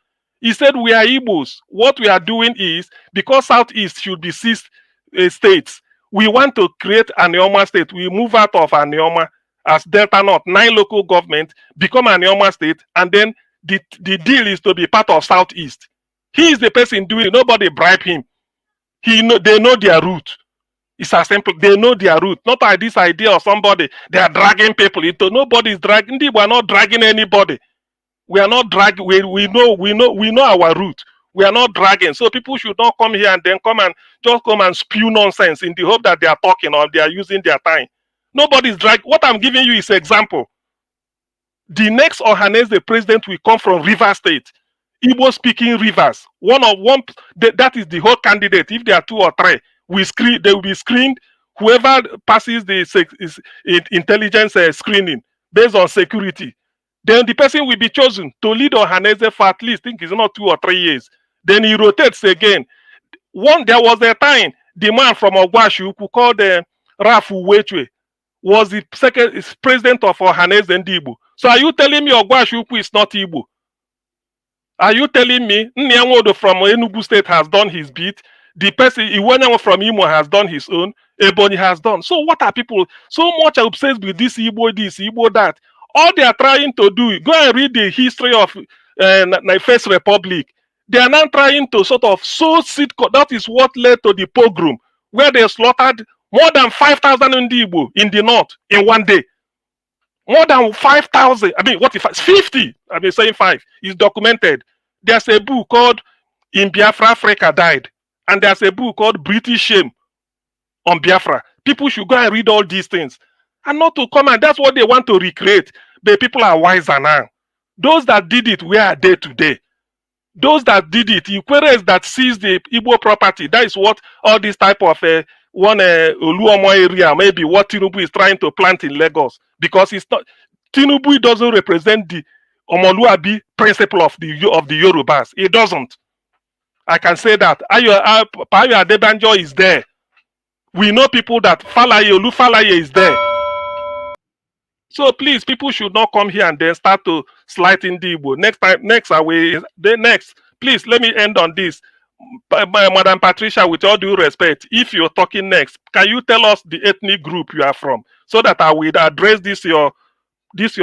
He said, we are Igbos. What we are doing is, because Southeast should be 6 states, we want to create an Anioma state. We move out of Anioma as Delta North, 9 local governments, become an Anioma state, and then the deal is to be part of Southeast. He is the person doing it. Nobody bribe him. They know their route. It's as simple. They know their route. Not like this idea of somebody. They are dragging people into. Nobody is dragging. We are not dragging anybody. We are not dragging. We know our route. We are not dragging. So people should not come here and then come and spew nonsense in the hope that they are talking or they are using their time. Nobody is dragging. What I'm giving you is example. The next Ohanese president will come from Rivers State. Igbo speaking Rivers. That is the whole candidate. If there are 2 or 3, they will be screened. Whoever passes the intelligence screening based on security, then the person will be chosen to lead Ohanese for at least, I think it's not 2 or 3 years. Then he rotates again. There was a time the man from Ogwashi who called Rafu Wechwe was the president of Ohanese and Igbo. So are you telling me Ogwashi is not Igbo? Are you telling me Nyanwodo from Enugu State has done his bit? The person Iwenyanwo from Imo has done his own. Ebonyi has done. So what are people so much obsessed with this, Igbo that? All they are trying to do, go and read the history of the First Republic. They are now trying to sort of sow seed. That is what led to the pogrom, where they slaughtered more than 5,000 Igbo in the north in one day. More than 5,000. I mean, what if it's 50? I've been saying 5. It's documented. There's a book called In Biafra, Africa Died. And there's a book called British Shame on Biafra. People should go and read all these things. And not to come and that's what they want to recreate. But people are wiser now. Those that did it, where are they today? Those that did it, Ikweres that seized the Igbo property, that is what all this type of Oluomo area, maybe what Tinubu is trying to plant in Lagos. Because it's not Tinubu doesn't represent the Omoluabi principle of the Yorubas. It doesn't. I can say that. Payo Adebanjo is there. We know people that Olu-Falaye is there. So please, people should not come here and then start to slight in the Igbo. Next, please let me end on this. Madam Patricia, with all due respect, if you're talking next, can you tell us the ethnic group you are from, so that I will address this your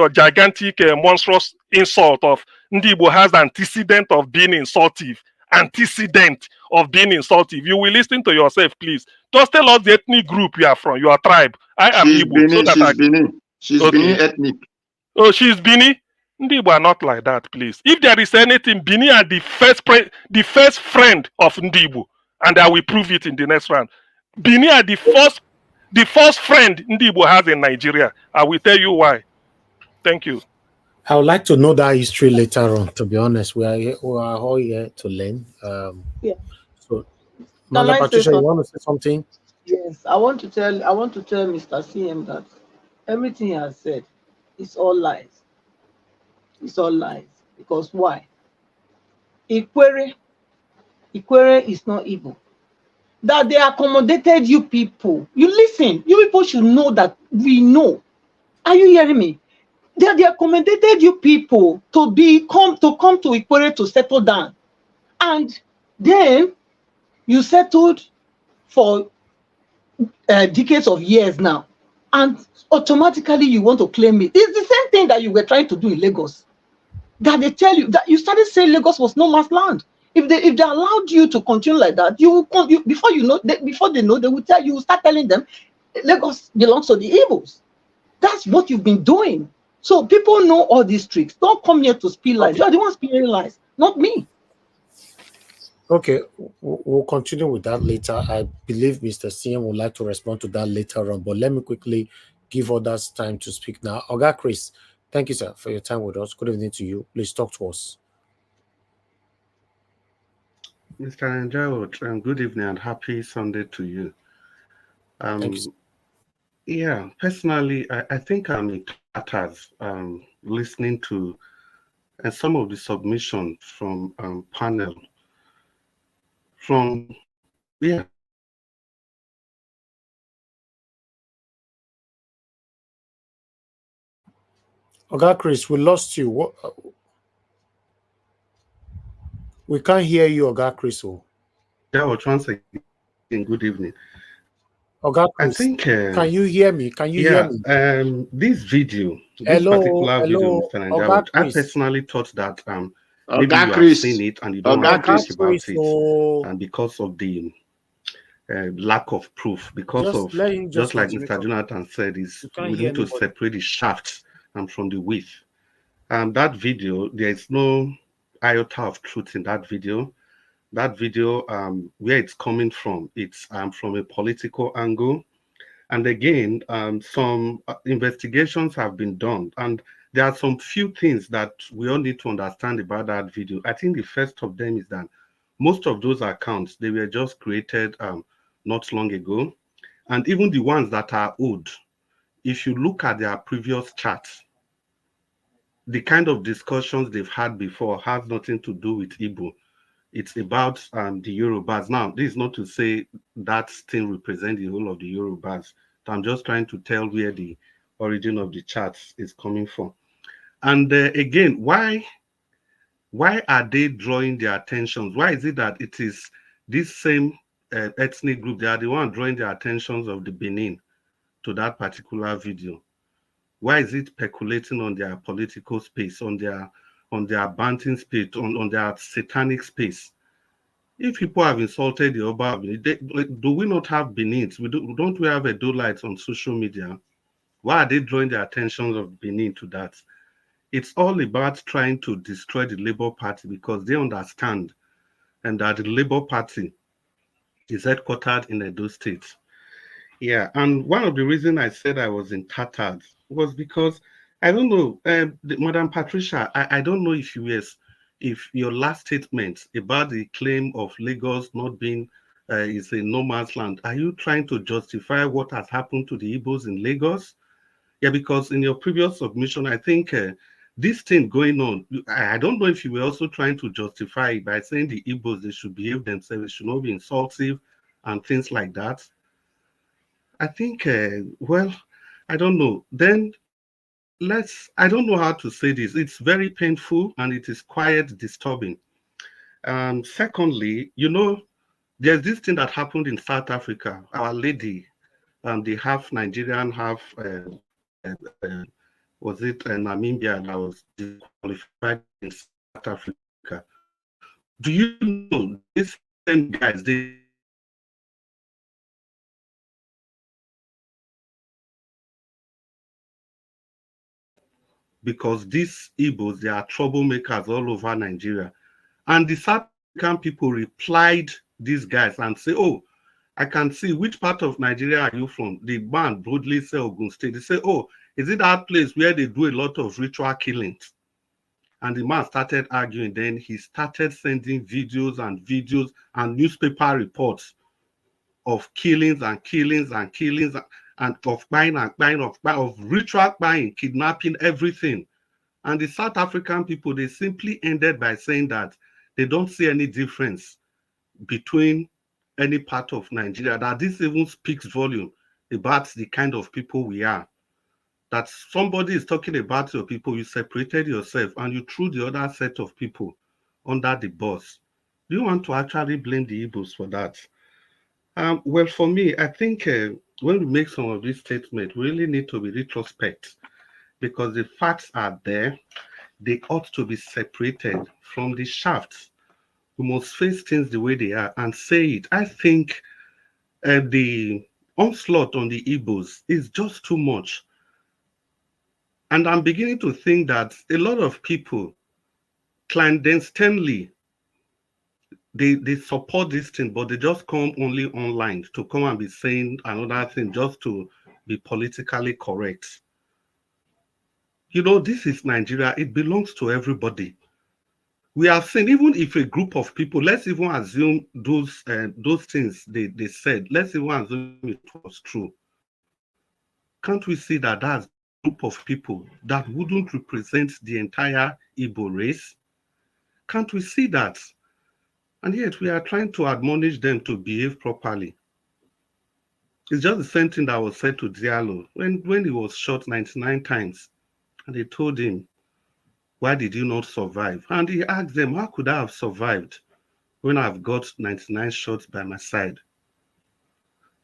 gigantic monstrous insult of Ndibo has antecedent of being insultive. Antecedent of being insultive. You will listen to yourself, please. Just tell us the ethnic group you are from, your tribe. I am Igbo. She's Bini ethnic. Oh, she's Bini? Ndibo are not like that, please. If there is anything, Bini are the first friend of Ndibo, and I will prove it in the next round. Bini are the first friend Ndibo has in Nigeria. I will tell you why. Thank you. I would like to know that history later on. To be honest, we are all here to learn. Yeah. So, Madam Patricia, you want to say something? Yes, I want to tell Mr. CM that everything he has said is all lies. It's all lies. Because why? Ikwere is not evil. That they accommodated you people. You listen. You people should know that we know. Are you hearing me? That they accommodated you people to come to Ikwere to settle down. And then you settled for decades of years now. And automatically you want to claim it. It's the same thing that you were trying to do in Lagos. That they tell you that you started saying Lagos was no man's land. If they allowed you to continue like that, before they know, they will tell you, start telling them Lagos belongs to the Igbos. That's what you've been doing. So people know all these tricks. Don't come here to spill lies. You are the one spilling lies, not me. Okay, we'll continue with that later. I believe Mr. CM would like to respond to that later on, but let me quickly give others time to speak now. Oga Chris, thank you, sir, for your time with us. Good evening to you. Please talk to us. Mr. Njao, good evening and happy Sunday to you. Thank you. Yeah, personally, I think I'm in clatters listening to some of the submissions from panel. Oga Chris, we lost you. We can't hear you, Oga Chris. Once again, good evening. Oga I Chris, think, can you hear me? Can you hear yeah, me? this video, this Hello, particular video, hello, Mr. Oga Nigeria, I Chris. personally thought that maybe Oga you have seen Chris. it and you don't want Oga to talk Chris. about it, So and because of the lack of proof, because just of, let him just just like continue Mr. talking. Jonathan said, is You can't we hear need to anybody. separate the shaft from the wheat. That video, there is no iota of truth in that video. That video, where it's coming from, it's from a political angle. And again, some investigations have been done, and there are some few things that we all need to understand about that video. I think the first of them is that most of those accounts, they were just created not long ago. And even the ones that are old, if you look at their previous charts, the kind of discussions they've had before has nothing to do with Igbo. It's about the Yorubas. Now, this is not to say that thing represents the whole of the Yorubas. I'm just trying to tell where the origin of the charts is coming from. And again, why are they drawing their attentions? Why is it that it is this same ethnic group, they are the one drawing the attentions of the Benin to that particular video? Why is it speculating on their political space, on their banting space, on their satanic space? If people have insulted the Oba, do we not have Benins? Don't we have Edolites on social media? Why are they drawing the attention of Benin to that? It's all about trying to destroy the Labour Party because they understand and that the Labour Party is headquartered in Edo State. Yeah, and one of the reasons I said I was in tatters was because I don't know, Madam Patricia, I don't know if your last statement about the claim of Lagos not being is a no man's land, are you trying to justify what has happened to the Igbos in Lagos? Yeah, because in your previous submission, I think this thing going on, I don't know if you were also trying to justify it by saying the Igbos, they should behave themselves, they should not be insultive and things like that. I think, well, I don't know. Then I don't know how to say this. It's very painful and it is quite disturbing. Secondly, there's this thing that happened in South Africa. Our Lady, they have Nigerian, half, was it Namibia that was disqualified in South Africa. Do you know these same guys, because these Igbos, they are troublemakers all over Nigeria. And the South African people replied these guys and say, oh, I can see which part of Nigeria are you from? The man broadly say Ogun State. They say, oh, is it that place where they do a lot of ritual killings? And the man started arguing. Then he started sending videos and newspaper reports of killings and of buying of ritual buying, kidnapping, everything. And the South African people, they simply ended by saying that they don't see any difference between any part of Nigeria, that this even speaks volume about the kind of people we are. That somebody is talking about your people, you separated yourself and you threw the other set of people under the bus. Do you want to actually blame the Igbos for that? Well, for me, I think when we make some of these statements, we really need to be retrospect because the facts are there. They ought to be separated from the shafts. We must face things the way they are and say it. I think the onslaught on the Igbos is just too much. And I'm beginning to think that a lot of people clandestinely, they support this thing, but they just come only online to come and be saying another thing just to be politically correct. This is Nigeria. It belongs to everybody. We have seen, even if a group of people, let's even assume those things they said, let's even assume it was true. Can't we see that that's a group of people that wouldn't represent the entire Igbo race? Can't we see that? And yet we are trying to admonish them to behave properly. It's just the same thing that was said to Diallo when he was shot 99 times. And they told him, why did you not survive? And he asked them, how could I have survived when I've got 99 shots by my side?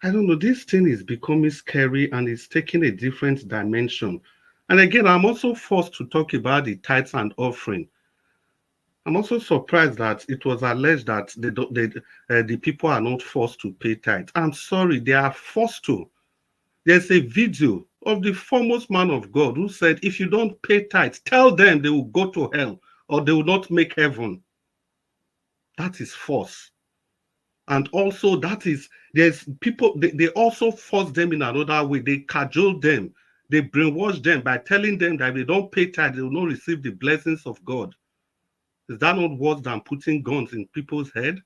I don't know, this thing is becoming scary and it's taking a different dimension. And again, I'm also forced to talk about the tithes and offering. I'm also surprised that it was alleged that the people are not forced to pay tithes. I'm sorry, they are forced to. There's a video of the foremost man of God who said, if you don't pay tithes, tell them they will go to hell or they will not make heaven. That is force. And also there's people, they also force them in another way. They cajole them. They brainwash them by telling them that if they don't pay tithes, they will not receive the blessings of God. Is that not worse than putting guns in people's head?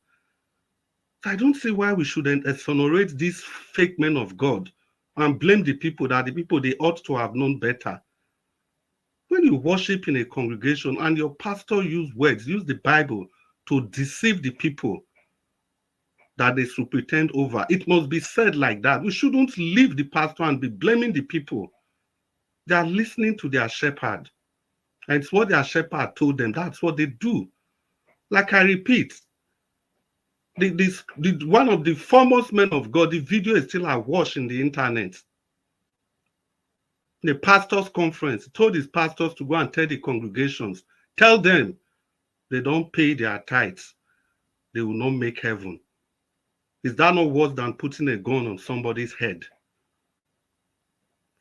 I don't see why we shouldn't exonerate these fake men of God and blame the people they ought to have known better. When you worship in a congregation and your pastor use the Bible to deceive the people that they should pretend over, it must be said like that. We shouldn't leave the pastor and be blaming the people. They are listening to their shepherd. And it's what their shepherd told them. That's what they do. Like I repeat, one of the foremost men of God, the video is still awash in the internet. The pastor's conference, he told his pastors to go and tell the congregations, tell them they don't pay their tithes, they will not make heaven. Is that not worse than putting a gun on somebody's head?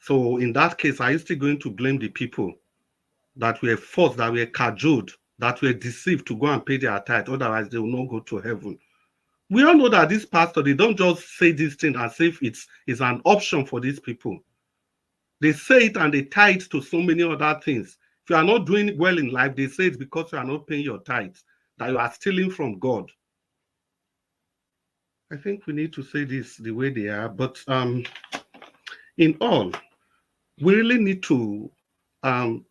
So in that case, are you still going to blame the people that were forced, that were cajoled, that were deceived to go and pay their tithe? Otherwise, they will not go to heaven. We all know that this pastor, they don't just say this thing as if it's an option for these people. They say it and they tie it to so many other things. If you are not doing well in life, they say it's because you are not paying your tithes, that you are stealing from God. I think we need to say this the way they are, but in all, we really need to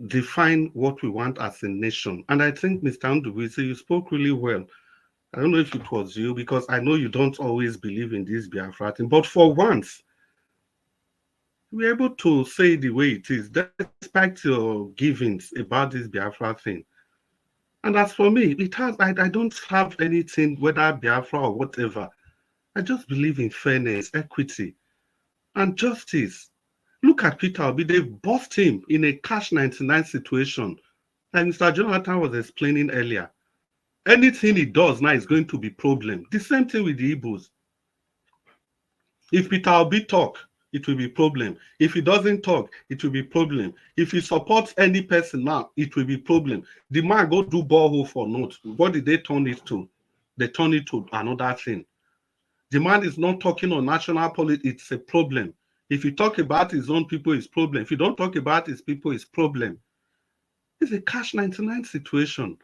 define what we want as a nation. And I think, Mr. Ndubuisi, you spoke really well. I don't know if it was you, because I know you don't always believe in this Biafra thing, but for once, we're able to say the way it is, despite your givings about this Biafra thing. And as for me, I don't have anything, whether Biafra or whatever. I just believe in fairness, equity, and justice. Look at Peter Obi, they've bossed him in a cash 99 situation. Like Mr. Jonathan was explaining earlier. Anything he does now is going to be problem. The same thing with the Igbos. If Peter Obi talk, it will be problem. If he doesn't talk, it will be problem. If he supports any person now, it will be problem. The man go do borehole for notes. What did they turn it to? They turn it to another thing. The man is not talking on national politics. It's a problem. If you talk about his own people, it's problem. If you don't talk about his people, it's problem. It's a cash 99 situation.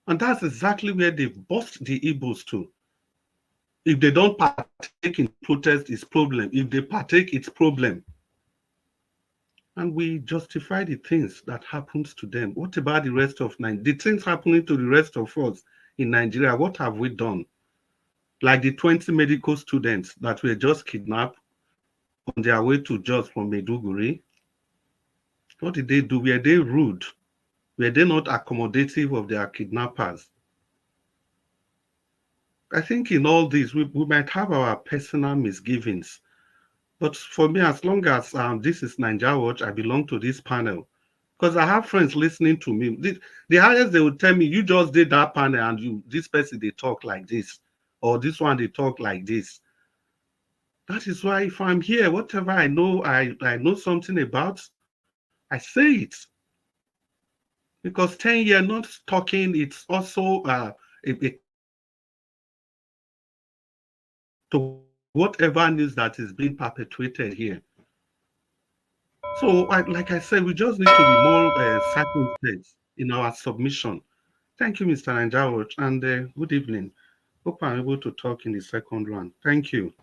And that's exactly where they've bossed the Igbos to. If they don't partake in protest, it's problem. If they partake, it's problem. And we justify the things that happens to them. What about the rest of Nigeria? The things happening to the rest of us in Nigeria, what have we done? Like the 20 medical students that were just kidnapped on their way to Jos from Maiduguri. What did they do? Were they rude? Were they not accommodative of their kidnappers? I think in all this, we might have our personal misgivings. But for me, as long as this is Nigeria Watch, I belong to this panel. Because I have friends listening to me. The highest they would tell me, you just did that panel and this person, they talk like this. Or this one, they talk like this. That is why if I'm here, whatever I know something about, I say it. Because 10 years not talking, it's also to whatever news that is being perpetuated here. So, like I said, we just need to be more circumspect in our submission. Thank you, Mr. Nanjawat, and good evening. Hope I'm able to talk in the second round. Thank you.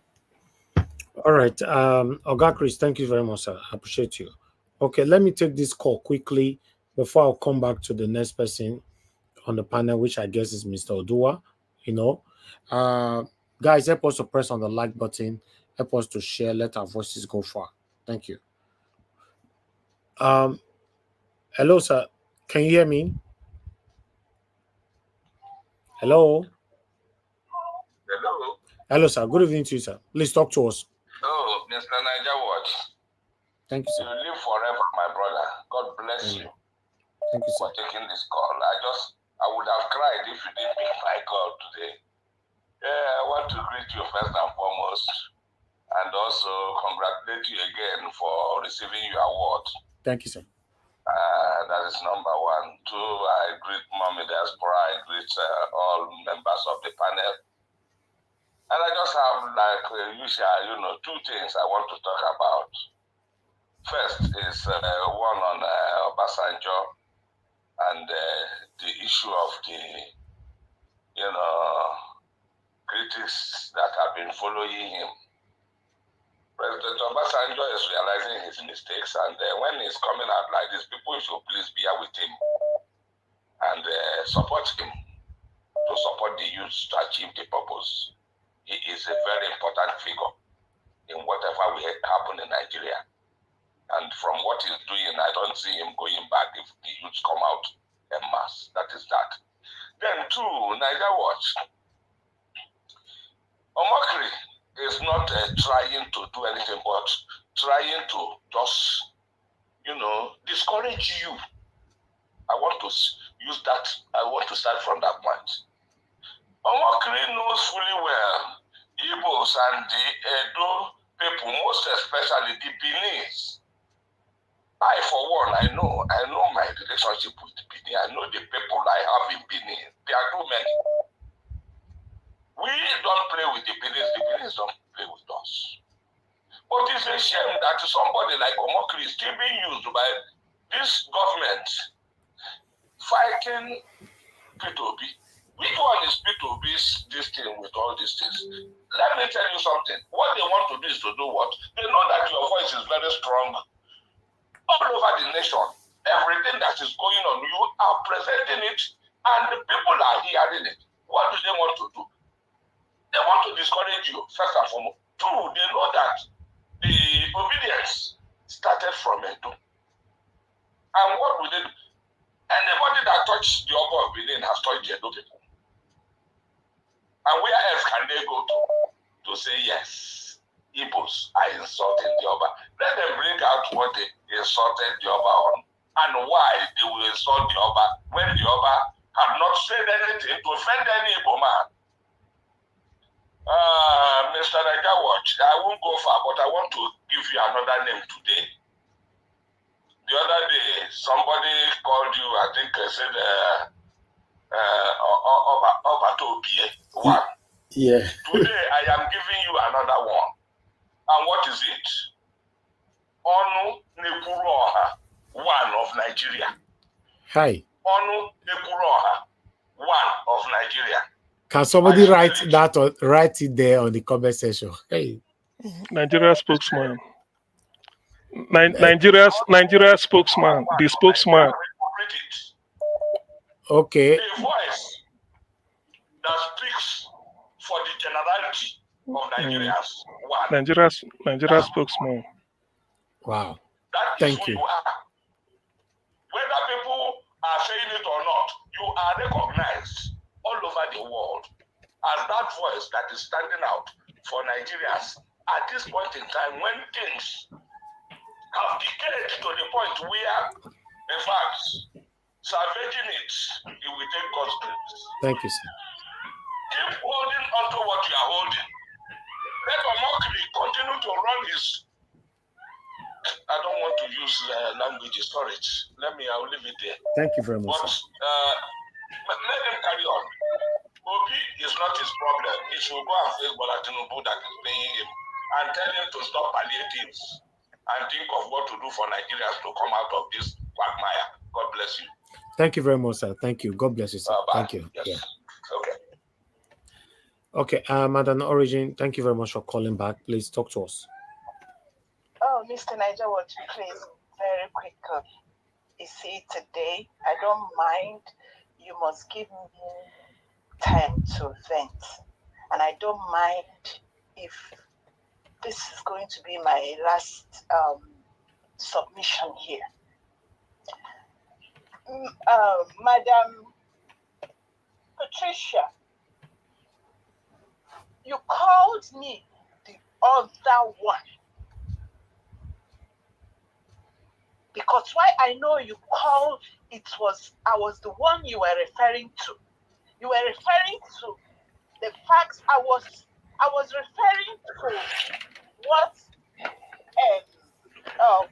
All right. Oga Chris, thank you very much, sir. I appreciate you. Okay, let me take this call quickly before I'll come back to the next person on the panel, which I guess is Mr. Odua. Guys, help us to press on the like button. Help us to share. Let our voices go far. Thank you. Hello, sir. Can you hear me? Hello. Hello. Hello, sir. Good evening to you, sir. Please talk to us. Mr. Niger Watch. Thank you, sir. You live forever, my brother. God bless you Thank you, for sir. taking this call. I would have cried if you didn't pick my call today. Yeah, I want to greet you first and foremost, and also congratulate you again for receiving your award. Thank you, sir. That is number one. Two, I greet Mommy Diaspora. I greet all members of the panel. And I just have, like usual, two things I want to talk about. First is one on Obasanjo and the issue of the, critics that have been following him. President Obasanjo is realizing his mistakes, and when he's coming out like this, people should please bear with him and support him to support the youth to achieve the purpose. He is a very important figure in whatever will happen in Nigeria. And from what he's doing, I don't see him going back if the youths come out en masse. That is that. Then two, Niger Watch. Omokri is not trying to do anything but trying to just, discourage you. I want to use that. I want to start from that point. Omokri knows fully well Igbos and the Edo people, most especially the Beninese. I, for one, I know my relationship with Benin. I know the people I have in Benin. There are too many. We don't play with the Beninese. The Beninese don't play with us. But it's a shame that somebody like Omokri is still being used by this government fighting P2B. Which one is P2B's this thing with all these things? Let me tell you something. What they want to do is to do what? They know that your voice is very strong all over the nation. Everything that is going on, you are presenting it, and the people are hearing it. What do they want to do? They want to discourage you, first and foremost. Two, they know that the obedience started from Edo. And what will they do? Anybody that touched the upper of Benin has touched the Edo people. And where else can they go to say yes? Igbos are insulting the Oba. Let them bring out what they insulted the Oba on and why they will insult the Oba when the Oba have not said anything to offend any Igbo man. Mr. Niger Watch, I won't go far, but I want to give you another name today. The other day, somebody called you, I think I said, Obatobie. One. Yeah. Today, I am giving you another one. And what is it? Onu Nekuroha, one of Nigeria. Hi. Onu Nekuroha, one of Nigeria. Can somebody write that or write it there on the comment section? Hey. Nigeria spokesman. Nigeria spokesman. The spokesman. Okay. A voice that speaks for the generality of Nigerians. One. Nigeria spokesman. Wow. That is who you are. Whether people are saying it or not, you are recognized all over the world as that voice that is standing out for Nigerians at this point in time when things have decayed to the point where, in fact, salvaging it will take God's grace. Thank you, sir. Keep holding on to what you are holding. Let Omokri continue to run his. I don't want to use language storage. I'll leave it there. Thank you very much. But let him carry on. Obi is not his problem. He should go and face Bola Tinubu that is paying him and tell him to stop palliatives and think of what to do for Nigerians to come out of this quagmire. God bless you. Thank you very much, sir. Thank you. God bless you, sir. Thank you. Yes. Yeah. Okay. Okay, Madam Origin, thank you very much for calling back. Please talk to us. Oh, Mr. Niger Watch, please, very quickly. You see, today, I don't mind. You must give me time to vent. And I don't mind if this is going to be my last submission here. Madam Patricia, you called me the other one Because why I know you called I was the one you were referring to. You were referring to the facts. I was referring to what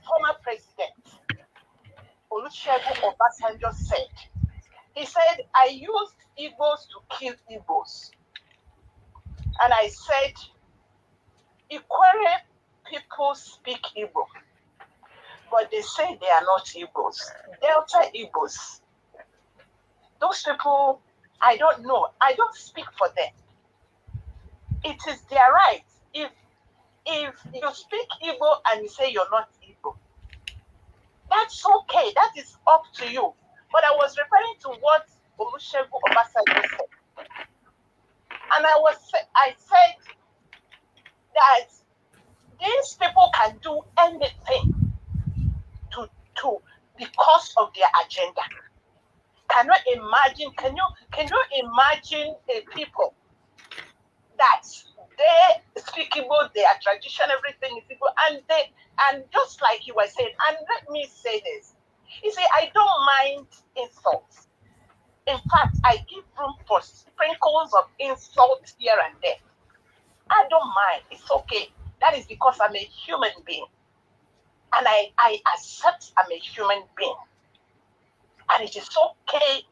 former president Olusegun Obasanjo said. He said, I used Igbos to kill Igbos. And I said, Ikwere people speak Igbo, but they say they are not Igbos. Delta Igbos. Those people, I don't know. I don't speak for them. It is their right. If you speak Igbo and you say you're not Igbo, that's okay. That is up to you. But I was referring to what Olusegun Obasanjo said. And I said that these people can do anything because of their agenda. Can you imagine a people that they speak Igbo, their tradition, everything is Igbo, and just like you were saying, and let me say this. You see, I don't mind insults. In fact, I give room for sprinkles of insults here and there. I don't mind. It's okay. That is because I'm a human being. And I accept I'm a human being. And it is okay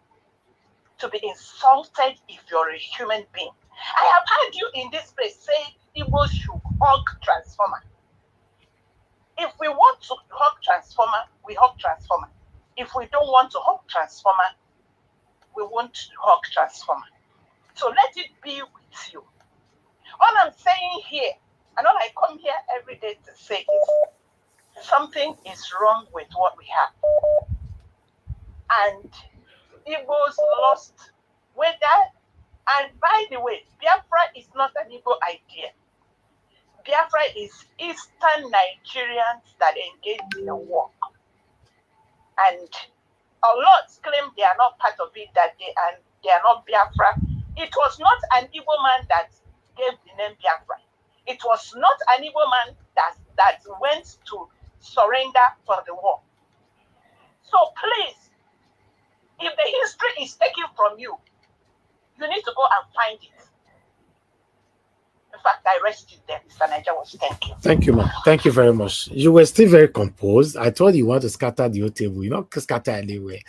to be insulted if you're a human being. I have heard you in this place say Igbo should hug Transformer. If we want to hug Transformer, we hug Transformer. If we don't want to hug Transformer, we won't hug Transformer. So let it be with you. All I'm saying here, and all I come here every day to say is something is wrong with what we have. And Igbos lost whether, and by the way, Biafra is not an Igbo idea. Biafra is Eastern Nigerians that engaged in a war. And a lot claim they are not part of it, that they are not Biafra. It was not an Igbo man that gave the name Biafra. It was not an Igbo man that went to surrender for the war. So please, if the history is taken from you, you need to go and find it. In fact, I rest it there, Mr. Niger. Thank you. Thank you, ma'am. Thank you very much. You were still very composed. I thought you want to scatter the whole table. You not scatter anywhere.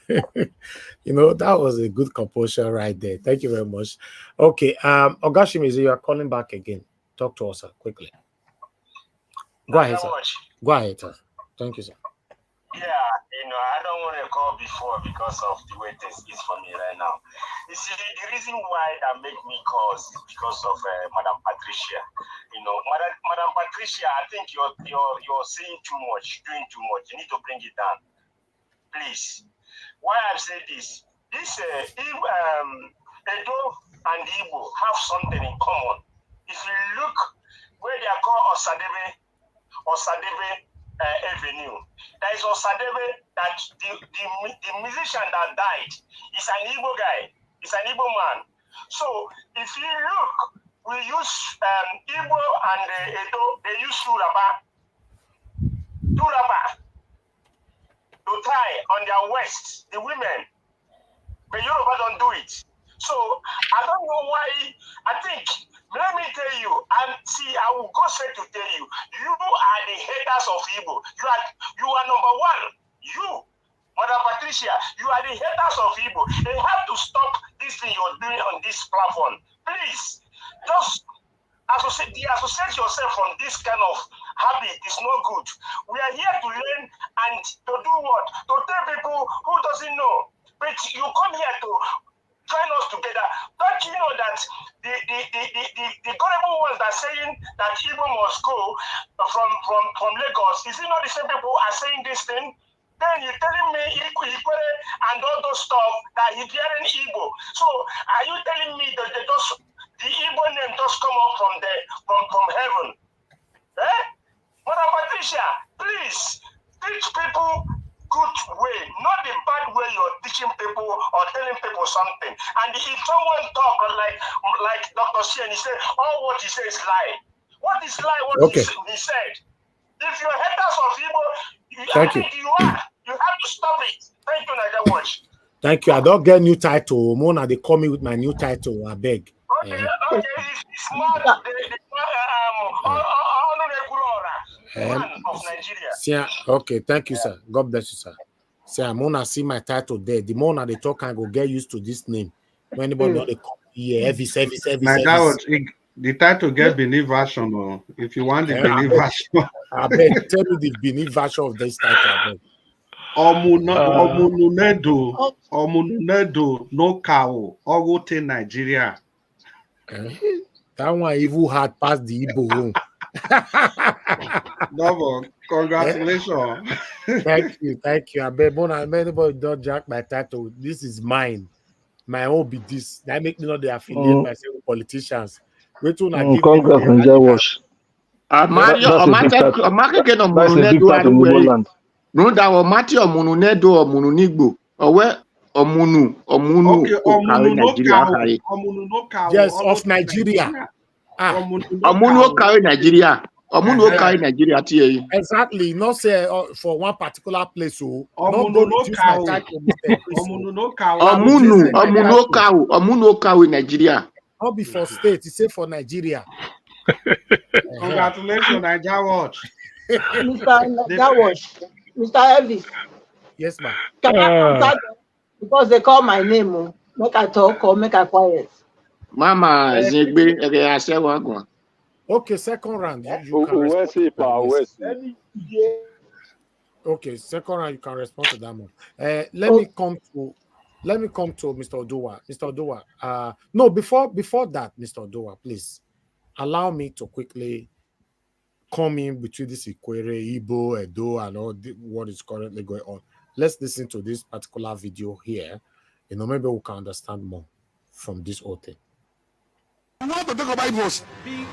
You know, that was a good composure right there. Thank you very much. Okay, Ogashimizu, you are calling back again. Talk to us, sir, quickly. Go ahead, sir. Go ahead, sir. Thank you, sir. Yeah, I don't want to call before because of the way this is for me right now. You see, the reason why that make me call is because of Madam Patricia. Madam Patricia, I think you're saying too much, doing too much. You need to bring it down, please. Why I say this? If Edo and Igbo have something in common. If you look where they are called Osadebe Avenue. There is Osadebe that the musician that died is an Igbo guy. It's an Igbo man. So if you look, we use Igbo and Edo, they use Turaba to tie on their waist, the women. But Yoruba don't do it. So I don't know why. I think, let me tell you, and see, I will go straight to tell you, you are the haters of Igbo. You are number one. You, Madam Patricia, you are the haters of Igbo. They have to stop this thing you're doing on this platform. Please, just associate yourself from this kind of habit. It's not good. We are here to learn and to do what? To tell people who doesn't know. But you come here to join us together. Don't you know that the gullible ones that are saying that Igbo must go from Lagos, is it not the same people are saying this thing? Then you're telling me Ikwere and all those stuff that he's hearing Igbo. So are you telling me that the Igbo name just come up from heaven? Eh? Mother Patricia, please teach people good way, not the bad way you're teaching people or telling people something. And if someone talk like Dr. Sien, he said, all what he says is lie. What is lie? What he said? If you're haters of Igbo, Thank you. You have to stop it. Thank you, Niger Watch. Thank you. I don't get new title. Mona, they call me with my new title. I beg. Okay, it's smart. Of Nigeria. Okay, thank you, sir. God bless you, sir. See, I'm gonna see my title there. The more they talk, I go get used to this name. When anybody they call me heavy service. The title get Benin version, or if you want the Benin version. I beg, tell me the Benin version of this title. I beg. Omununedo no cow Ogote Nigeria. That one even hard past the Igbo room. No, congratulations. Thank you. I bet when anybody don't jack my title, this is mine. My own be this. That make me not the affiliate myself with politicians. Wait till I give Congrats, Niger Wash. Mario, That's a big title. That's a big title in Igbo land. No, that was Matthew Omununedo or Mununigbo. Or where Omunu Nigeria. Yes, of Nigeria. Omunu carry Nigeria. Omunu carry Nigeria. Exactly. Not say for one particular place. So not go reduce my title, Mr. Omunu carry Nigeria. Not before state. He say for Nigeria. Congratulations, Niger Watch. Mr. Niger Watch. Mr. Elvis. Yes, ma'am. Can I contact them? Because they call my name. Make I talk or make I quiet. Mama, Zegbe, okay, second round. You can respond. Okay, second round you can respond to that one. Let me come to Mr. Oduwa. Mr. Oduwa. No, before that, Mr. Oduwa, please allow me to quickly come in between this Ikwere, Igbo, Edo, and all what is currently going on. Let's listen to this particular video here. Maybe we can understand more from this whole thing. We want to talk about Igbos.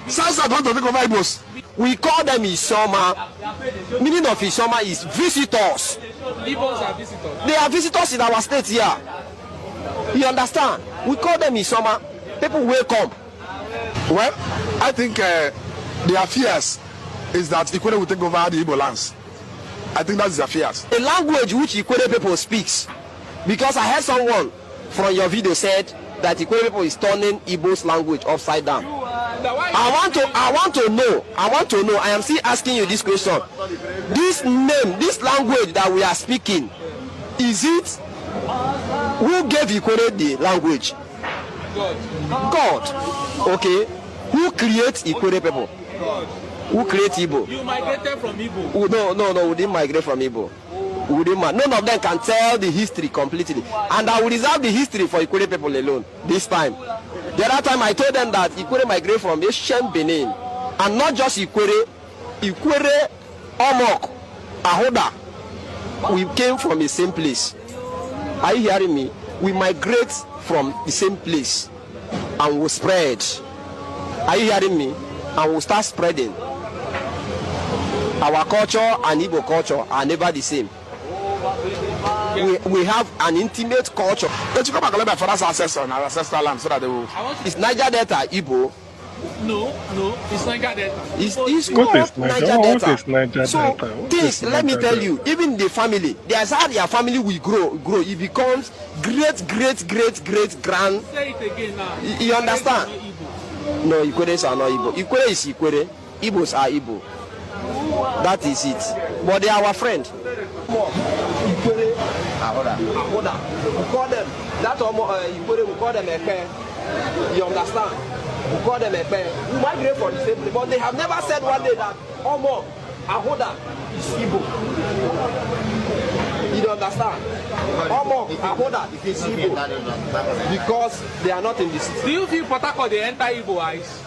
South want to talk about Igbos. We call them Isoma. Meaning of Isoma is visitors. Igbos are visitors. They are visitors in our state here. You understand? We call them Isoma. People welcome. Well, I think their fears is that Ikwere will take over the Igbo lands. I think that's their fears. A language which Ikwere people speaks. Because I heard someone from your video said that Ikwere people is turning Igbo's language upside down. I want to know. I am still asking you this question. This name, this language that we are speaking, is it who gave Ikwere the language? God. Okay. Who creates Ikwere people? God. Who creates Igbo? You migrated from Igbo. No, we didn't migrate from Igbo. None of them can tell the history completely. And I will reserve the history for Ikwere people alone this time. The other time I told them that Ikwere migrated from ancient Benin. And not just Ikwere, Omok, Ahoda. We came from the same place. Are you hearing me? We migrate from the same place and we spread. Are you hearing me? And we'll start spreading. Our culture and Igbo culture are never the same. We have an intimate culture. Don't you come back and let my father's ancestors on our ancestral land so that they will. Is Niger Delta Igbo? No, it's Niger Delta. It's called Niger Delta. So things, let me tell you, even the family, there's how their family will grow. It becomes great grand. Say it again now. You understand? No, Ikweres are not Igbo. Ikwere is Ikwere. Igbos are Igbo. That is it. But they are our friend. Ikwere, Ahoda. We call them. That Ikwere, we call them Eke. You understand? We call them Eke. We migrate from the same place. But they have never said one day that Omo, Ahoda is Igbo. You don't understand? Omo, Ahoda is Igbo. Because they are not in this. Do you feel Port Harcourt they enter Igbo eyes?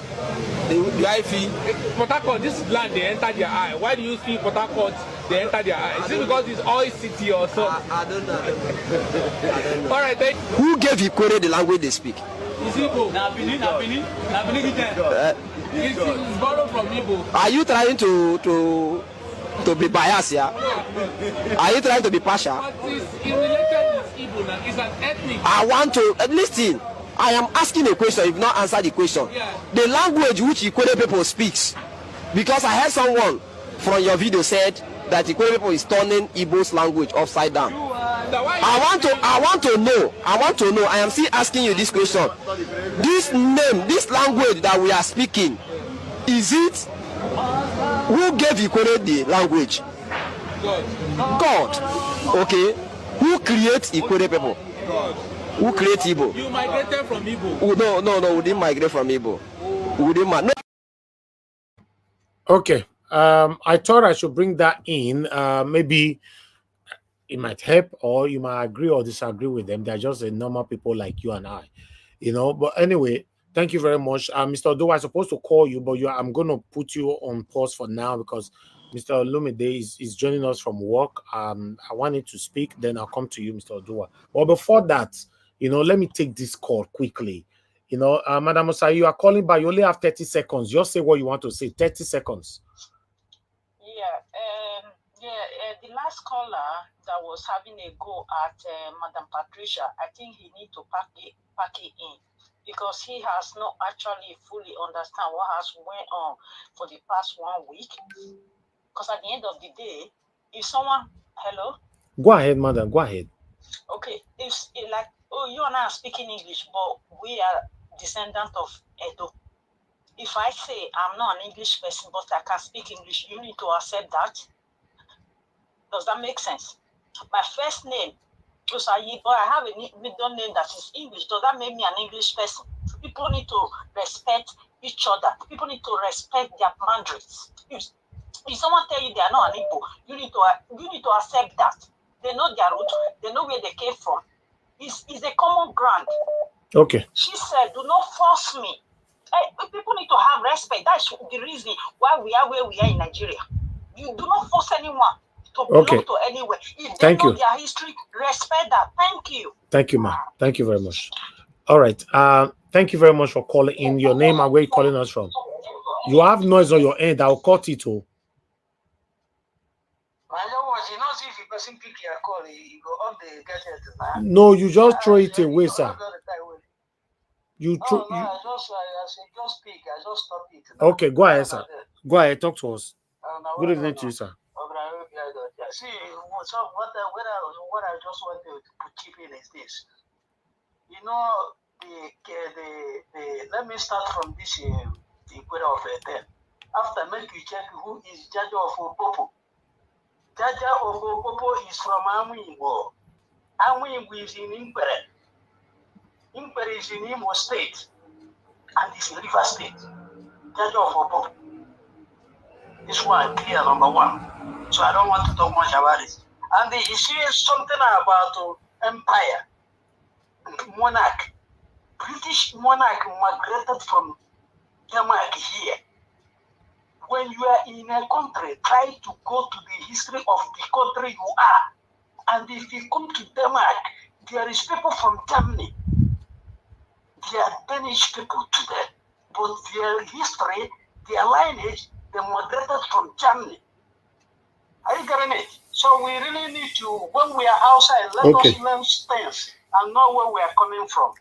The I feel Port Harcourt, this land they enter their eye. Why do you feel Port Harcourt they enter their eye? Is it because it's oil city or so? I don't know. All right, then. Who gave Ikwere the language they speak? It's Igbo. Na Benin. It's borrowed from Igbo. Are you trying to be biased here? Are you trying to be partial? But it's related with Igbo now. It's an ethnic. I want to listen. I am asking a question. If not answer the question, the language which Ikwere people speaks, because I heard someone from your video said that Ikore people is turning Igbo's language upside down. I want to know. I am still asking you this question. This name, this language that we are speaking, is it who gave Ikore the language? God. Okay. Who creates Ikore people? God. Who creates Igbo? You migrated from Igbo. Oh, no, we didn't migrate from Igbo. We didn't no. Okay. I thought I should bring that in. Maybe it might help, or you might agree or disagree with them. They're just a normal people like you and I, you know. But anyway, thank you very much. Mr. Odo, I'm supposed to call you, but I'm going to put you on pause for now because Mr. Lumide is joining us from work. I wanted to speak, then I'll come to you, Mr. Odua. But before that, you know, let me take this call quickly. You know, Madam Osai, you are calling back. You only have 30 seconds. Just say what you want to say. 30 seconds. The last caller that was having a go at Madam Patricia, I think he need to pack it in because he has not actually fully understand what has went on for the past 1 week. Because at the end of the day, if someone, hello? Go ahead, madam. Go ahead. Okay, if like, you and I are speaking English, but we are descendant of Edo. If I say I'm not an English person, but I can speak English, you need to accept that. Does that make sense? My first name, Usayi, but I have a middle name that is English. Does that make me an English person? People need to respect each other. People need to respect their boundaries. If someone tell you they are not an Igbo, you need to accept that. They know their root. They know where they came from. It's a common ground. Okay. She said, do not force me. People need to have respect. That's the reason why we are where we are in Nigeria. You do not force anyone to belong to anywhere. If they know their history, respect that. Thank you. Thank you, ma'am. Thank you very much. All right. Thank you very much for calling in. Your name and where you're calling us from. You have noise on your end. I'll cut it all. No, you just throw it away, sir. You throw. I just speak. I just stop it. Okay, go ahead, sir. Go ahead. Talk to us. Good evening to you, sir. See, what I just wanted to chip in is this. You know, let me start from this the equator of 10. After, make you check who is Jaja of Opopo. Jaja of Opopo is from Amwingo. Amwingo is in Impere. Impere is in Imo State. And it's in River State. Jaja of Opopo. This one clear, number one. So I don't want to talk much about it. And he says something about empire, monarch. British monarch migrated from Denmark here. When you are in a country, try to go to the history of the country you are. And if you come to Denmark, there is people from Germany. They are Danish people today. But their history, their lineage, they migrated from Germany. Are you getting it? So we really need to, when we are outside, let us learn things and know where we are coming from.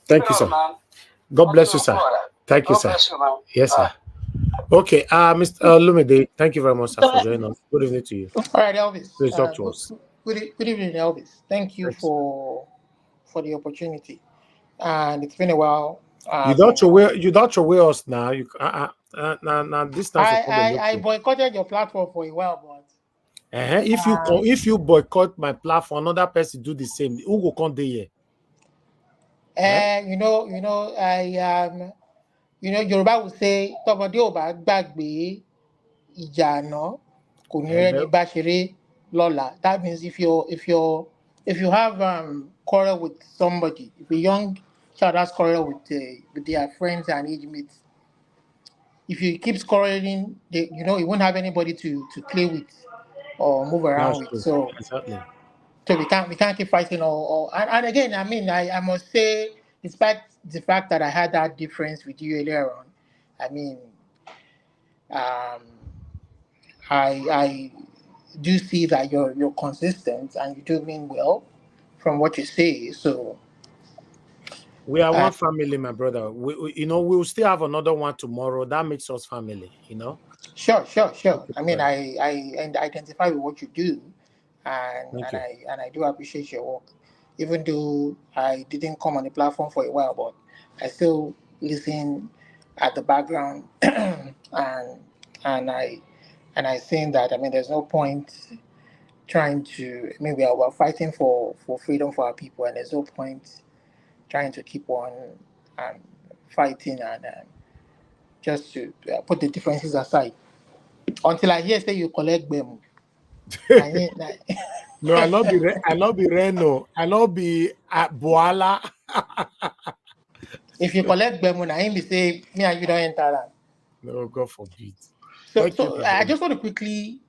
Thank you, sir. God bless you, sir. Thank you, sir. Yes, sir. Okay, Mr. Lumide, thank you very much, sir, for joining us. Good evening to you. All right, Elvis. Please talk to us. Good evening, Elvis. Thank you for the opportunity. And it's been a while. You don't away us now. You now this time I boycotted your platform for a while, but if you boycott my platform, another person do the same. Who will come there? Yoruba will say, "Tọmọdé ò bá gbàgbé ìjà àná, kò ní rẹ́ni bá ṣeré lọ́la." That means if you have quarrel with somebody, if a young child has quarrel with their friends and age mates, if you keep quarreling, you won't have anybody to play with or move around with. So exactly. So we can't keep fighting and again, I mean, I must say, despite the fact that I had that difference with you earlier on, I mean, I do see that you're consistent and you do mean well from what you say. So we are one family, my brother. We'll still have another one tomorrow. That makes us family, Sure. Okay, I mean, right. I identify with what you do, and Thank you. I do appreciate your work, even though I didn't come on the platform for a while, but I still listen at the background, and and I and I think that, I mean, there's no point trying to. I mean, we're fighting for freedom for our people, and there's no point trying to keep on um, fighting and just to put the differences aside until I hear say you collect them. No, I not be Reno. I not be at Boala. If you collect them, I ain't be say me and you don't enter that. No, God forbid. So, Thank you, so brother. I just want to quickly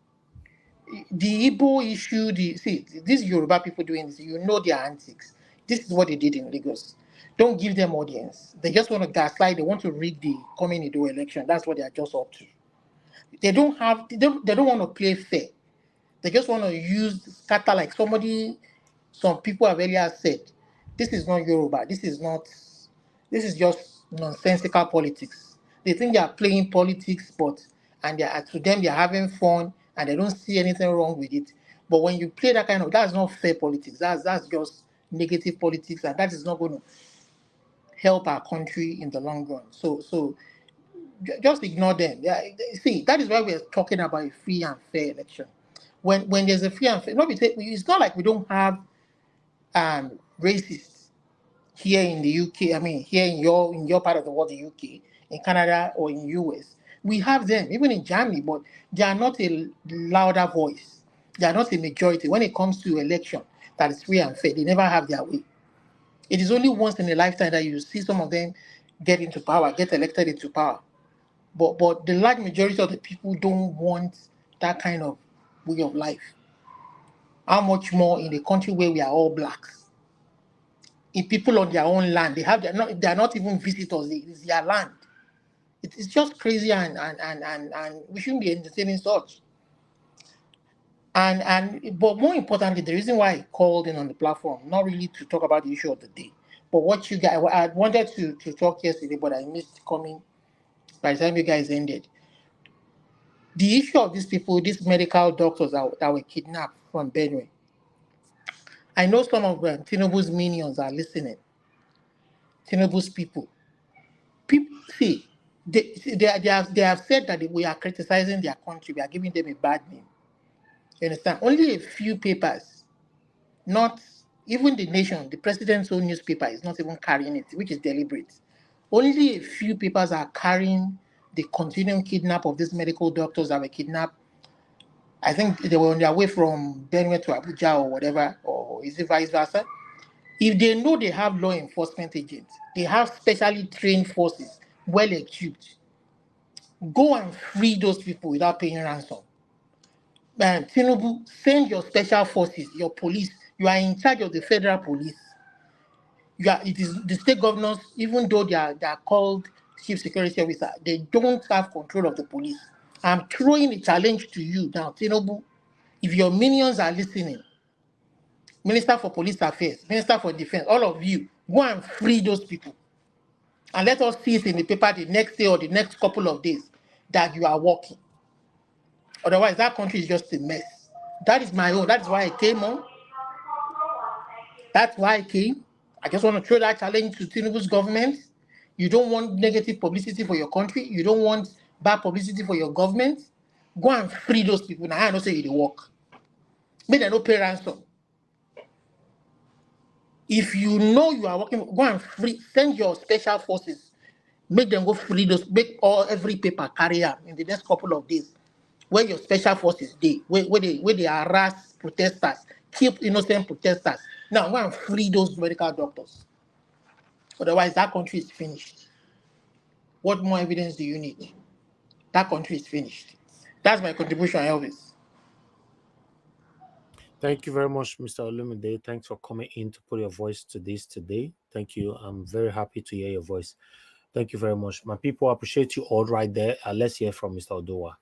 the Igbo issue. These Yoruba people doing this. You know their antics. This is what they did in Lagos. Don't give them audience. They just want to gaslight. They want to rig the coming Edo election. That's what they are just up to. They don't have. They don't want to play fair. They just want to use scatter like somebody. Some people have earlier said, this is not Yoruba. This is not. This is just nonsensical politics. They think they are playing politics, and to them they are having fun, and they don't see anything wrong with it. But when you play that kind of, that's not fair politics. That's just negative politics, and that is not going to help our country in the long run. So just ignore them. Yeah, see, that is why we're talking about a free and fair election. When there's a free and fair, it's not like we don't have racists here in the UK. I mean, here in your part of the world, the UK, in Canada or in US, we have them even in Germany, but they are not a louder voice. They are not a majority when it comes to election that is free and fair. They never have their way. It is only once in a lifetime that you see some of them get into power, get elected into power. But the large majority of the people don't want that kind of way of life. How much more in a country where we are all blacks? In people on their own land, they are not even visitors, it's their land. It's just crazy, and we shouldn't be entertaining such. But more importantly, the reason why I called in on the platform, not really to talk about the issue of the day, but what you guys, I wanted to talk yesterday, but I missed coming by the time you guys ended. The issue of these people, these medical doctors that were kidnapped from Benue. I know some of Tinubu's minions are listening. Tinubu's people. See, they have said that we are criticizing their country. We are giving them a bad name. You understand? Only a few papers, not even the nation, the president's own newspaper is not even carrying it, which is deliberate. Only a few papers are carrying the continuing kidnap of these medical doctors that were kidnapped. I think they were on their way from Benue to Abuja or whatever, or is it vice versa? If they know they have law enforcement agents, they have specially trained forces, well equipped, go and free those people without paying ransom. Tinubu, send your special forces, your police. You are in charge of the federal police. It is the state governors, even though they are called chief security officer, they don't have control of the police. I'm throwing a challenge to you now, Tinubu. If your minions are listening, Minister for Police Affairs, Minister for Defense, all of you, go and free those people. And let us see it in the paper the next day or the next couple of days that you are working. Otherwise, that country is just a mess. That is my own. That's why I came on. That's why I came. I just want to throw that challenge to Tinubu's government. You don't want negative publicity for your country. You don't want bad publicity for your government. Go and free those people. Now, I don't say you work. Make them no pay ransom. If you know you are working, go and free. Send your special forces. Make them go free those. Make every paper carry out in the next couple of days. Where your special forces where they harass protesters, keep innocent protesters. Now go and free those medical doctors. Otherwise, that country is finished. What more evidence do you need? That country is finished. That's my contribution, Elvis. Thank you very much, Mr. Olumide. Thanks for coming in to put your voice to this today. Thank you. I'm very happy to hear your voice. Thank you very much. My people, I appreciate you all right there. Let's hear from Mr. Odowa.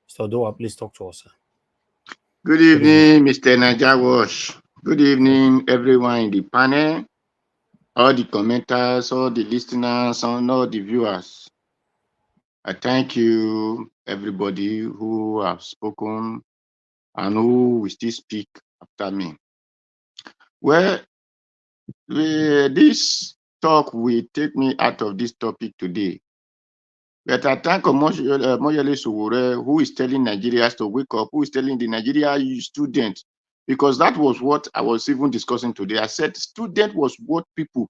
Mr. Odowa, please talk to us, sir. Good evening, Mr. Najawash. Good evening, everyone in the panel, all the commenters, all the listeners, and all the viewers. I thank you, everybody who have spoken and who will still speak after me. Well, this talk will take me out of this topic today. But I thank Moyele Sowore, who is telling Nigerians to wake up, who is telling the Nigeria students, because that was what I was even discussing today. I said student was what people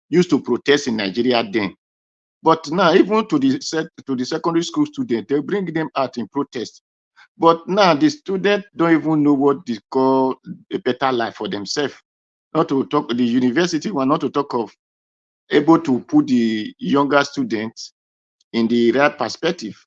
used to protest in Nigeria then. But now, even to the secondary school students, they bring them out in protest. But now the students don't even know what they call a better life for themselves. Not to talk the university one, not to talk of able to put the younger students in the right perspective.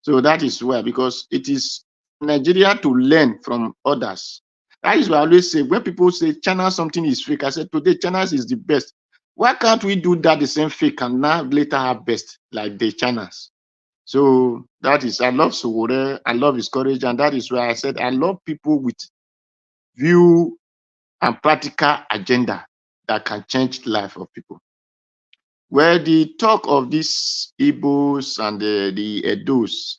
So that is why, because it is Nigeria to learn from others. That is why I always say, when people say China something is fake, I said today China is the best. Why can't we do that the same fake and now later have best like the Chinas? So that is, I love Sowore, I love his courage, and that is why I said I love people with view and practical agenda that can change the life of people. Where the talk of these Igbos and the Edos,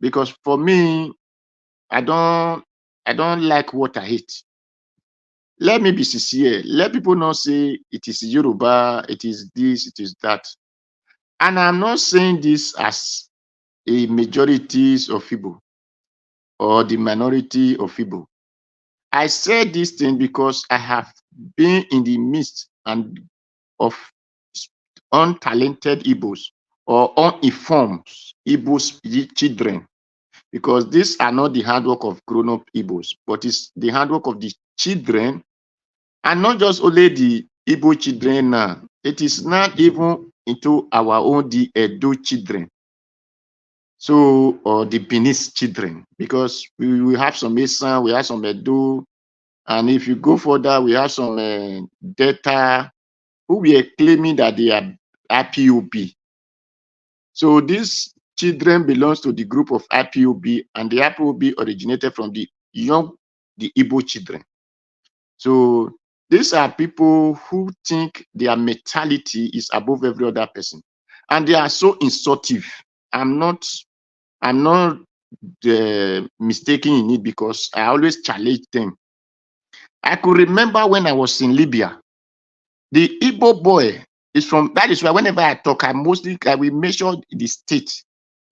because for me, I don't like what I hate. Let me be sincere. Let people not say it is Yoruba, it is this, it is that. And I'm not saying this as a majority of Igbo or the minority of Igbo. I say this thing because I have been in the midst and of untalented Igbos or uninformed Igbos children, because these are not the handwork of grown-up Igbos, but it's the handwork of the children, and not just only the Igbo children now. It is not even into our own the Edo children, so or the Benin children, because we have some Esan, we have some Edo, and if you go further, we have some Delta who were claiming that they are IPOB. So these children belongs to the group of IPOB, and the IPOB originated from the Igbo children. So these are people who think their mentality is above every other person, and they are so insultive. I'm not mistaken in it, because I always challenge them. I could remember when I was in Libya, the Igbo boy is from, that is why whenever I talk, I will measure the state,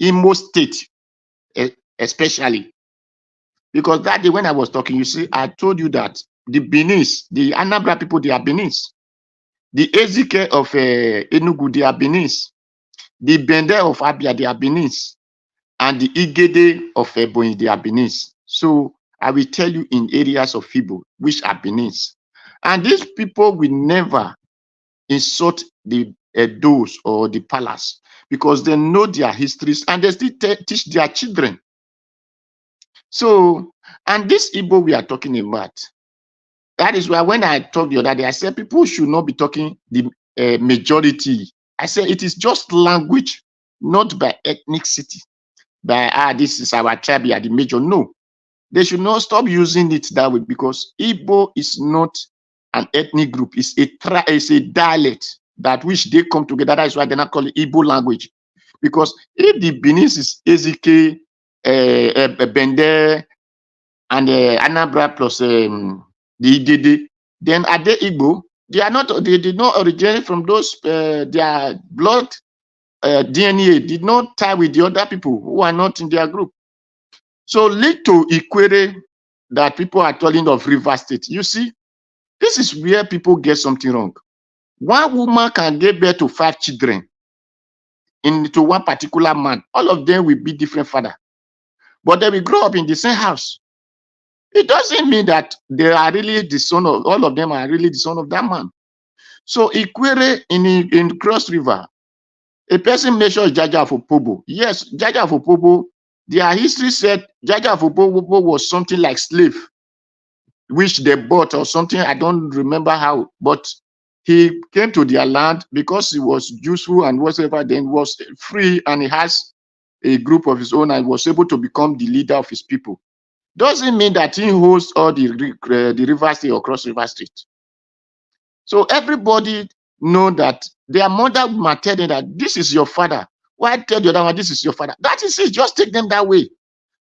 Imo state, especially. Because that day when I was talking, you see, I told you that the Benis, the Anambra people, they are Benis. The Ezike of Enugu, they are Benis. The Bende of Abia, they are Benis. And the Igede of Ebonyi, they are Benis. So I will tell you in areas of Igbo, which are Benis. And these people will never insult the Edos or the palace, because they know their histories and they still teach their children. So, and this Igbo we are talking about, that is why when I talked the other day, I said people should not be talking the majority. I said it is just language, not by ethnicity. By this is our tribe, we are the major. No, they should not stop using it that way, because Igbo is not an ethnic group. It's a dialect that which they come together. That is why they not call it Igbo language. Because if the Benin is Ezike, Bende, and Anambra plus the Igede, then are they Igbo? They are not. They did not originate from those. Their blood DNA did not tie with the other people who are not in their group. So lead to Ikwere that people are telling of River State. You see, this is where people get something wrong. One woman can give birth to 5 children into one particular man. All of them will be different father, but they will grow up in the same house. It doesn't mean that they are really the son of, all of them are really the son of that man. So Ikwere in Cross River, a person mentioned Jaja Afopobo. Yes, Jaja Afopobo, their history said Jaja Afopobo was something like slave, which they bought or something. I don't remember how, but he came to their land because he was useful and whatever, then was free, and he has a group of his own and was able to become the leader of his people. Doesn't mean that he holds all the River State or Cross River State. So everybody know that their mother might tell them that this is your father. Why tell the other one this is your father? That is it. Just take them that way.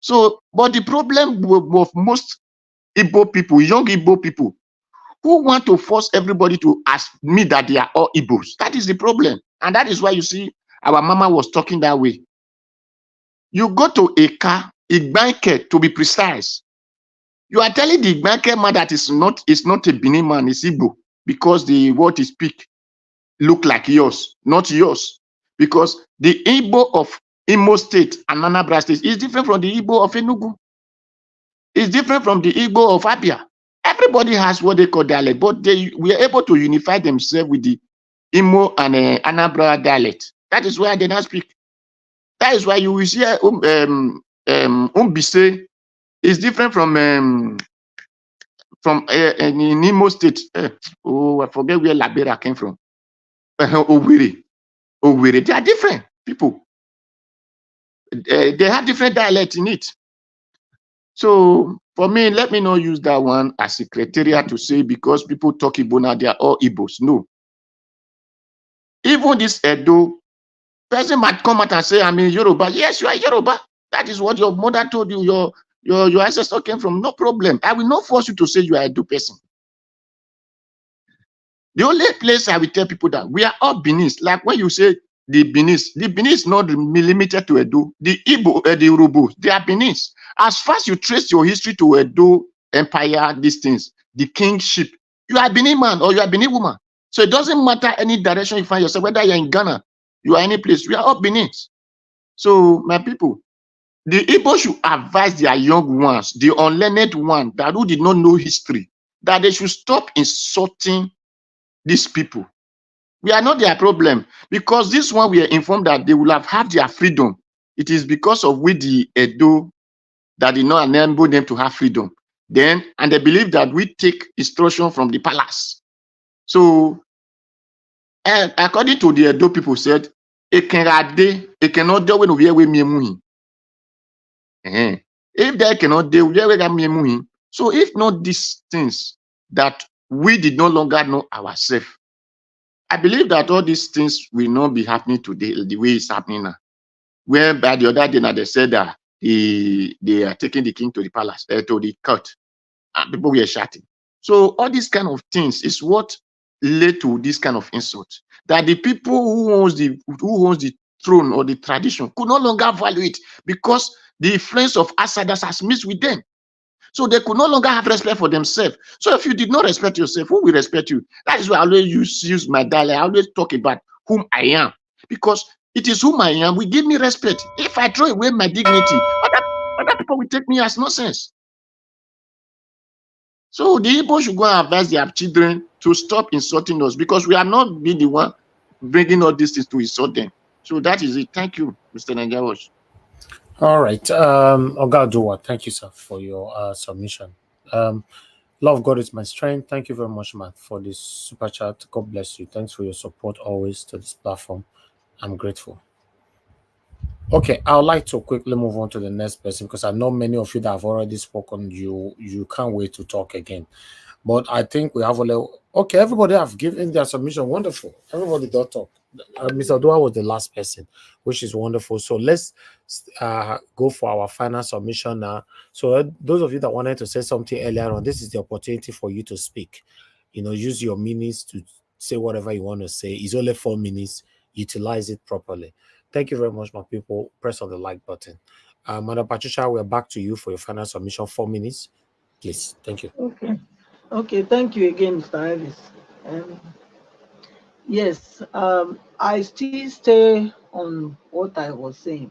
So, but the problem of most Igbo people, young Igbo people, who want to force everybody to admit that they are all Igbos. That is the problem. And that is why you see our mama was talking that way. You go to a car, Igbanke, to be precise. You are telling the Igbanke man that is not a Benin man, it's Igbo, because the what he speak look like yours, not yours. Because the Igbo of Imo State and Anambra State is different from the Igbo of Enugu. It's different from the Igbo of Abia. Everybody has what they call dialect, but they were able to unify themselves with the Imo and Anambra dialect. That is why they now speak. That is why you will see Umbise is different from in Imo State. Oh, I forget where Labera came from. Owerri. They are different people. They have different dialect in it. So for me, let me not use that one as a criteria to say because people talk Igbo now, they are all Igbos. No. Even this Edo, person might come out and say, I'm in Yoruba. Yes, you are Yoruba. That is what your mother told you, your ancestor came from. No problem. I will not force you to say you are a Edo person. The only place I will tell people that we are all Benis. Like when you say the Benis is not limited to Edo. The Igbo, the Urubu, they are Benis. As far as you trace your history to Edo Empire, these things, the kingship, you are a Benin man or you are a Benin woman. So it doesn't matter any direction you find yourself, whether you're in Ghana, you are any place, we are all Benis. So my people, the Igbo should advise their young ones, the unlearned one that who did not know history, that they should stop insulting these people. We are not their problem because this one we are informed that they will have had their freedom. It is because of we the Edo that did not enable them to have freedom. Then, and they believe that we take instruction from the palace. So, and according to the Edo people said, it cannot do when we are with me. If they cannot do, we are with. So, if not these things that we did no longer know ourselves, I believe that all these things will not be happening today the way it's happening now. Whereby the other day now they said that they are taking the king to the palace, to the court, and people were shouting. So all these kind of things is what led to this kind of insult. That the people who owns the throne or the tradition could no longer value it because the influence of outsiders has mixed with them. So they could no longer have respect for themselves. So if you did not respect yourself, who will respect you? That is why I always use my dialect. I always talk about whom I am. Because it is whom I am will give me respect. If I throw away my dignity, other people will take me as nonsense. So the Igbo should go and advise their children to stop insulting us because we are not being the one bringing all these things to insult them. So that is it. Thank you, Mr. Nigerian. All right. Ogaduwa, thank you, sir, for your submission. Love God is my strength. Thank you very much, man, for this super chat. God bless you. Thanks for your support always to this platform. I'm grateful. Okay, I would like to quickly move on to the next person because I know many of you that have already spoken. You can't wait to talk again. But I think we have a little. Okay, everybody have given their submission. Wonderful. Everybody don't talk. Mr. Dua was the last person, which is wonderful. So let's go for our final submission now. So those of you that wanted to say something earlier on, this is the opportunity for you to speak. Use your minutes to say whatever you want to say. It's only 4 minutes. Utilize it properly. Thank you very much, my people. Press on the like button. Madam Patricia, we're back to you for your final submission. 4 minutes, please. Thank you. Okay. Thank you again, Mr. Ellis. Yes, I still stay on what I was saying.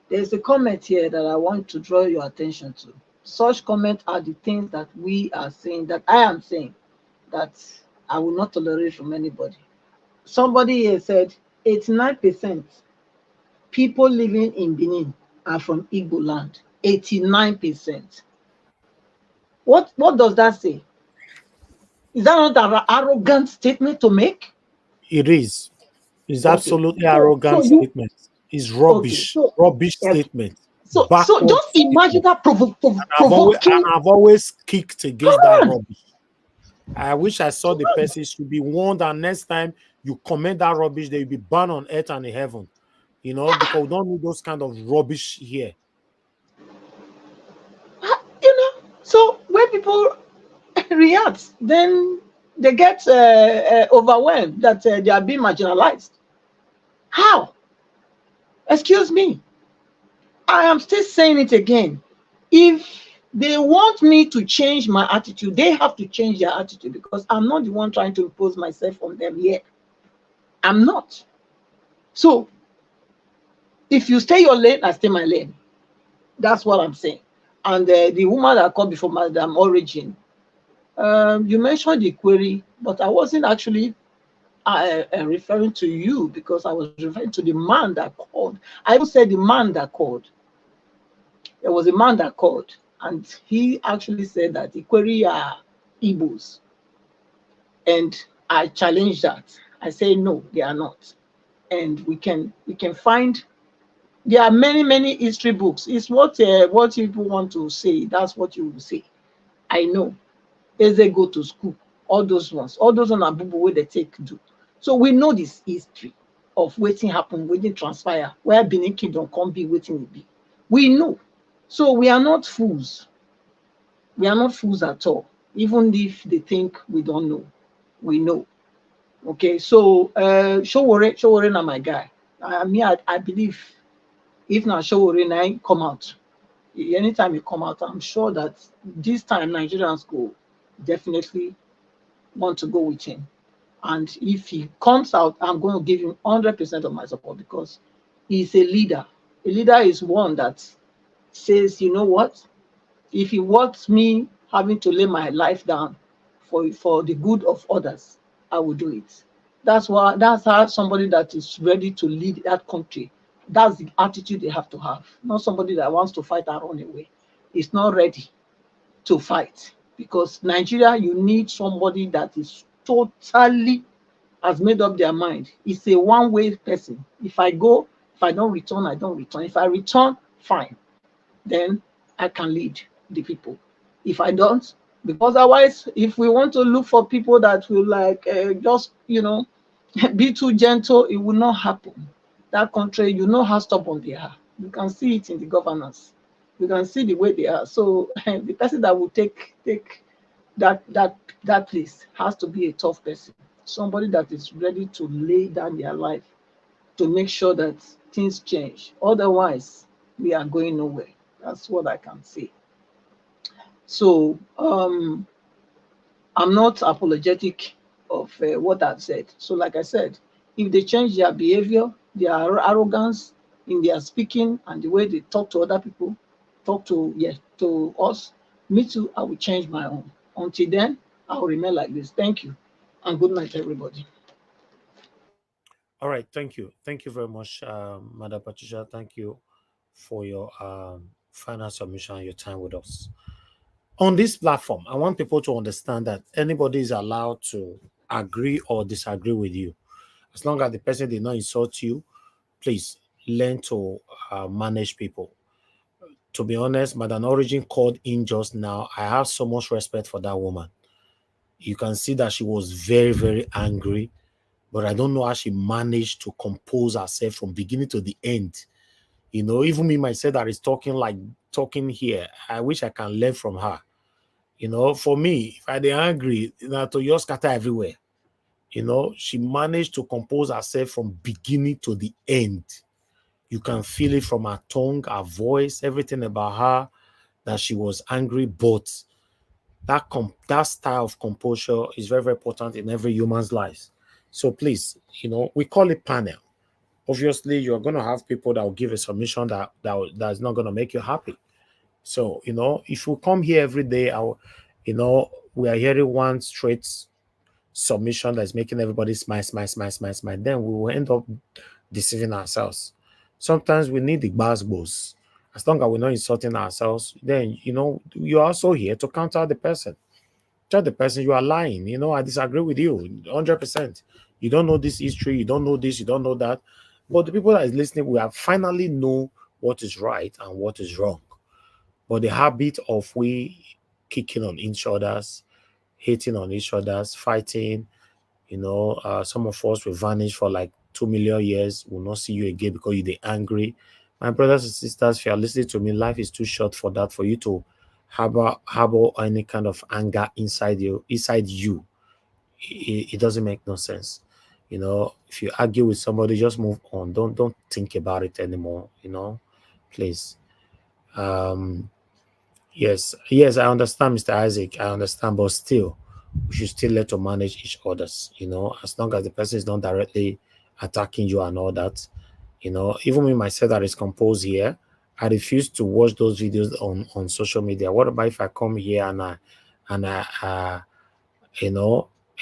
There's a comment here that I want to draw your attention to. Such comments are the things that we are saying, that I am saying, that I will not tolerate from anybody. Somebody here said 89% people living in Benin are from Igbo land. 89%. What does that say? Is that not an arrogant statement to make? It is. It's Okay. absolutely arrogant statement. It's rubbish. Okay. Rubbish statement. So Backward just imagine statement. that And I've always kicked against that rubbish. I wish I saw the person should be warned that next time you comment that rubbish, they will be banned on earth and in heaven. because we don't need those kind of rubbish here. So when people react, then they get overwhelmed that they are being marginalized. How? Excuse me. I am still saying it again. If they want me to change my attitude, they have to change their attitude, because I'm not the one trying to impose myself on them here. I'm not. So if you stay your lane, I stay my lane. That's what I'm saying. And the woman that called before Madam Origin, you mentioned the query, but I wasn't actually referring to you, because I was referring to the man that called. I even said the man that called. There was a man that called, and he actually said that the query are Igbos. And I challenged that. I say no, they are not. And we can find, there are many history books. It's what people want to say. That's what you will say. I know. As they go to school, all those ones are bubu where they take do. So we know this history of waiting happen, waiting transpire, where Benin Kingdom can't be waiting will be. We know. So we are not fools. We are not fools at all. Even if they think we don't know, we know. Okay, so Sowore na my guy. I believe if not Sowore na come out, anytime he come out, I'm sure that this time Nigerians go definitely want to go with him. And if he comes out, I'm going to give him 100% of my support, because he's a leader. A leader is one that says, you know what? If he wants me having to lay my life down for the good of others, I will do it. That's how somebody that is ready to lead that country, that's the attitude they have to have. Not somebody that wants to fight and run away. Is not ready to fight, because Nigeria, you need somebody that is totally has made up their mind. It's a one-way person. If I go, if I don't return, I don't return. If I return, fine. Then I can lead the people. If I don't, because otherwise, if we want to look for people that will just be too gentle, it will not happen. That country, you know how stubborn they are. You can see it in the governance. You can see the way they are. So the person that will take that place has to be a tough person. Somebody that is ready to lay down their life to make sure that things change. Otherwise, we are going nowhere. That's what I can say. So I'm not apologetic of what I've said. So like I said, if they change their behavior, their arrogance in their speaking and the way they talk to other people, to us, me too, I will change my own. Until then, I will remain like this. Thank you, and good night, everybody. All right, thank you. Thank you very much, Madam Patricia. Thank you for your final submission and your time with us. On this platform, I want people to understand that anybody is allowed to agree or disagree with you. As long as the person did not insult you, please learn to manage people. To be honest, Madam Origin called in just now. I have so much respect for that woman. You can see that she was very, very angry, but I don't know how she managed to compose herself from beginning to the end. Even me myself that is talking here, I wish I can learn from her. For me, if I dey angry, to just scatter everywhere. She managed to compose herself from beginning to the end. You can feel it from her tongue, her voice, everything about her, that she was angry, but that style of composure is very, very important in every human's life. So please, we call it panel. Obviously, you're going to have people that will give a submission that's not going to make you happy. So, if we come here every day, we are hearing one straight submission that's making everybody smile, smile, smile, smile, smile, then we will end up deceiving ourselves. Sometimes we need the buzzwords. As long as we're not insulting ourselves, then, you're also here to counter the person. Tell the person you are lying. I disagree with you 100%. You don't know this history, you don't know this, you don't know that. But the people that is listening, we have finally know what is right and what is wrong. But the habit of we kicking on each other's, hating on each other's, fighting, some of us will vanish for like 2 million years, will not see you again because you're angry. My brothers and sisters, if you are listening to me, life is too short for that, for you to harbor any kind of anger inside you. It doesn't make no sense. If you argue with somebody, just move on. Don't think about it anymore. Please. Um, yes, I understand, Mr. Isaac. I understand, but still, we should still let to manage each other's. As long as the person is not directly attacking you and all that. Even me myself that is composed here, I refuse to watch those videos on social media. What about if I come here and I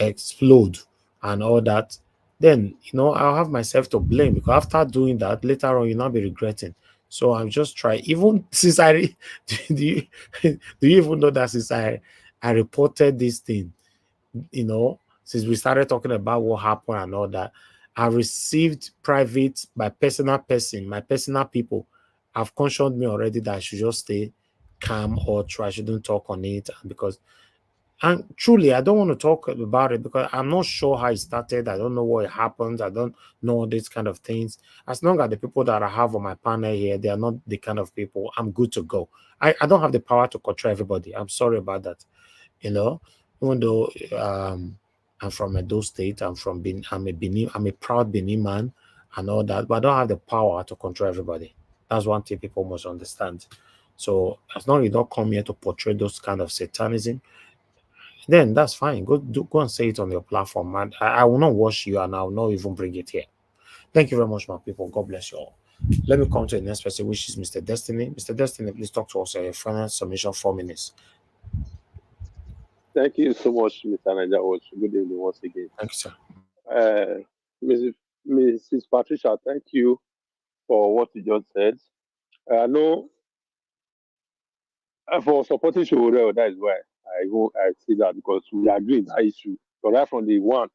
explode and all that? Then I'll have myself to blame, because after doing that, later on you'll not be regretting. So I'm just trying. Even since do you do you even know that since I reported this thing, since we started talking about what happened and all that, I received private, my personal people have cautioned me already that I should just stay calm or try, I shouldn't talk on it, and truly I don't want to talk about it because I'm not sure how it started. I don't know what happened. I don't know these kind of things. As long as the people that I have on my panel here, they are not the kind of people, I'm good to go. I don't have the power to control everybody. I'm sorry about that. Even though I'm from Edo State, I'm a proud Benin man and all that, but I don't have the power to control everybody. That's one thing people must understand. So as long as you don't come here to portray those kind of satanism, then that's fine. Go and say it on your platform, man. I will not watch you, and I will not even bring it here. Thank you very much, my people. God bless you all. Let me come to the next person, which is Mr. Destiny. Mr. Destiny, please talk to us. A final submission, 4 minutes. Thank you so much, Mr. Naija. Good evening once again. Thank you, sir. Mrs. Patricia, thank you for what you just said. I know for supporting Sowore, that is why I see that, because we agree in that issue. But right from the one,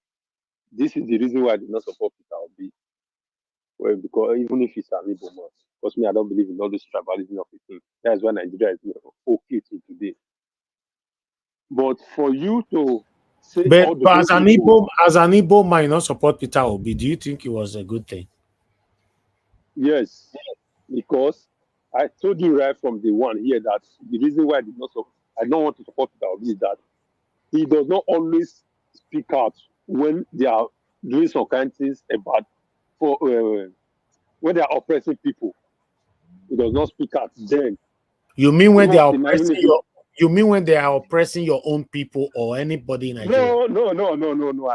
this is the reason why I did not support Peter Obi. Well, because even if it's an Igbo man, because me, I don't believe in all this tribalism of the thing. That's why Nigeria is okay to today. But for you to say But, all the but whole as an Igbo might not support Peter Obi, do you think it was a good thing? yes, because I told you right from the one here that the reason why I don't want to support Peter Obi is that he does not always speak out when they are doing some kind of things about when they are oppressing people. He does not speak out then. You mean when Even they are even oppressing if your? You mean when they are oppressing your own people or anybody in Nigeria? No, I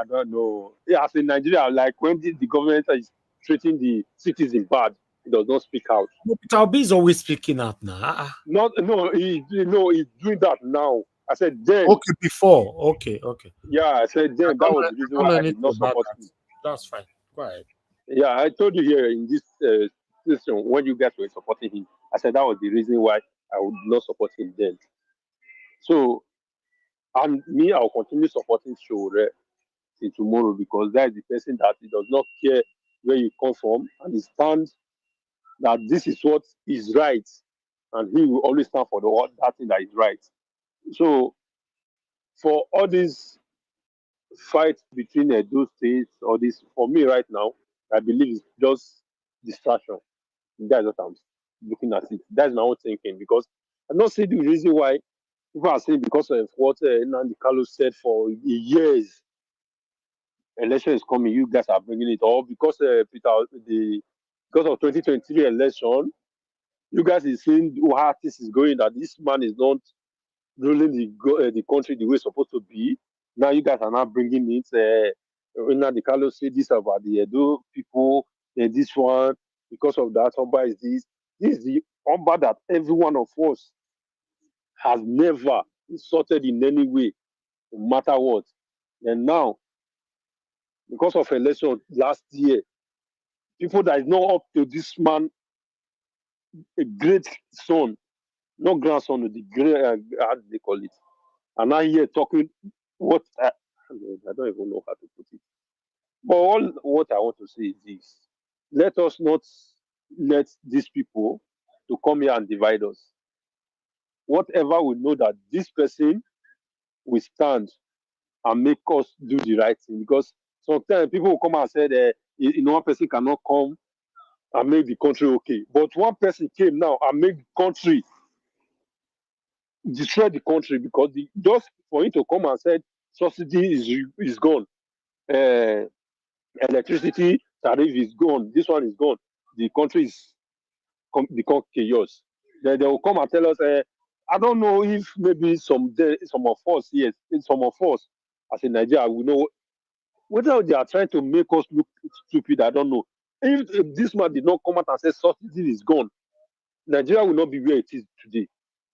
don't know. Yeah, as in Nigeria, like when the government is treating the citizen bad, he does not speak out. But Peter Obi is always speaking out now. He's doing that now. I said then. Okay, before. Okay. Yeah, I said then. That was the reason why I did not support him. That's fine. Go ahead. Yeah, I told you here in this session when you guys were supporting him. I said that was the reason why I would not support him then. So, and me, I'll continue supporting Sowore till tomorrow, because that is the person that he does not care where you come from, and he stands that this is what is right, and he will always stand for that thing that is right. So, for all these fight between those states, or this, for me right now, I believe it's just distraction. That's what I'm looking at it. That's my own thinking, because I don't see the reason why people are saying because of what Nnamdi Kanu said for years. Election is coming, you guys are bringing it, or because because of 2023 election, you guys is seeing how this is going, that this man is not ruling the country the way it's supposed to be. Now you guys are now bringing it. Nnamdi Kanu said this about the Edo people, and this one, because of that, Omba is this. This is the Omba that every one of us has never insulted in any way, no matter what. And now, because of election last year, people that is not up to this man, a great son, not grandson, the great, how do they call it? And now here talking what I don't even know how to put it. But all what I want to say is this: let us not let these people to come here and divide us. Whatever we know that this person will stand and make us do the right thing. Because sometimes people will come and say, one person cannot come and make the country okay. But one person came now and made the country, destroy the country, because just for him to come and said subsidy is gone, electricity tariff is gone, this one is gone, the country is become chaos. Then they will come and tell us, I don't know if maybe some of us, yes, some of us as in Nigeria, we know whether they are trying to make us look stupid. I don't know. If this man did not come out and say subsidy is gone, Nigeria will not be where it is today.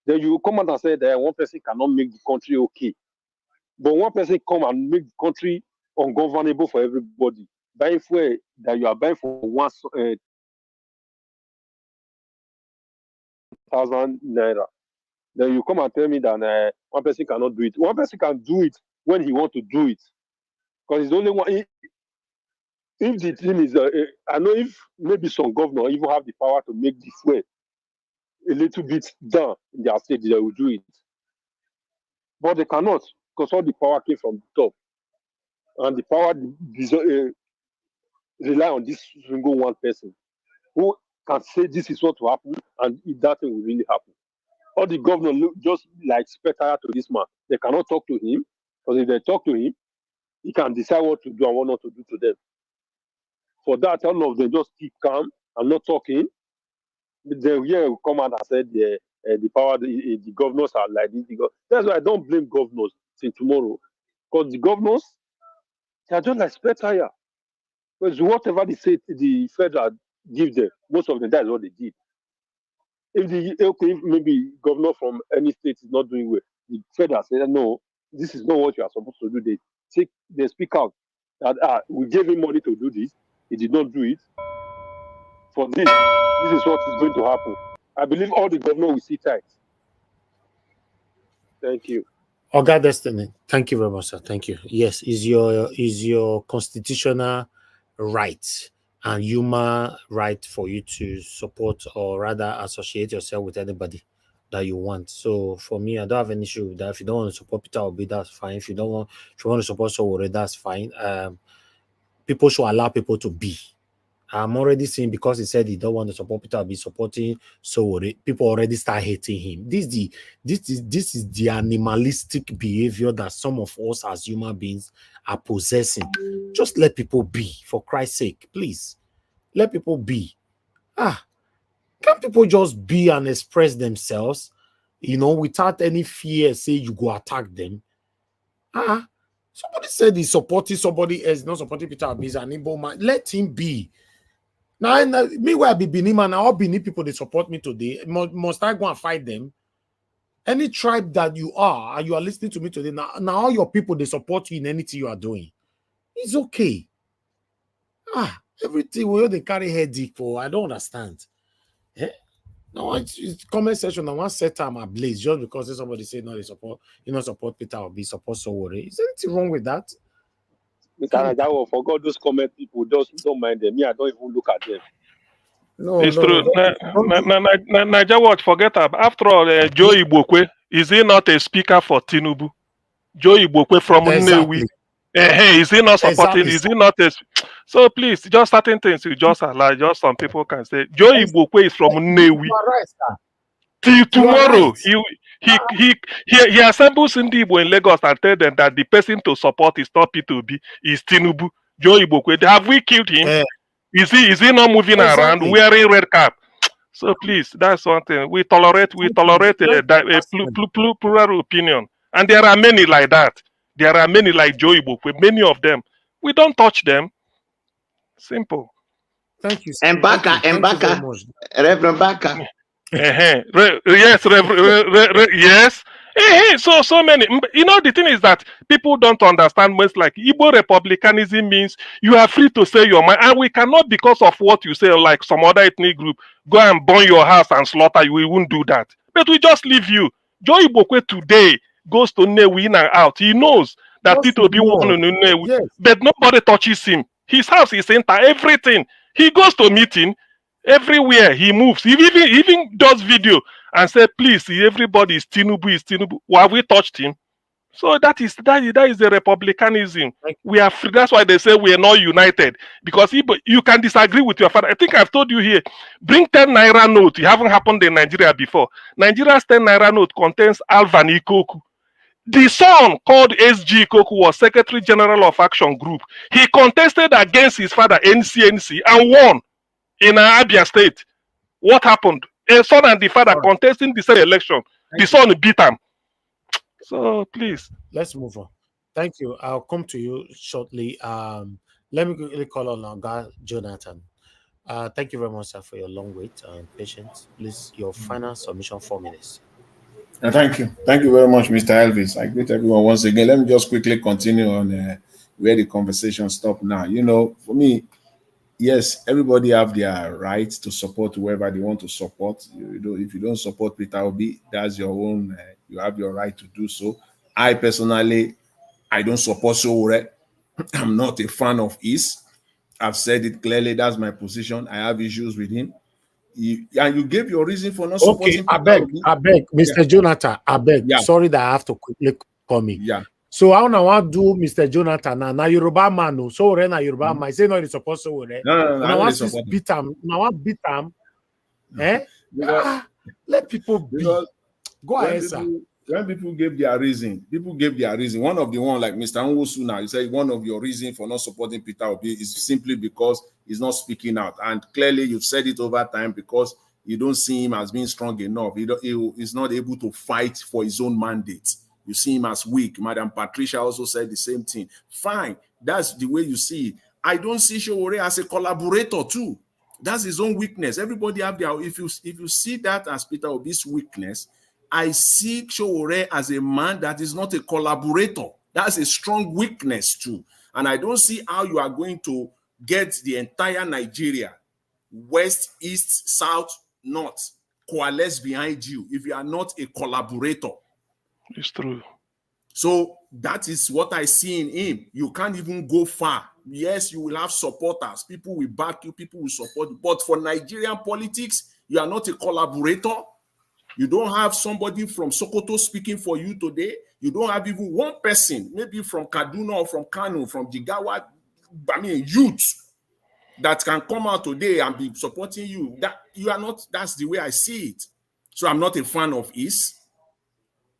Then you come out and say that one person cannot make the country okay, but one person come and make the country ungovernable for everybody. Buying fuel that you are buying for 1,000 naira. Then you come and tell me that one person cannot do it. One person can do it when he wants to do it, because it's only one. If the thing is, I know if maybe some governor even have the power to make the fuel a little bit down in their state, they will do it. But they cannot, because all the power came from the top, and the power rely on this single one person who can say this is what will happen, and if that thing will really happen. All the governors look just like spectator to this man. They cannot talk to him, because if they talk to him, he can decide what to do and what not to do to them. For that, all of them just keep calm and not talking. Then here will come out and said the power, the governors are like this. That's why I don't blame governors till tomorrow, because the governors, they are just like spectator. Because whatever the federal give them, most of them, that's what they did. If maybe governor from any state is not doing well, the federal say no, this is not what you are supposed to do. They speak out that we gave him money to do this, he did not do it. For this is what is going to happen. I believe all the governors will see tight. Thank you. Oga Destiny, thank you very much, sir. Thank you. Yes, is your constitutional right and human right for you to support or rather associate yourself with anybody that you want. So for me, I don't have any issue with that. If you don't want to support Peter Obi, that's fine. If you want to support Sowore, that's fine. People should allow people to be. I'm already seeing, because he said he don't want to support Peter Obi supporting Sowore, people already start hating him. This is the animalistic behavior that some of us as human beings are possessing. Just let people be, for Christ's sake, please. Let people be. Can't people just be and express themselves, without any fear, say you go attack them? Somebody said he's supporting somebody else, not supporting Peter Obi, he's an Igbo man. Let him be. Now, meanwhile, be Benin man, all Benin people they support me today. Must I go and fight them? Any tribe that you are, and you are listening to me today, now all your people they support you in anything you are doing. It's okay. Everything where they carry headache for, I don't understand. No, it's comment section. I want set time ablaze just because somebody say no, they support, support Peter or be support Sowore. Is there anything wrong with that? Mr. Najawo, for God, those comment people, don't mind them. Me, I don't even look at them. No, it's true. Naija watch, forget about. After all, Joe Igbokwe, is he not a speaker for Tinubu? Joe Igbokwe from Nnewi. Is he not supporting? Is he not a... So please, just certain things you just allow. Just some people can say Joe Igbokwe is from Nnewi. Till tomorrow, he assembles Ndibo in Lagos and tell them that the person to support is not P2B, is Tinubu. Joe Igbokwe. Have we killed him? Is he not moving around wearing red cap? So please, that's one thing. We tolerate a plural opinion. And there are many like that. There are many like Joe Igbokwe, many of them. We don't touch them. Simple. Thank you. Mbaka, Reverend Mbaka. Yes, yes. So many. The thing is that people don't understand most, like Igbo republicanism means you are free to say your mind, and we cannot, because of what you say, like some other ethnic group, go and burn your house and slaughter you. We won't do that. But we just leave you. Joe Igbokwe today goes to Nnewi in and out. He knows that Peter Obi won on Nnewi, but nobody touches him. His house is enter everything. He goes to meeting. Everywhere he moves, he even does video and say, please, everybody is Tinubu, is Tinubu. Well, have we touched him? So that is the republicanism. We are free. That's why they say we are not united. Because you can disagree with your father. I think I've told you here. Bring 10 naira note. It haven't happened in Nigeria before. Nigeria's 10 naira note contains Alvan Ikoku. The son called SG Ikoku was Secretary General of Action Group. He contested against his father NCNC and won in Abia State. What happened? A son and the father contesting the same election. The son beat him. So please, let's move on. Thank you. I'll come to you shortly. Let me quickly call on our guy Jonathan. Thank you very much, sir, for your long wait and patience. Please, your final submission, 4 minutes. Thank you. Thank you very much, Mr. Elvis. I greet everyone once again. Let me just quickly continue on where the conversation stopped now. You know, for me, yes, everybody have their right to support whoever they want to support. If you don't support Peter Obi, that's your own. You have your right to do so. I personally, I don't support Sowore. I'm not a fan of his. I've said it clearly. That's my position. I have issues with him. And you gave your reason for not supporting I Peter Obi. beg, Mr. Yeah. Jonathan, I beg. Yeah. Sorry that I have to quickly come in. Yeah. So how now I do Mr. Jonathan now Yoruba man so na Yoruba man. I say no, it's supposed to No. Now I beat him. Now I beat him. Let people be. Go ahead, sir. When people gave their reason, one of the one like Mr. Nwosu now, he said one of your reasons for not supporting Peter Obi is simply because he's not speaking out. And clearly you've said it over time because you don't see him as being strong enough. He's not able to fight for his own mandate. You see him as weak. Madam Patricia also said the same thing. Fine. That's the way you see it. I don't see Sowore as a collaborator too. That's his own weakness. Everybody have their, if you see that as Peter Obi's weakness, I see Sowore as a man that is not a collaborator. That's a strong weakness too. And I don't see how you are going to get the entire Nigeria, west, east, south, north, coalesce behind you if you are not a collaborator. It's true. So that is what I see in him. You can't even go far. Yes, you will have supporters. People will back you. People will support you. But for Nigerian politics, you are not a collaborator. You don't have somebody from Sokoto speaking for you today. You don't have even one person, maybe from Kaduna or from Kano, from Jigawa, youth that can come out today and be supporting you. That you are not, that's the way I see it. So I'm not a fan of his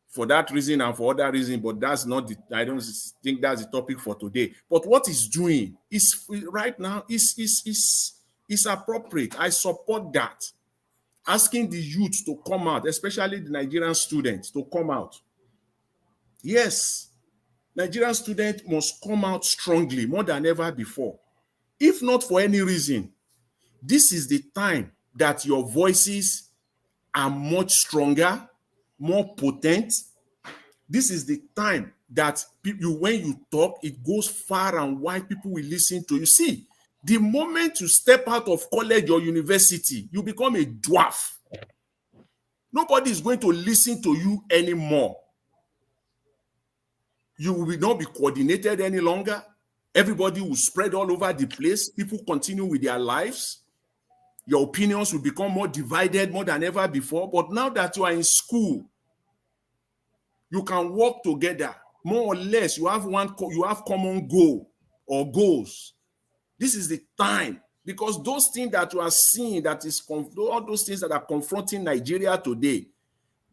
for that reason and for other reasons, but that's not the, I don't think that's the topic for today. But what he's doing is right now is appropriate. I support that. Asking the youth to come out, especially the Nigerian students, to come out. Yes, Nigerian students must come out strongly, more than ever before. If not for any reason, this is the time that your voices are much stronger, more potent. This is the time that when you talk, it goes far and wide, people will listen to you. See, the moment you step out of college or university, you become a dwarf. Nobody is going to listen to you anymore. You will not be coordinated any longer. Everybody will spread all over the place. People continue with their lives. Your opinions will become more divided more than ever before. But now that you are in school, you can work together. More or less, you have common goal or goals. This is the time. Because those things that you are seeing, all those things that are confronting Nigeria today,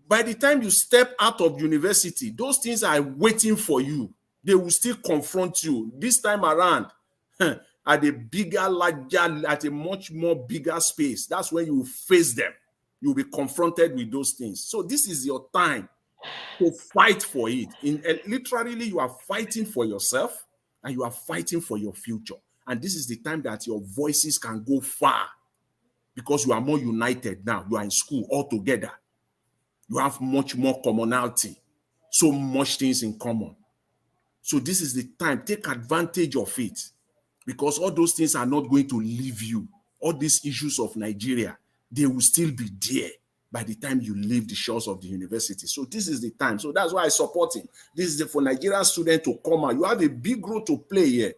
by the time you step out of university, those things are waiting for you. They will still confront you. This time around, at a bigger, larger, at a much more bigger space. That's when you face them. You'll be confronted with those things. So this is your time to fight for it. Literally, you are fighting for yourself and you are fighting for your future. And this is the time that your voices can go far because you are more united now. You are in school all together. You have much more commonality, so much things in common. So this is the time. Take advantage of it because all those things are not going to leave you. All these issues of Nigeria, they will still be there by the time you leave the shores of the university. So this is the time. So that's why I support him. This is for Nigerian students to come out. You have a big role to play here.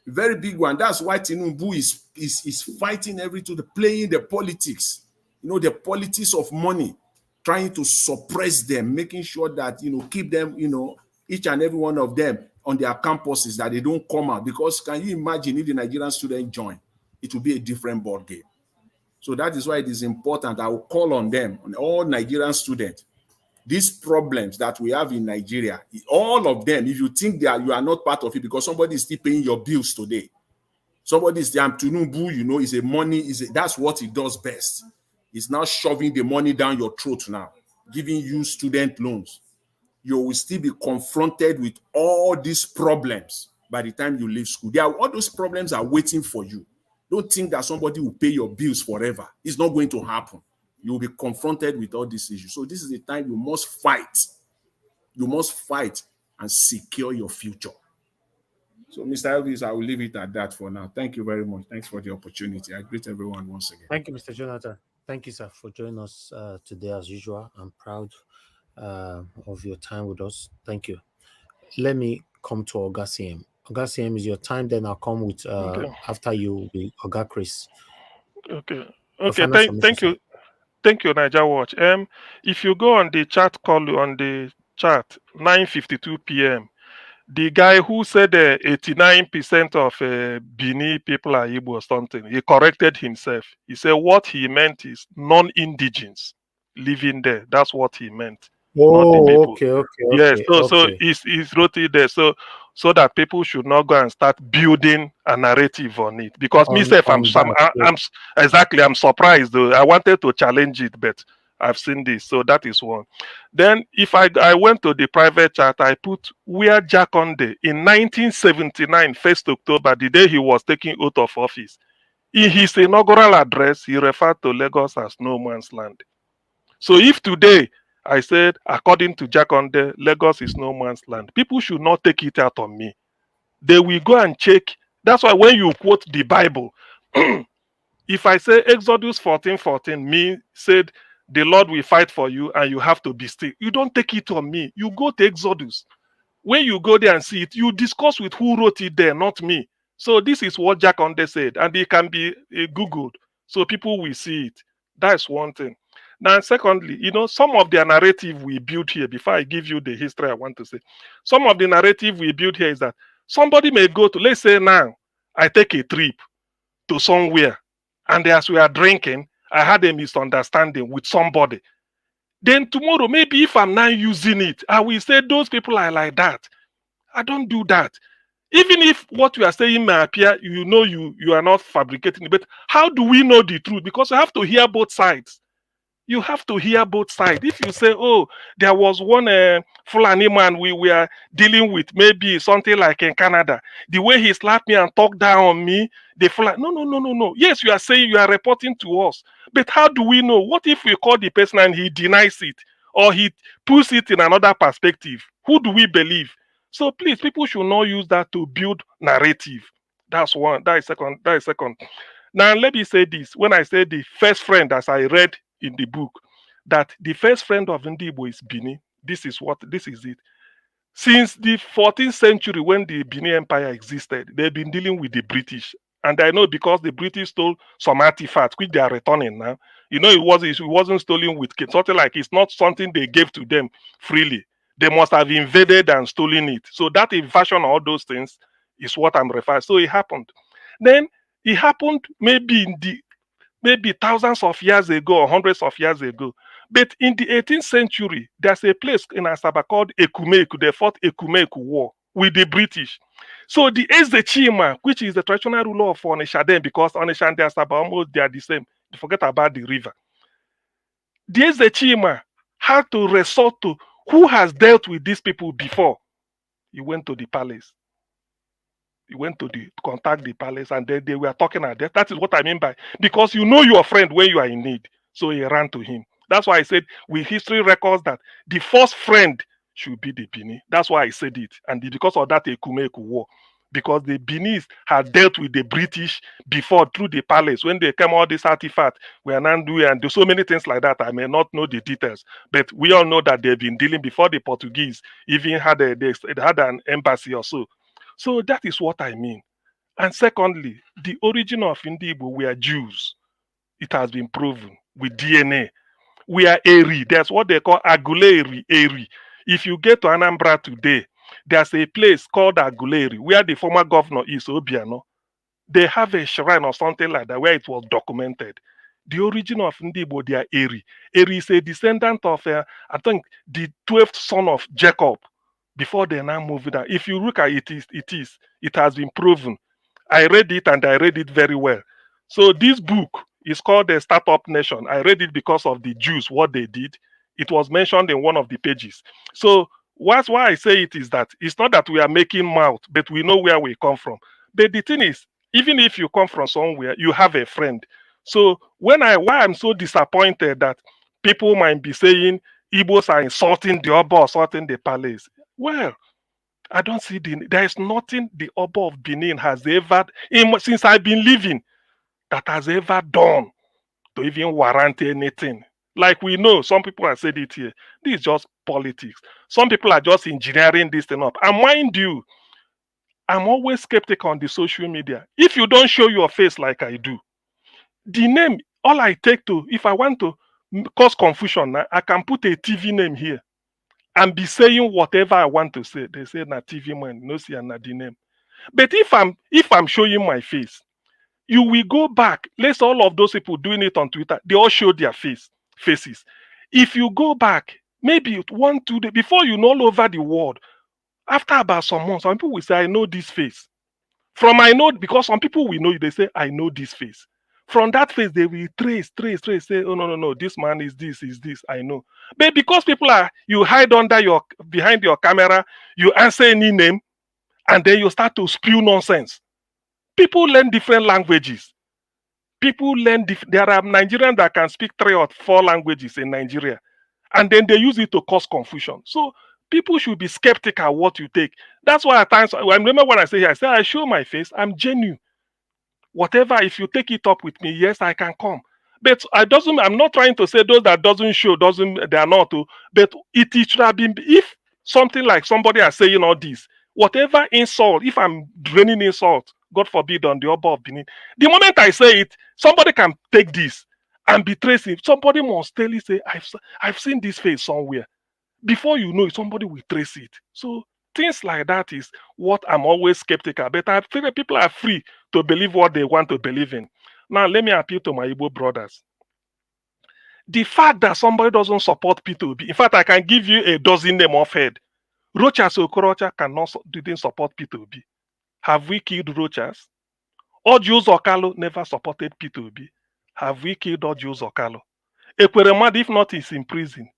A very big one. That's why Tinubu is fighting playing the politics. You know, the politics of money. trying to suppress them, making sure that, keep them, each and every one of them on their campuses, that they don't come out. Because can you imagine if the Nigerian students join? It will be a different ball game. So that is why it is important. I will call on them, on all Nigerian students. These problems that we have in Nigeria, all of them, if you think that you are not part of it because somebody is still paying your bills today, somebody is Tinubu, is a money, that's what he does best. He's now shoving the money down your throat now, giving you student loans. You will still be confronted with all these problems by the time you leave school. All those problems are waiting for you. Don't think that somebody will pay your bills forever. It's not going to happen. You will be confronted with all these issues. So this is the time you must fight. You must fight and secure your future. So, Mr. Elvis, I will leave it at that for now. Thank you very much. Thanks for the opportunity. I greet everyone once again. Thank you, Mr. Jonathan. Thank you, sir, for joining us today as usual. I'm proud of your time with us. Thank you. Let me come to Oga CM. Oga CM is your time, then I'll come with Okay. after you with Oga Chris. Okay. Your Okay. final submission, Thank sir. you. Thank you, Niger Watch. If you go on the chat call on the chat, 9:52 p.m., the guy who said 89% of Bini people are Igbo or something, he corrected himself. He said what he meant is non-indigens living there. That's what he meant, not the Oh, people. okay. Yes, so he's wrote it there so that people should not go and start building a narrative on it. Because myself, On that, yeah. I'm surprised though. I wanted to challenge it, but I've seen this, so that is one. Then if I went to the private chat, I put where Jakonde in 1979, 1st October, the day he was taking oath of office. In his inaugural address, he referred to Lagos as no man's land. So if today I said, according to Jakonde, Lagos is no man's land, people should not take it out on me. They will go and check. That's why when you quote the Bible, if I say Exodus 14:14, me said, the Lord will fight for you and you have to be still. You don't take it on me. You go to Exodus. When you go there and see it, you discuss with who wrote it there, not me. So this is what Jakonde said, and it can be Googled, so people will see it. That's one thing. Now, secondly, some of the narrative we build here, before I give you the history I want to say, some of the narrative we build here is that somebody may go to, let's say now, I take a trip to somewhere, and as we are drinking, I had a misunderstanding with somebody. Then tomorrow, maybe if I'm not using it, I will say those people are like that. I don't do that. Even if what you are saying may appear, you are not fabricating it, but how do we know the truth? Because you have to hear both sides. You have to hear both sides. If you say, oh, there was one Fulani man we were dealing with, maybe something like in Canada, the way he slapped me and talked down on me, the Fulani. No. Yes, you are saying you are reporting to us, but how do we know? What if we call the person and he denies it, or he puts it in another perspective? Who do we believe? So please, people should not use that to build narrative. That's one. That is second. Now, let me say this. When I say the first friend, as I read in the book, that the first friend of Ndibo is Bini. This is it. Since the 14th century, when the Bini Empire existed, they've been dealing with the British. And I know because the British stole some artifacts, which they are returning now. It wasn't stolen with something like it's not something they gave to them freely. They must have invaded and stolen it. So that invasion of all those things is what I'm referring. So it happened. Then it happened maybe thousands of years ago or hundreds of years ago. But in the 18th century, there's a place in Asaba called Ekumeku. They fought Ekumeku War with the British. So the Ezechima, which is the traditional ruler of Onitsha then, because Onitsha and the Asaba almost they are the same. Forget about the river. The Ezechima had to resort to who has dealt with these people before. He went to the palace. He went to contact the palace, and then they were talking at that. That is what I mean by, because you know your friend when you are in need. So he ran to him. That's why I said with history records that the first friend should be the Bini. That's why I said it. And because of that Ekumeku war. Because the Benis had dealt with the British before through the palace. When they came all these artifacts, we are not doing, and do so many things like that. I may not know the details, but we all know that they've been dealing before the Portuguese even had they had an embassy or so. So that is what I mean. And secondly, the origin of Indigo were Jews. It has been proven with DNA. We are Eri. That's what they call Aguleri, Eri. If you get to Anambra today, there's a place called Aguleri where the former governor is Obiano. They have a shrine or something like that where it was documented. The origin of Ndibo, they are Eri. Eri is a descendant of, I think, the 12th son of Jacob before they now moved out. If you look at it, it has been proven. I read it and I read it very well. So this book is called The Startup Nation. I read it because of the Jews, what they did. It was mentioned in one of the pages. So why I say it is that it's not that we are making mouth, but we know where we come from. But the thing is, even if you come from somewhere, you have a friend. So why I'm so disappointed that people might be saying Igbos are insulting the Oba, insulting the palace. Well, I don't see there is nothing the Oba of Benin has ever, since I've been living, that has ever done to even warrant anything. Like we know, some people have said it here. This is just politics. Some people are just engineering this thing up. And mind you, I'm always skeptical on the social media. If you don't show your face like I do, the name, all I take to, if I want to cause confusion, I can put a TV name here and be saying whatever I want to say. They say na TV man, no see na the name. But if I'm showing my face, you will go back. Let's all of those people doing it on Twitter, they all show their faces. If you go back, maybe 1, 2 days before you know all over the world, after about some months, some people will say, I know this face. From I know, because some people will know you, they say, I know this face. From that face, they will trace, say, oh no, this man is this, I know. But because people you hide behind your camera, you answer any name, and then you start to spew nonsense. People learn different languages. People learn, there are Nigerians that can speak 3 or 4 languages in Nigeria, and then they use it to cause confusion. So people should be skeptical what you take. That's why at times, I remember when I say here, I say, I show my face, I'm genuine. Whatever, if you take it up with me, yes, I can come. But I'm not trying to say those that doesn't show, they are not. But it should have been, if something like somebody are saying all this, whatever insult, if I'm draining insult, God forbid, on the Oba of Benin, the moment I say it, somebody can take this and be tracing. Somebody must tell you, say, I've seen this face somewhere. Before you know it, somebody will trace it. So things like that is what I'm always skeptical. But I feel that people are free to believe what they want to believe in. Now, let me appeal to my Igbo brothers. The fact that somebody doesn't support P2B, in fact, I can give you a dozen name off head. Rochas Okorocha didn't support P2B. Have we killed Rochas? Ojus Okalo never supported P2B. Have we killed Ojus Okalo? Ekweremad, if not, is in prison.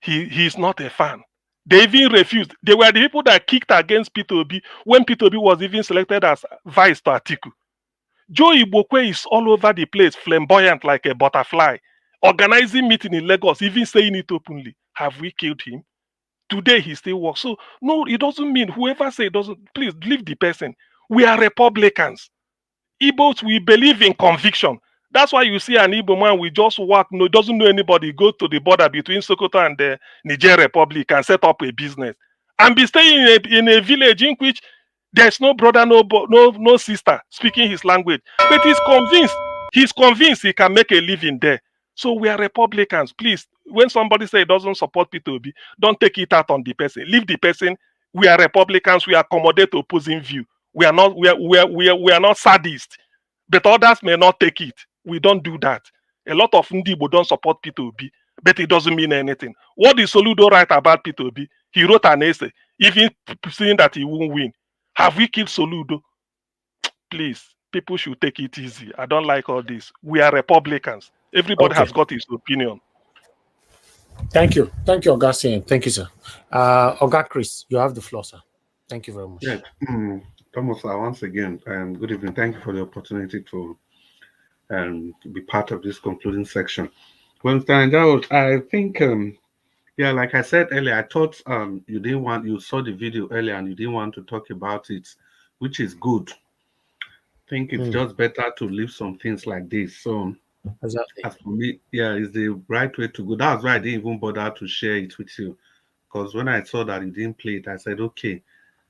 He's not a fan. They even refused. They were the people that kicked against P2B when P2B was even selected as vice to Atiku. Joe Igbokwe is all over the place, flamboyant like a butterfly, organizing meeting in Lagos, even saying it openly. Have we killed him? Today he still works. So no, it doesn't mean whoever say it doesn't. Please leave the person. We are Republicans. Igbos, we believe in conviction. That's why you see an Igbo man, we just walk, no, doesn't know anybody, go to the border between Sokoto and the Niger Republic and set up a business. And be staying in a village in which there's no brother, no sister speaking his language. But he's convinced he can make a living there. So we are Republicans. Please, when somebody say it doesn't support P2B, don't take it out on the person. Leave the person. We are Republicans. We accommodate opposing view. We are not sadists, but others may not take it. We don't do that. A lot of Ndibo don't support P2B, but it doesn't mean anything. What did Soludo write about P2B? He wrote an essay, even saying that he won't win. Have we killed Soludo? Please, people should take it easy. I don't like all this. We are Republicans. Everybody has got his opinion. Thank you, Augustine. Thank you, sir. Oga Chris, you have the floor, sir. Thank you very much. Yeah. Thomas, once again, good evening. Thank you for the opportunity to be part of this concluding section. Well, I think, yeah, like I said earlier, I thought you saw the video earlier and you didn't want to talk about it, which is good. I think it's just better to leave some things like this. So, exactly. As for me, yeah, it's the right way to go. That's why I didn't even bother to share it with you. Because when I saw that you didn't play it, I said, okay,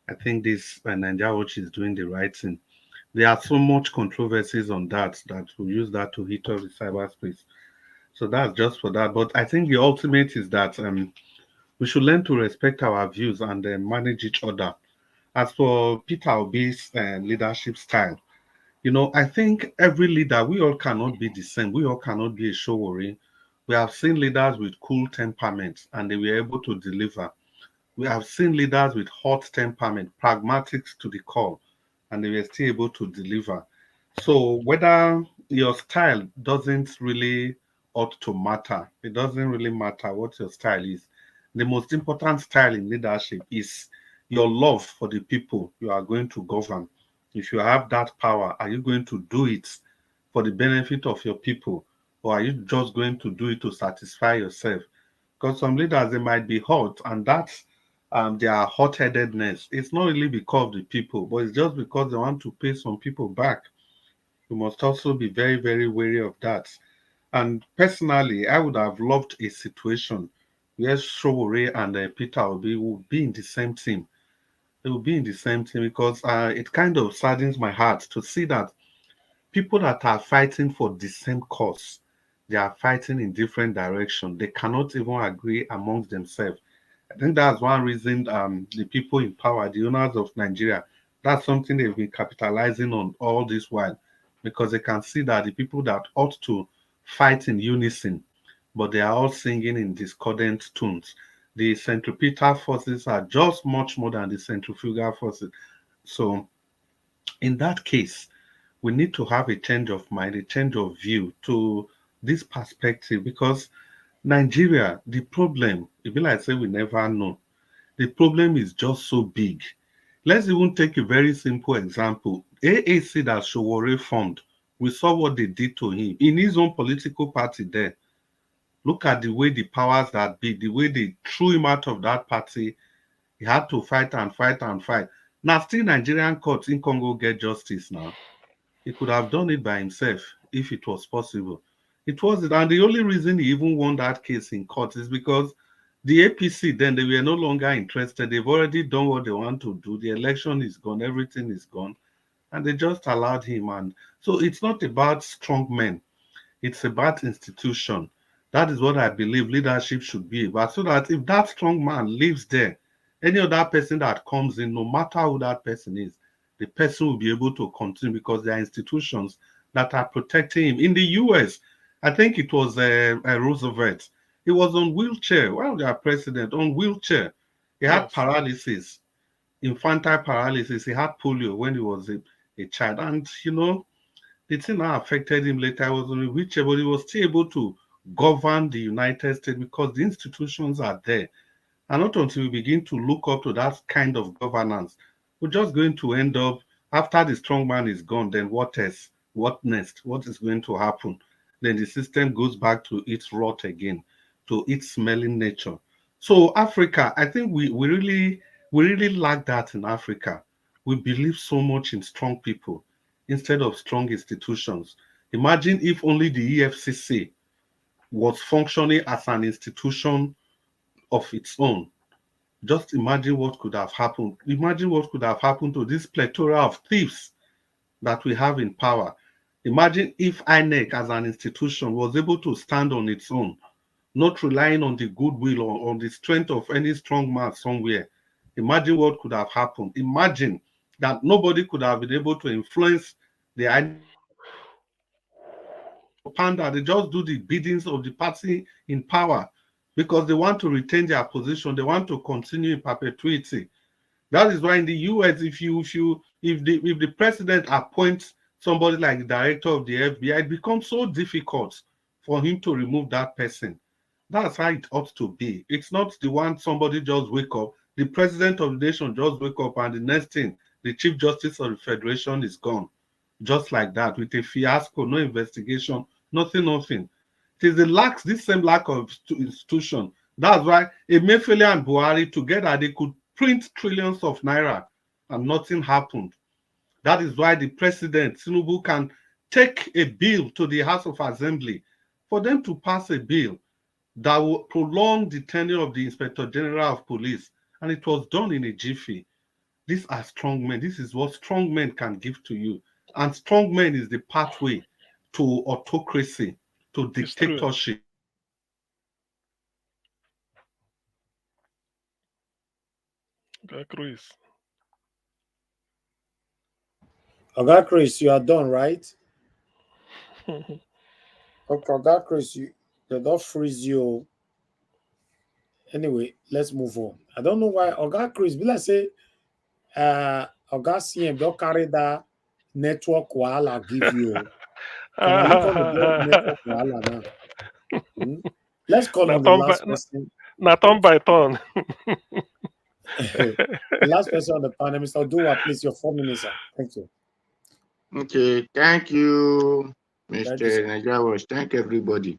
I think this Nigeria Watch is doing the right thing. There are so much controversies on that we use that to hit up the cyberspace. So that's just for that. But I think the ultimate is that we should learn to respect our views and manage each other. As for Peter Obi's leadership style, I think every leader, we all cannot be the same. We all cannot be a Sowore. We have seen leaders with cool temperaments and they were able to deliver. We have seen leaders with hot temperament, pragmatics to the core, and they were still able to deliver. So whether your style doesn't really ought to matter, it doesn't really matter what your style is. The most important style in leadership is your love for the people you are going to govern. If you have that power, are you going to do it for the benefit of your people, or are you just going to do it to satisfy yourself? Because some leaders they might be hot, and that's their hot-headedness. It's not really because of the people, but it's just because they want to pay some people back. You must also be very, very wary of that. And personally, I would have loved a situation where Sowore and Peter Obi would be in the same team. They will be in the same team because it kind of saddens my heart to see that people that are fighting for the same cause, they are fighting in different directions. They cannot even agree amongst themselves. I think that's one reason the people in power, the owners of Nigeria, that's something they've been capitalizing on all this while because they can see that the people that ought to fight in unison, but they are all singing in discordant tunes. The centripetal forces are just much more than the centrifugal forces. So, in that case, we need to have a change of mind, a change of view to this perspective because Nigeria, the problem, if like say we never know, the problem is just so big. Let's even take a very simple example. AAC that Sowore formed, we saw what they did to him in his own political party there. Look at the way the powers that be, the way they threw him out of that party. He had to fight and fight and fight. Now, still Nigerian courts in Congo get justice now. He could have done it by himself if it was possible. It wasn't. And the only reason he even won that case in court is because the APC, then they were no longer interested. They've already done what they want to do. The election is gone, everything is gone. And they just allowed him. And so it's not about strong men. It's about institution. That is what I believe leadership should be about. So that if that strong man lives there, any other person that comes in, no matter who that person is, the person will be able to continue because there are institutions that are protecting him. In the US, I think it was Roosevelt. He was on wheelchair. Well, their president on wheelchair. He had Yes. paralysis, infantile paralysis. He had polio when he was a child. And, the thing that affected him later was on a wheelchair, but he was still able to govern the United States because the institutions are there. And not until we begin to look up to that kind of governance, we're just going to end up, after the strong man is gone, then what else? What next? What is going to happen? Then the system goes back to its rot again, to its smelling nature. So Africa, I think we really lack that in Africa. We believe so much in strong people instead of strong institutions. Imagine if only the EFCC was functioning as an institution of its own. Just imagine what could have happened. Imagine what could have happened to this plethora of thieves that we have in power. Imagine if INEC as an institution was able to stand on its own, not relying on the goodwill or on the strength of any strong man somewhere. Imagine what could have happened. Imagine that nobody could have been able to influence the panda. They just do the biddings of the party in power because they want to retain their position. They want to continue in perpetuity. That is why in the US, if the president appoints somebody like the director of the FBI, it becomes so difficult for him to remove that person. That's how it ought to be. It's not the one somebody just wake up, the president of the nation just wake up, and the next thing, the chief justice of the federation is gone. Just like that, with a fiasco, no investigation, nothing, nothing. It is this same lack of institution. That's why Emefiele and Buhari together, they could print trillions of naira and nothing happened. That is why the president, Tinubu, can take a bill to the House of Assembly for them to pass a bill that will prolong the tenure of the Inspector General of Police. And it was done in a jiffy. These are strong men. This is what strong men can give to you. And strong men is the pathway to autocracy. to dictatorship. Okay, Chris. Okay, Chris, you are done, right? Okay, Chris, they don't freeze you. Anyway, let's move on. I don't know why Chris, but let's say CM don't carry that network wahala give you. Can I look on the network wahala now? Let's call on the last person. Not on by turn. The last person on the panel, Mr. Dua, please, your 4 minutes, sir. Thank you. Okay, thank you, Mr. Nigerian. Thank everybody.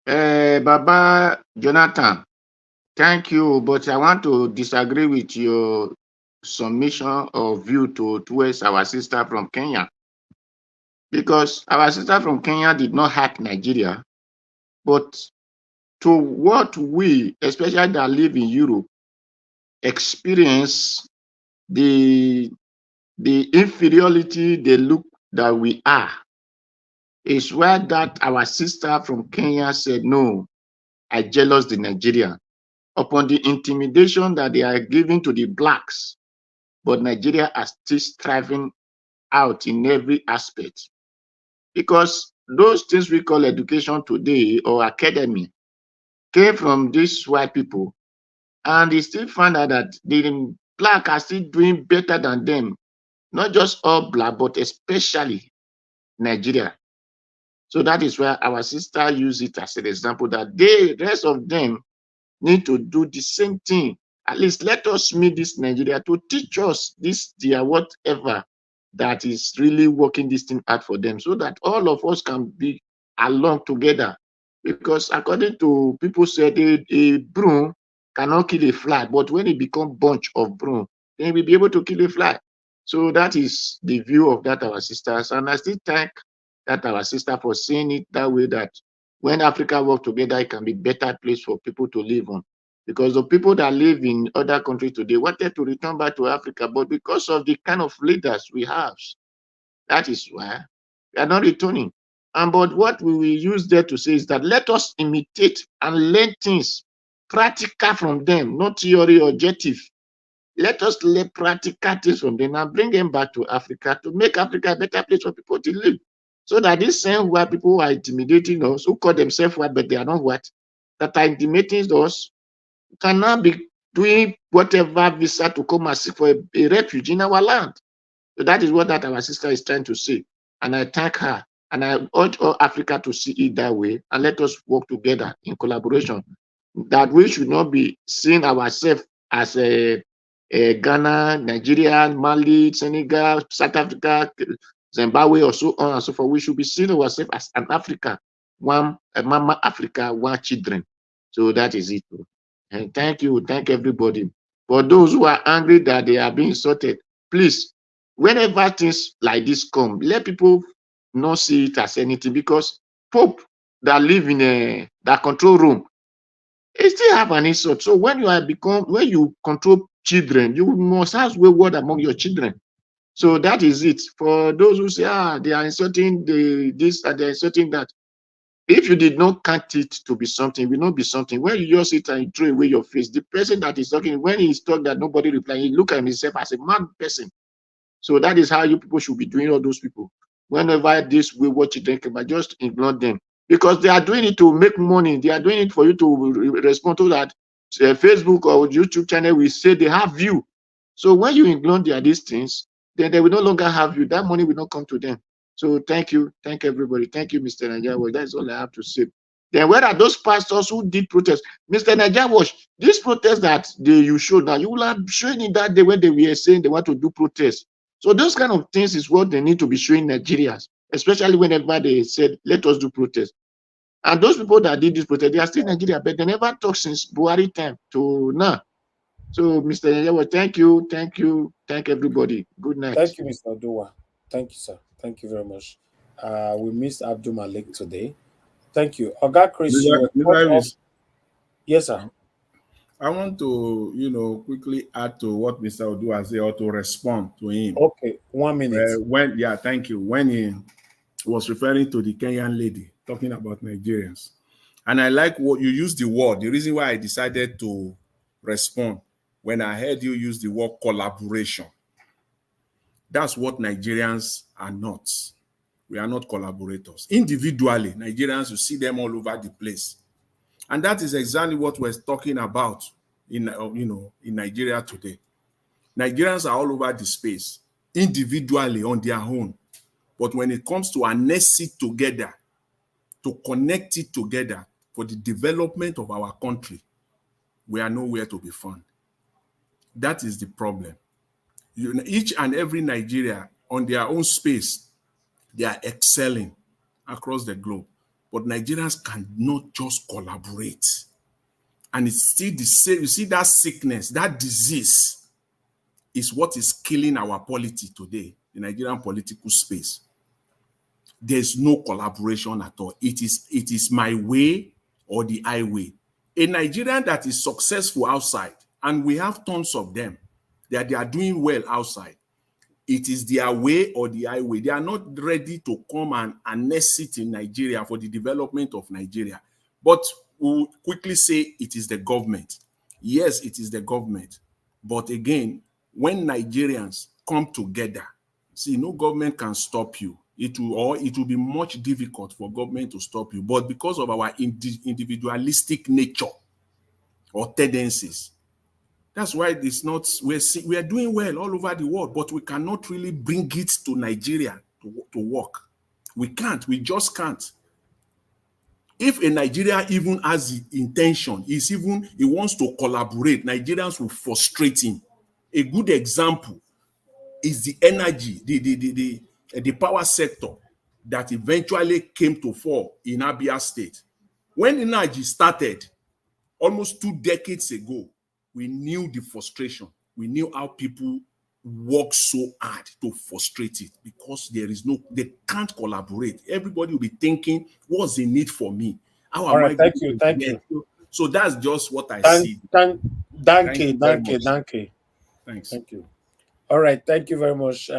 Baba Jonathan, thank you, but I want to disagree with your submission of view towards our sister from Kenya, because our sister from Kenya did not hack Nigeria, but to what we, especially that live in Europe, experience the inferiority they look that we are, is where that our sister from Kenya said, no, I jealous the Nigerian upon the intimidation that they are giving to the blacks, but Nigeria are still striving out in every aspect. Because those things we call education today or academy came from these white people, and they still find out that the black are still doing better than them, not just all black, but especially Nigeria. So that is where our sister use it as an example that the rest of them need to do the same thing. At least let us meet this Nigeria to teach us this, their whatever that is really working this thing out for them, so that all of us can be along together. Because according to people said, a broom cannot kill a fly, but when it becomes bunch of broom, then we'll be able to kill a fly. So that is the view of that our sisters, and I still thank that our sister for saying it that way, that when Africa work together, it can be better place for people to live on. Because the people that live in other countries today wanted to return back to Africa, but because of the kind of leaders we have, that is why they are not returning. And but what we will use there to say is that let us imitate and learn things practical from them, not theory or objective. Let us learn practical things from them and bring them back to Africa to make Africa a better place for people to live. So that these same white people who are intimidating us, who call themselves white, but they are not white, that are intimidating us, cannot be doing whatever visa to come and seek for a refuge in our land. So that is what that our sister is trying to say. And I thank her. And I urge all Africa to see it that way. And let us work together in collaboration. That we should not be seeing ourselves as a Ghana, Nigeria, Mali, Senegal, South Africa, Zimbabwe, or so on and so forth. We should be seeing ourselves as an Africa, one Mama Africa, one children. So that is it. And thank you, thank everybody. For those who are angry that they are being insulted, please, whenever things like this come, let people not see it as anything, because Pope that live in that control room, they still have an insult. So when you control children, you must have wayward among your children. So that is it. For those who say, they are insulting this and they are insulting that. If you did not count it to be something, it will not be something. When you just sit and throw away your face, the person that is talking, when he's talking that nobody replying, he look at himself as a mad person. So that is how you people should be doing all those people. Whenever this wayward children come, just ignore them. Because they are doing it to make money. They are doing it for you to respond to that. Facebook or YouTube channel will say they have you. So when you ignore these things, then they will no longer have you. That money will not come to them. So thank you. Thank everybody. Thank you, Mr. Najawa. That's all I have to say. Then where are those pastors who did protest? Mr. Najawa, this protest that you showed now, you will have shown it that day when they were saying they want to do protest. So those kind of things is what they need to be showing Nigerians, especially whenever they said, let us do protest. And those people that did this protest, they are still in Nigeria, but they never talked since Buhari time to now. So, Mr. Najawa, thank you, thank everybody. Good night. Thank you, Mr. Dua. Thank you, sir. Thank you very much. We missed Abdul Malik today. Thank you. Oga Chris, you were cut off. Yes, sir. I want to, quickly add to what Mr. Odua said, or to respond to him. Okay, 1 minute. Thank you. When he was referring to the Kenyan lady, talking about Nigerians. And I like what you used the word. The reason why I decided to respond when I heard you use the word collaboration. That's what Nigerians are not. We are not collaborators. Individually, Nigerians, you see them all over the place. And that is exactly what we're talking about in Nigeria today. Nigerians are all over the space, individually on their own. But when it comes to harness it together, to connect it together for the development of our country, we are nowhere to be found. That is the problem. Each and every Nigeria on their own space, they are excelling across the globe. But Nigerians cannot just collaborate. And it's still the same. You see, that sickness, that disease is what is killing our polity today, the Nigerian political space. There's no collaboration at all. It is my way or the highway. A Nigerian that is successful outside, and we have tons of them, that they are doing well outside, it is their way or the highway. They are not ready to come and harness it in Nigeria for the development of Nigeria. But we'll quickly say it is the government. Yes, it is the government. But again, when Nigerians come together, see, no government can stop you. It will be much difficult for government to stop you. But because of our individualistic nature or tendencies, that's why it's not, we are doing well all over the world, but we cannot really bring it to Nigeria to work. We can't, we just can't. If a Nigeria even has the intention, he wants to collaborate, Nigerians will frustrate him. A good example is the energy, the power sector that eventually came to fall in Abia State. When energy started almost 2 decades ago, we knew the frustration. We knew how people work so hard to frustrate it because they can't collaborate. Everybody will be thinking, what's the need for me? How am I going to thank get? you. So that's just what I see. Thank you. Thanks. Thank you. All right, thank you very much.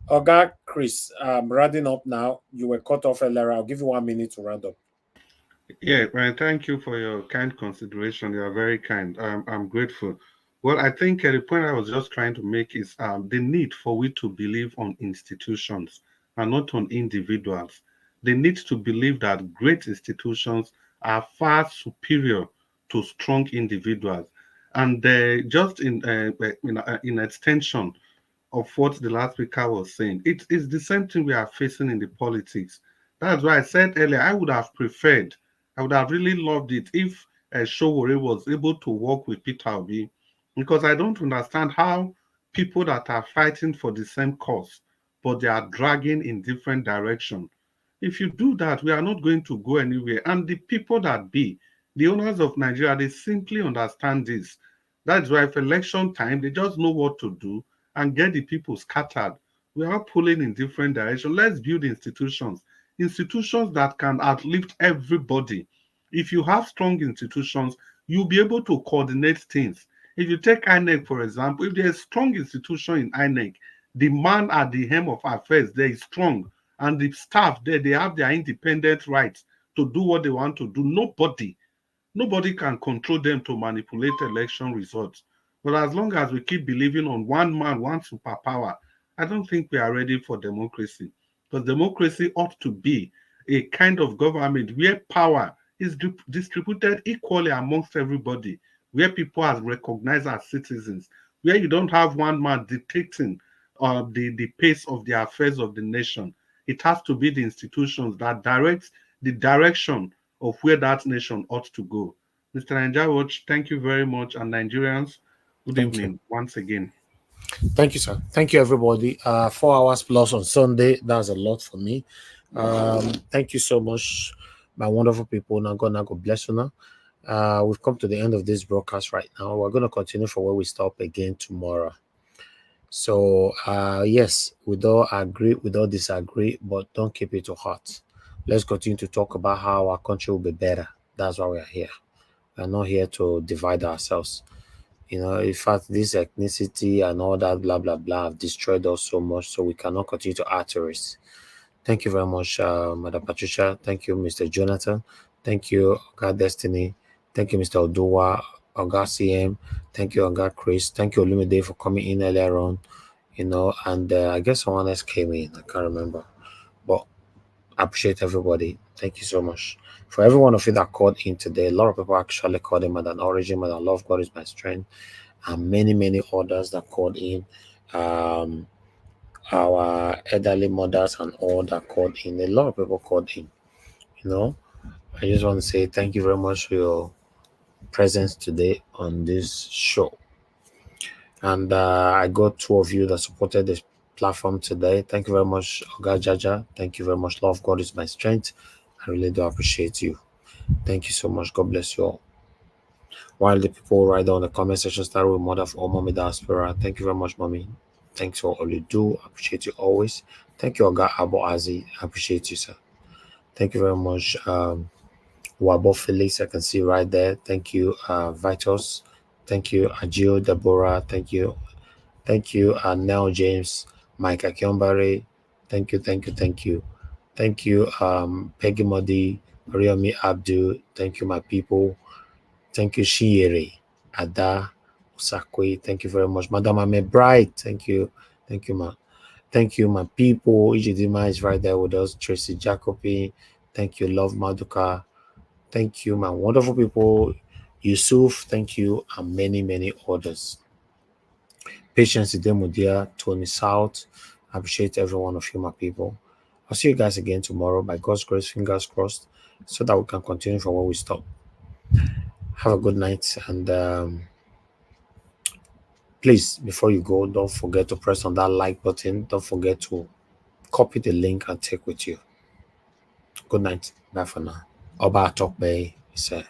Oga Chris, rounding up now. You were cut off earlier. I'll give you 1 minute to round up. Yeah, well, thank you for your kind consideration. You are very kind. I'm grateful. Well, I think the point I was just trying to make is the need for we to believe on institutions and not on individuals. They need to believe that great institutions are far superior to strong individuals. And just in extension of what the last speaker was saying, it is the same thing we are facing in the politics. That's why I said earlier, I would have really loved it if Sowore was able to work with Peter Obi, because I don't understand how people that are fighting for the same cause, but they are dragging in different direction. If you do that, we are not going to go anywhere. And the people the owners of Nigeria, they simply understand this. That's why for election time, they just know what to do and get the people scattered. We are pulling in different directions. Let's build institutions that can uplift everybody. If you have strong institutions, you'll be able to coordinate things. If you take INEC, for example, if there's a strong institution in INEC, the man at the helm of affairs there is strong, and the staff there, they have their independent rights to do what they want to do. Nobody can control them to manipulate election results. But as long as we keep believing on one man, one superpower, I don't think we are ready for democracy. Because democracy ought to be a kind of government where power is distributed equally amongst everybody, where people are recognized as citizens, where you don't have one man dictating the pace of the affairs of the nation. It has to be the institutions that direct the direction of where that nation ought to go. Mr. Nigeria Watch, thank you very much. And Nigerians, good evening once again. Thank you, sir. Thank you, everybody. 4 hours plus on Sunday. That's a lot for me. Thank you so much, my wonderful people. Now, God bless you now. We've come to the end of this broadcast right now. We're going to continue from where we stop again tomorrow. So, yes, we don't agree, we don't disagree, but don't keep it to heart. Let's continue to talk about how our country will be better. That's why we are here. We're not here to divide ourselves. In fact, this ethnicity and all that blah blah blah have destroyed us so much, so we cannot continue to add to it. Thank you very much, Madam Patricia. Thank you, Mr. Jonathan. Thank you, Oga Destiny. Thank you, Mr. Oduwa, Oga CM. Thank you, Oga Chris. Thank you, Olumide, for coming in earlier on. You know, and I guess someone else came in. I can't remember, but I appreciate everybody. Thank you so much for every one of you that called in today. A lot of people actually called in Madam Origin, Madam Love God is my strength, and many others that called in. Our elderly mothers and all that called in. A lot of people called in. You know, I just want to say thank you very much for your presence today on this show. And I got 2 of you that supported this platform today. Thank you very much, Oga Jaja. Thank you very much. Love God is my strength. I really do appreciate you. Thank you so much. God bless you all. While the people right down in the comment section start with Mother of all Mommy Diaspora. Thank you very much, Mommy. Thanks for all you do. I appreciate you always. Thank you, Oga Abo Azi. I appreciate you, sir. Thank you very much. Wabo Felix, I can see right there. Thank you, Vitos. Thank you, Agio Deborah. Thank you. Thank you, Nell James, Mike Akiombare. Thank you. Thank you, Peggy Modi, Riomi Abdul. Thank you, my people. Thank you, Shiere, Ada, Osakwe. Thank you very much. Madam Ame Bright. Thank you. Thank you, ma. Thank you, my people. Ijidima is right there with us. Tracy Jacobi. Thank you, Love Maduka. Thank you, my wonderful people. Yusuf, thank you, and many others. Patience Idemudia, Tony South. I appreciate every one of you, my people. I'll see you guys again tomorrow. By God's grace, fingers crossed, so that we can continue from where we stop. Have a good night, and please, before you go, don't forget to press on that like button. Don't forget to copy the link and take with you. Good night. Bye for now. Oba Talk Bay, sir.